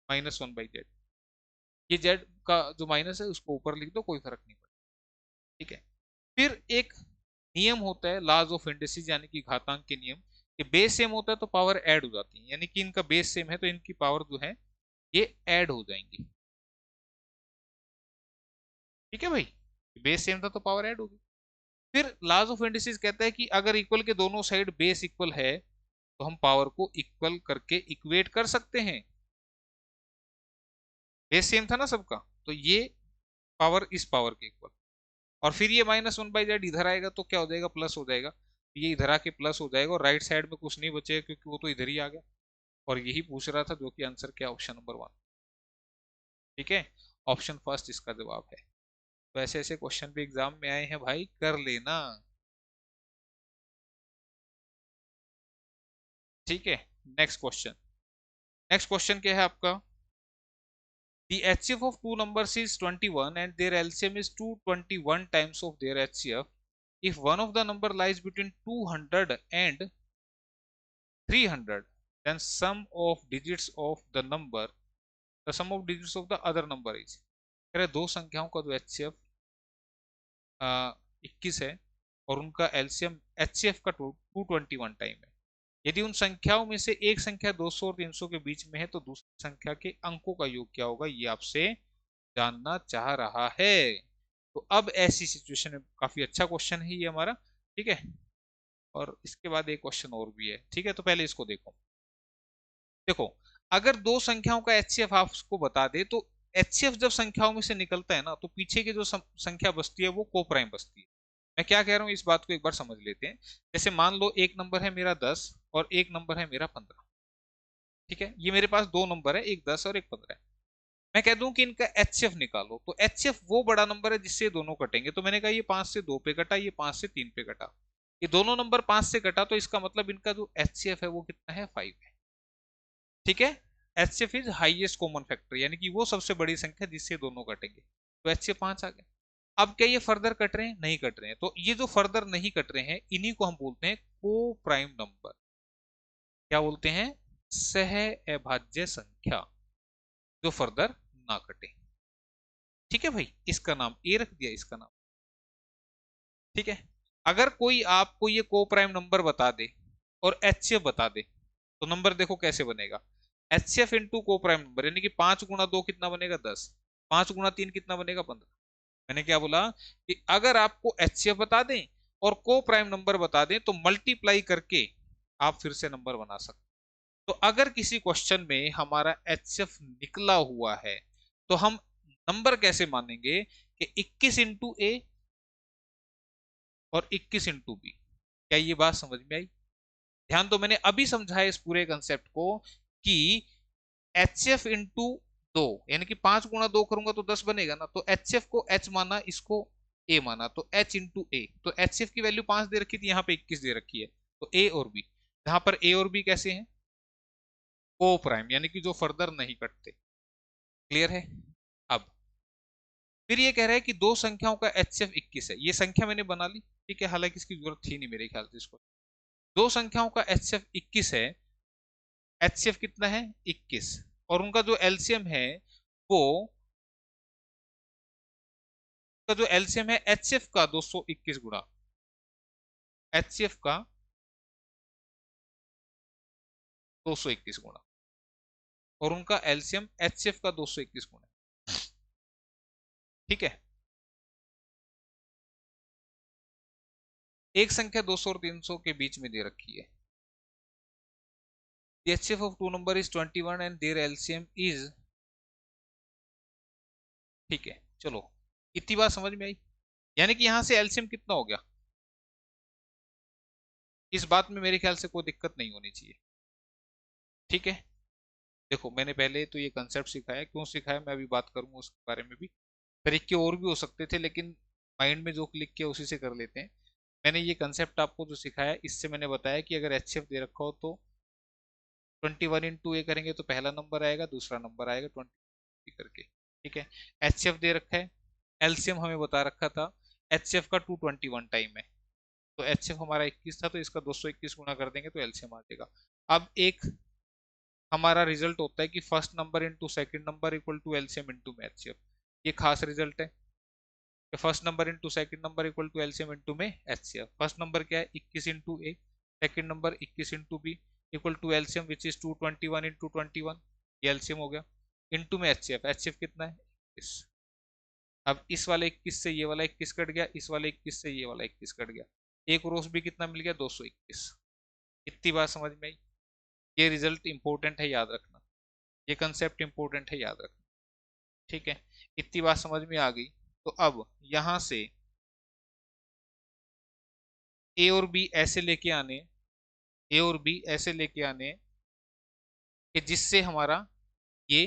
-1/z। ये z का जो माइनस है उसको ऊपर लिख दो, कोई फर्क नहीं पड़ता। ठीक है। फिर एक नियम होता है लॉज ऑफ इंडिसेस, यानी कि घातांक के नियम, कि बेस सेम होता है तो पावर ऐड हो जाती है, यानी कि इनका बेस सेम है तो इनकी पावर जो है ये ऐड हो जाएंगी। ठीक है भाई, बेस सेम था तो पावर ऐड होगी। फिर लॉज ऑफ इंडिसेस कहता है कि अगर इक्वल के दोनों साइड बेस इक्वल है तो हम पावर को इक्वल करके इक्वेट कर सकते हैं। बेस सेम था ना सबका, तो ये पावर इस पावर के इक्वल, और फिर ये -1/z इधर आएगा तो क्या हो जाएगा, प्लस हो जाएगा। ये इधर आके प्लस हो जाएगा और राइट साइड में कुछ नहीं बचेगा क्योंकि वो तो इधर ही आ गया। और यही पूछ रहा था, जो कि आंसर क्या, ऑप्शन नंबर 1। ठीक है, ऑप्शन फर्स्ट इसका जवाब है। तो ऐसे ऐसे क्वेश्चन भी एग्जाम में आए हैं भाई, कर लेना। ठीक है, नेक्स्ट क्वेश्चन। नेक्स्ट क्वेश्चन क्या है आपका, the HCF of two numbers is 21 and their LCM is 221 times of their HCF. If one of the number lies between 200 and 300, then the sum of digits of the other number is। कह रहे दो संख्याओं का जो HCF 21 है और उनका LCM HCF का 221 टाइम है। यदि उन संख्याओं में से एक संख्या 200 और 300 के बीच में है तो दूसरी संख्या के अंकों का योग क्या होगा, ये आपसे जानना चाह रहा है। तो अब ऐसी सिचुएशन में, काफी अच्छा क्वेश्चन है ये हमारा। ठीक है, और इसके बाद एक क्वेश्चन और भी है। ठीक है, तो पहले इसको देखो। देखो, अगर दो संख्याओं का एचसीएफ आपको बता दे तो एचसीएफ जब संख्याओं में से निकलता है ना तो पीछे की जो संख्या बचती है वो कोप्राइम बचती है। मैं क्या कह रहा हूँ इस बात को एक बार समझ लेते हैं। जैसे मान लो एक नंबर है मेरा 10 और एक नंबर है मेरा 15। ठीक है, ये मेरे पास दो नंबर है, एक 10 और एक 15 है। मैं कह दूं कि इनका एचसीएफ निकालो, तो एचसीएफ वो बड़ा नंबर है जिससे दोनों कटेंगे। तो मैंने कहा ये 5 से 2 पे कटा, ये 5 से 3 पे कटा, ये दोनों नंबर 5 से कटा, तो इसका मतलब इनका जो एचसीएफ है वो कितना है, 5 है। ठीक है, HCF is highest common factor, यानी कि वो सबसे बड़ी संख्या जिससे दोनों कटेंगे, तो एचसीएफ 5 आ गया। अब क्या ये फर्दर कट रहे हैं, नहीं कट रहे हैं, तो ये जो फर्दर नहीं कट रहे हैं इन्हीं को हम बोलते हैं को प्राइम नंबर। क्या बोलते हैं, सह अभाज्य संख्या जो फर्दर ना कटे। ठीक है भाई, इसका नाम ए रख दिया, इसका नाम। ठीक है, अगर कोई आपको ये को प्राइम नंबर बता दे और एचसीएफ बता दे, तो नंबर देखो कैसे बनेगा, एचसीएफ इंटू को प्राइम नंबर, यानी कि 5 गुणा 2 कितना बनेगा, 10, 5 गुणा 3 कितना बनेगा, 15। मैंने क्या बोला कि अगर आपको एचसीएफ बता दें और को प्राइम नंबर बता दें तो मल्टीप्लाई करके आप फिर से नंबर बना सकते। तो अगर किसी क्वेश्चन में हमारा एचसीएफ निकला हुआ है तो हम नंबर कैसे मानेंगे कि 21 इंटू ए और 21 इंटू बी। क्या ये बात समझ में आई? ध्यान दो, मैंने अभी समझाया इस पूरे कंसेप्ट को कि एचसीएफ इंटू 2, यानी कि 5 गुणा 2 करूंगा तो 10 बनेगा ना, तो एचसीएफ को एच माना, इसको ए माना, तो एच इंटू ए, तो एचसीएफ की वैल्यू 5 दे रखी थी, यहाँ पे 21 दे रखी है, तो ए और बी, जहां पर ए और बी कैसे हैं, को प्राइम, यानी कि जो फर्दर नहीं कटते। क्लियर है? अब फिर ये कह रहा है कि दो संख्याओं का एचसीएफ 21 है, ये संख्या मैंने बना ली, ठीक है, हालांकि इसकी जरूरत थी नहीं मेरे ख्याल से इसको। दो संख्याओं का एचसीएफ 21 है, एचसीएफ कितना है, 21, और उनका जो एलसीएम है वो, का जो एलसीएम है एचसीएफ का 221 गुणा, एचसीएफ का 221 गुणा, और उनका एलसीएम एचसीएफ का 221 गुणा। ठीक है, एक संख्या 200 और 300 के बीच में दे रखी है। The HCF of two number is 21 and their LCM is, ठीक है, चलो इतनी बात समझ में आई, यानी कि यहां से एलसीएम कितना हो गया, इस बात में मेरे ख्याल से कोई दिक्कत नहीं होनी चाहिए। ठीक है, देखो मैंने पहले तो ये कंसेप्ट सिखाया, क्यों सिखाया मैं अभी बात करूंगा उसके बारे में भी। तरीके और भी हो सकते थे लेकिन माइंड में जो क्लिक किया उसी से कर लेते हैं। मैंने ये कंसेप्ट आपको जो सिखाया इससे मैंने बताया कि अगर एचसीएफ दे रखा हो तो 21 इंटू ए करेंगे तो पहला नंबर आएगा, दूसरा नंबर आएगा 20 करके। ठीक है, एचसीएफ दे रखा है, एलसीएम हमें बता रखा था, एचसीएफ का 221 टाइम है, तो एचसीएफ हमारा 21 था, तो इसका 221 गुना कर देंगे तो एलसीएम आ जाएगा। अब एक हमारा रिजल्ट होता है कि first number into second number equal to LCM into में एचसीएफ, ये खास रिजल्ट है। First number into second number equal to LCM into में एचसीएफ। फर्स्ट नंबर क्या है, 21 into A, second number 21 into B equal to LCM which is 221 into 21, ये LCM हो गया, इंटू में एचसीएफ, एचसीएफ कितना है, 21। अब इस वाले 21 से ये वाला 21 कट गया, इस वाले 21 से ये वाला 21 कट गया, एक रोस भी कितना मिल गया, 221। इतनी बात समझ में आई? ये रिजल्ट इंपॉर्टेंट है, याद रखना, ये कंसेप्ट इंपॉर्टेंट है, याद रखना। ठीक है, इतनी बात समझ में आ गई। तो अब यहां से ए और बी ऐसे लेके आने, ए और बी ऐसे लेके आने कि जिससे हमारा ये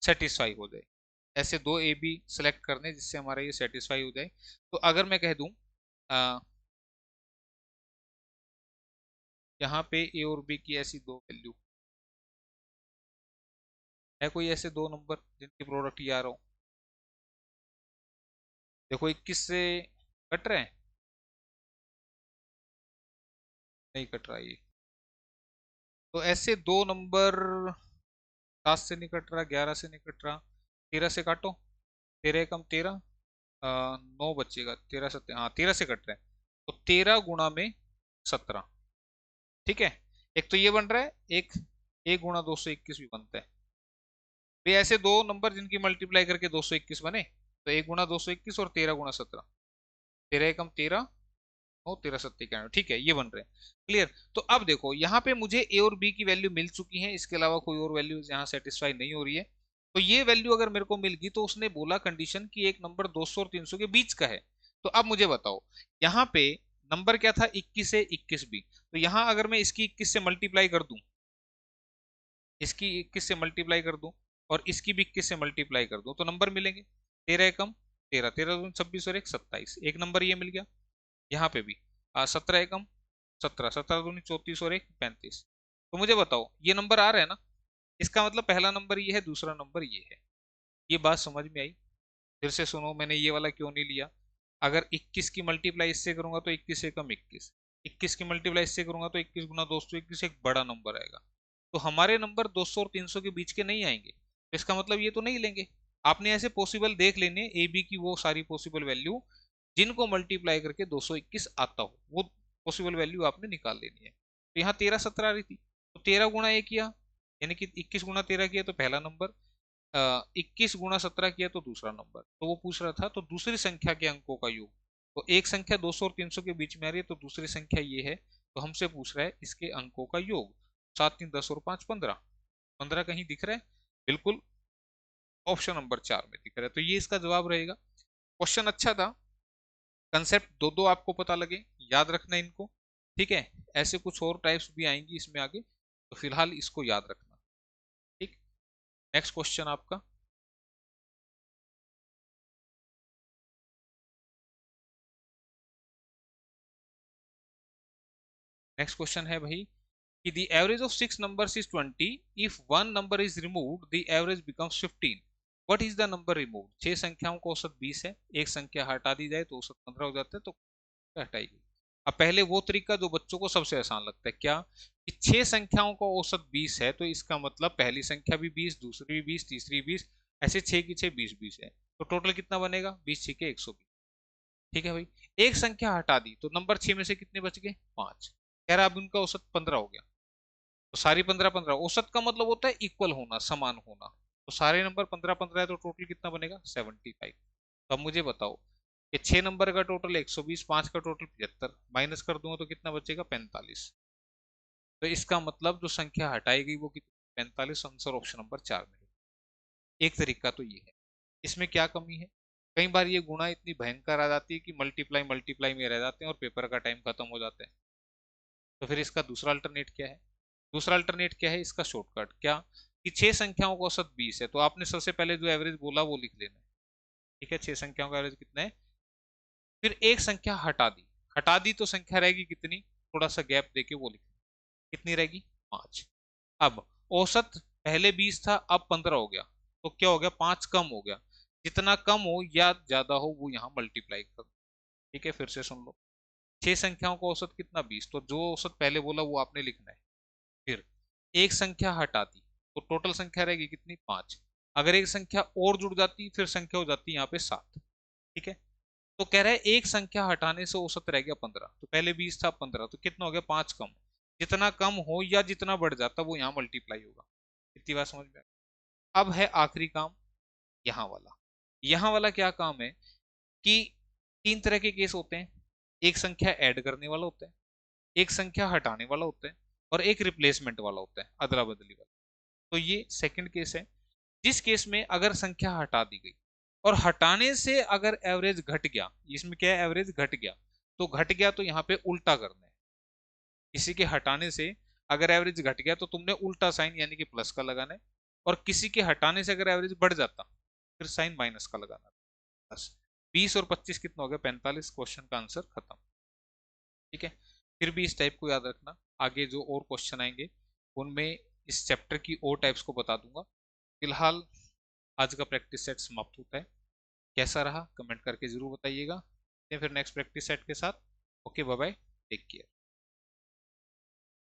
सेटिस्फाई हो जाए, ऐसे दो ए बी सेलेक्ट करने जिससे हमारा ये सेटिस्फाई हो जाए। तो अगर मैं कह दूं यहाँ पे ए और बी की ऐसी दो वैल्यू है, कोई ऐसे दो नंबर जिनकी प्रोडक्ट ये आ रहा हो, देखो 21 से कट रहे हैं, नहीं कट रहा ये, तो ऐसे दो नंबर 7 से नहीं कट रहा, 11 से नहीं कट रहा, 13 से काटो, 13 कम 13, 9 बचेगा, 13 सत्तर, हाँ 13 से कट रहे हैं, तो 13 गुणा में 17। ठीक है, एक तो ये बन रहा है, एक एक गुणा 221 भी बनता है। तो ये ऐसे दो नंबर जिनकी मल्टीप्लाई करके 221 बने, तो एक गुणा 221 और 13 गुणा 17, 13 एकम 13 और 13 सत्ते 91, ठीक है, ये बन रहे हैं। क्लियर? तो अब देखो यहाँ पे मुझे ए और बी की वैल्यू मिल चुकी है, इसके अलावा कोई और वैल्यू यहाँ सेटिस्फाई नहीं हो रही है। तो ये वैल्यू अगर मेरे को मिल गई तो उसने बोला कंडीशन कि एक नंबर 200 और 300 के बीच का है। तो अब मुझे बताओ यहाँ पे नंबर क्या था, 21 से 21 भी, तो यहाँ अगर मैं इसकी 21 से मल्टीप्लाई कर दूं, इसकी 21 से मल्टीप्लाई कर दूं, और इसकी भी 21 से मल्टीप्लाई कर दूं तो नंबर मिलेंगे। 13 एकम 13, 13 दूनी 26 और 1 27, एक नंबर ये मिल गया। यहाँ पे भी 17 एकम 17, 17 दूनी 34 और 1 35। तो मुझे बताओ ये नंबर आ रहे हैं ना, इसका मतलब पहला नंबर ये है, दूसरा नंबर ये है। ये बात समझ में आई? फिर से सुनो, मैंने ये वाला क्यों नहीं लिया। अगर 21 की मल्टीप्लाई इससे करूंगा तो 21 एकम 21, 21 की मल्टीप्लाई इससे करूंगा तो 21 गुना 221 एक बड़ा नंबर आएगा। तो हमारे नंबर 200 और 300 के बीच के नहीं आएंगे, तो इसका मतलब ये तो नहीं लेंगे। आपने ऐसे पॉसिबल देख लेने ए बी की वो सारी पॉसिबल वैल्यू जिनको मल्टीप्लाई करके 221 आता हो, वो पॉसिबल वैल्यू आपने निकाल लेनी है। तो यहाँ 13 17 आ रही थी, तो 13 गुना ये किया, यानी कि 21 गुना 13 किया तो पहला नंबर, 21 गुना 17 किया तो दूसरा नंबर। तो वो पूछ रहा था तो दूसरी संख्या के अंकों का योग। तो एक संख्या 200 और 300 के बीच में आ रही है, तो दूसरी संख्या ये है, तो हमसे पूछ रहा है इसके अंकों का योग। 7 3 10 और 5 15, 15 कहीं दिख रहा है? बिल्कुल ऑप्शन नंबर 4 में दिख रहा है, तो ये इसका जवाब रहेगा। क्वेश्चन अच्छा था, कंसेप्ट दो दो आपको पता लगे, याद रखना इनको। ठीक है, ऐसे कुछ और टाइप्स भी आएंगी इसमें आगे, तो फिलहाल इसको याद रखना। ठीक, नेक्स्ट क्वेश्चन आपका। नेक्स्ट क्वेश्चन है भाई कि the average of 6 numbers is 20, if one number is removed the average becomes 15, what is the number removed? 6 संख्याओं का औसत 20 है, एक संख्या हटा दी जाए तो औसत 15 हो जाता है, तो हटाएगी। अब पहले वो तरीका जो बच्चों को सबसे आसान लगता है, क्या कि 6 संख्याओं का औसत 20 है, तो इसका मतलब पहली संख्या भी 20, दूसरी भी 20, तीसरी 20, ऐसे 6 की 6 20 20 है, तो टोटल कितना बनेगा? 20 6 के 120। ठीक है भाई, एक संख्या हटा दी तो नंबर 6 में से कितने बच गए? 5। कह रहा अब उनका औसत 15 हो गया, तो सारी 15 15, औसत का मतलब होता है इक्वल होना, समान होना। तो सारे नंबर 15 15 है, तो टोटल कितना बनेगा? 75। तो अब मुझे बताओ कि 6 नंबर का टोटल 120, 5 का टोटल 75, माइनस कर दूंगा तो कितना बचेगा? 45। तो इसका मतलब जो संख्या हटाई गई वो कितनी? 45। आंसर ऑप्शन नंबर 4 में। एक तरीका तो ये है। इसमें क्या कमी है? कई बार ये गुणा इतनी भयंकर आ जाती है कि मल्टीप्लाई मल्टीप्लाई में रह जाते हैं और पेपर का टाइम खत्म हो जाता है। तो फिर इसका दूसरा अल्टरनेट क्या है? दूसरा अल्टरनेट क्या है इसका? शॉर्टकट क्या कि 6 संख्याओं का औसत 20 है, तो आपने सबसे पहले जो एवरेज बोला वो लिख लेना है। ठीक है, 6 संख्याओं का एवरेज कितना है? फिर एक संख्या हटा दी, हटा दी तो संख्या रहेगी कितनी? थोड़ा सा गैप देके वो लिख, कितनी रहेगी? 5। अब औसत पहले 20 था, अब 15 हो गया, तो क्या हो गया? 5 कम हो गया। जितना कम हो या ज्यादा हो वो यहाँ मल्टीप्लाई कर। ठीक है, फिर से सुन लो। 6 संख्याओं का औसत कितना? 20, तो जो औसत पहले बोला वो आपने लिखना है। फिर एक संख्या हटा दी तो टोटल संख्या रहेगी कितनी? 5। अगर एक संख्या और जुड़ जाती फिर संख्या हो जाती यहाँ पे 7। ठीक है, तो कह रहा है एक संख्या हटाने से औसत रह गया 15, तो पहले 20 था 15, तो कितना हो गया? 5 कम। जितना कम हो या जितना बढ़ जाता वो यहाँ मल्टीप्लाई होगा। इतनी बात समझ में? अब है आखिरी काम, यहाँ वाला। यहाँ वाला क्या काम है कि 3 तरह के केस होते हैं। एक संख्या ऐड करने वाला होता है, एक संख्या हटाने वाला होता है, और एक रिप्लेसमेंट वाला होता है, अदला बदली वाला। तो ये सेकंड केस है, जिस केस में अगर संख्या हटा दी गई और हटाने से अगर एवरेज घट गया, इसमें क्या है? एवरेज घट गया, तो घट गया तो यहाँ पे उल्टा करना है। किसी के हटाने से अगर एवरेज घट गया तो तुमने उल्टा साइन यानी कि प्लस का लगाना है, और किसी के हटाने से अगर एवरेज बढ़ जाता फिर साइन माइनस का लगाना है। बस 20 और 25 कितना हो गया? 45। क्वेश्चन का आंसर खत्म। ठीक है, फिर भी इस टाइप को याद रखना, आगे जो और क्वेश्चन आएंगे उनमें इस चैप्टर की और टाइप्स को बता दूंगा। फिलहाल आज का प्रैक्टिस सेट समाप्त होता है। कैसा रहा कमेंट करके जरूर बताइएगा। फिर नेक्स्ट प्रैक्टिस सेट के साथ। Okay, bye bye, take care.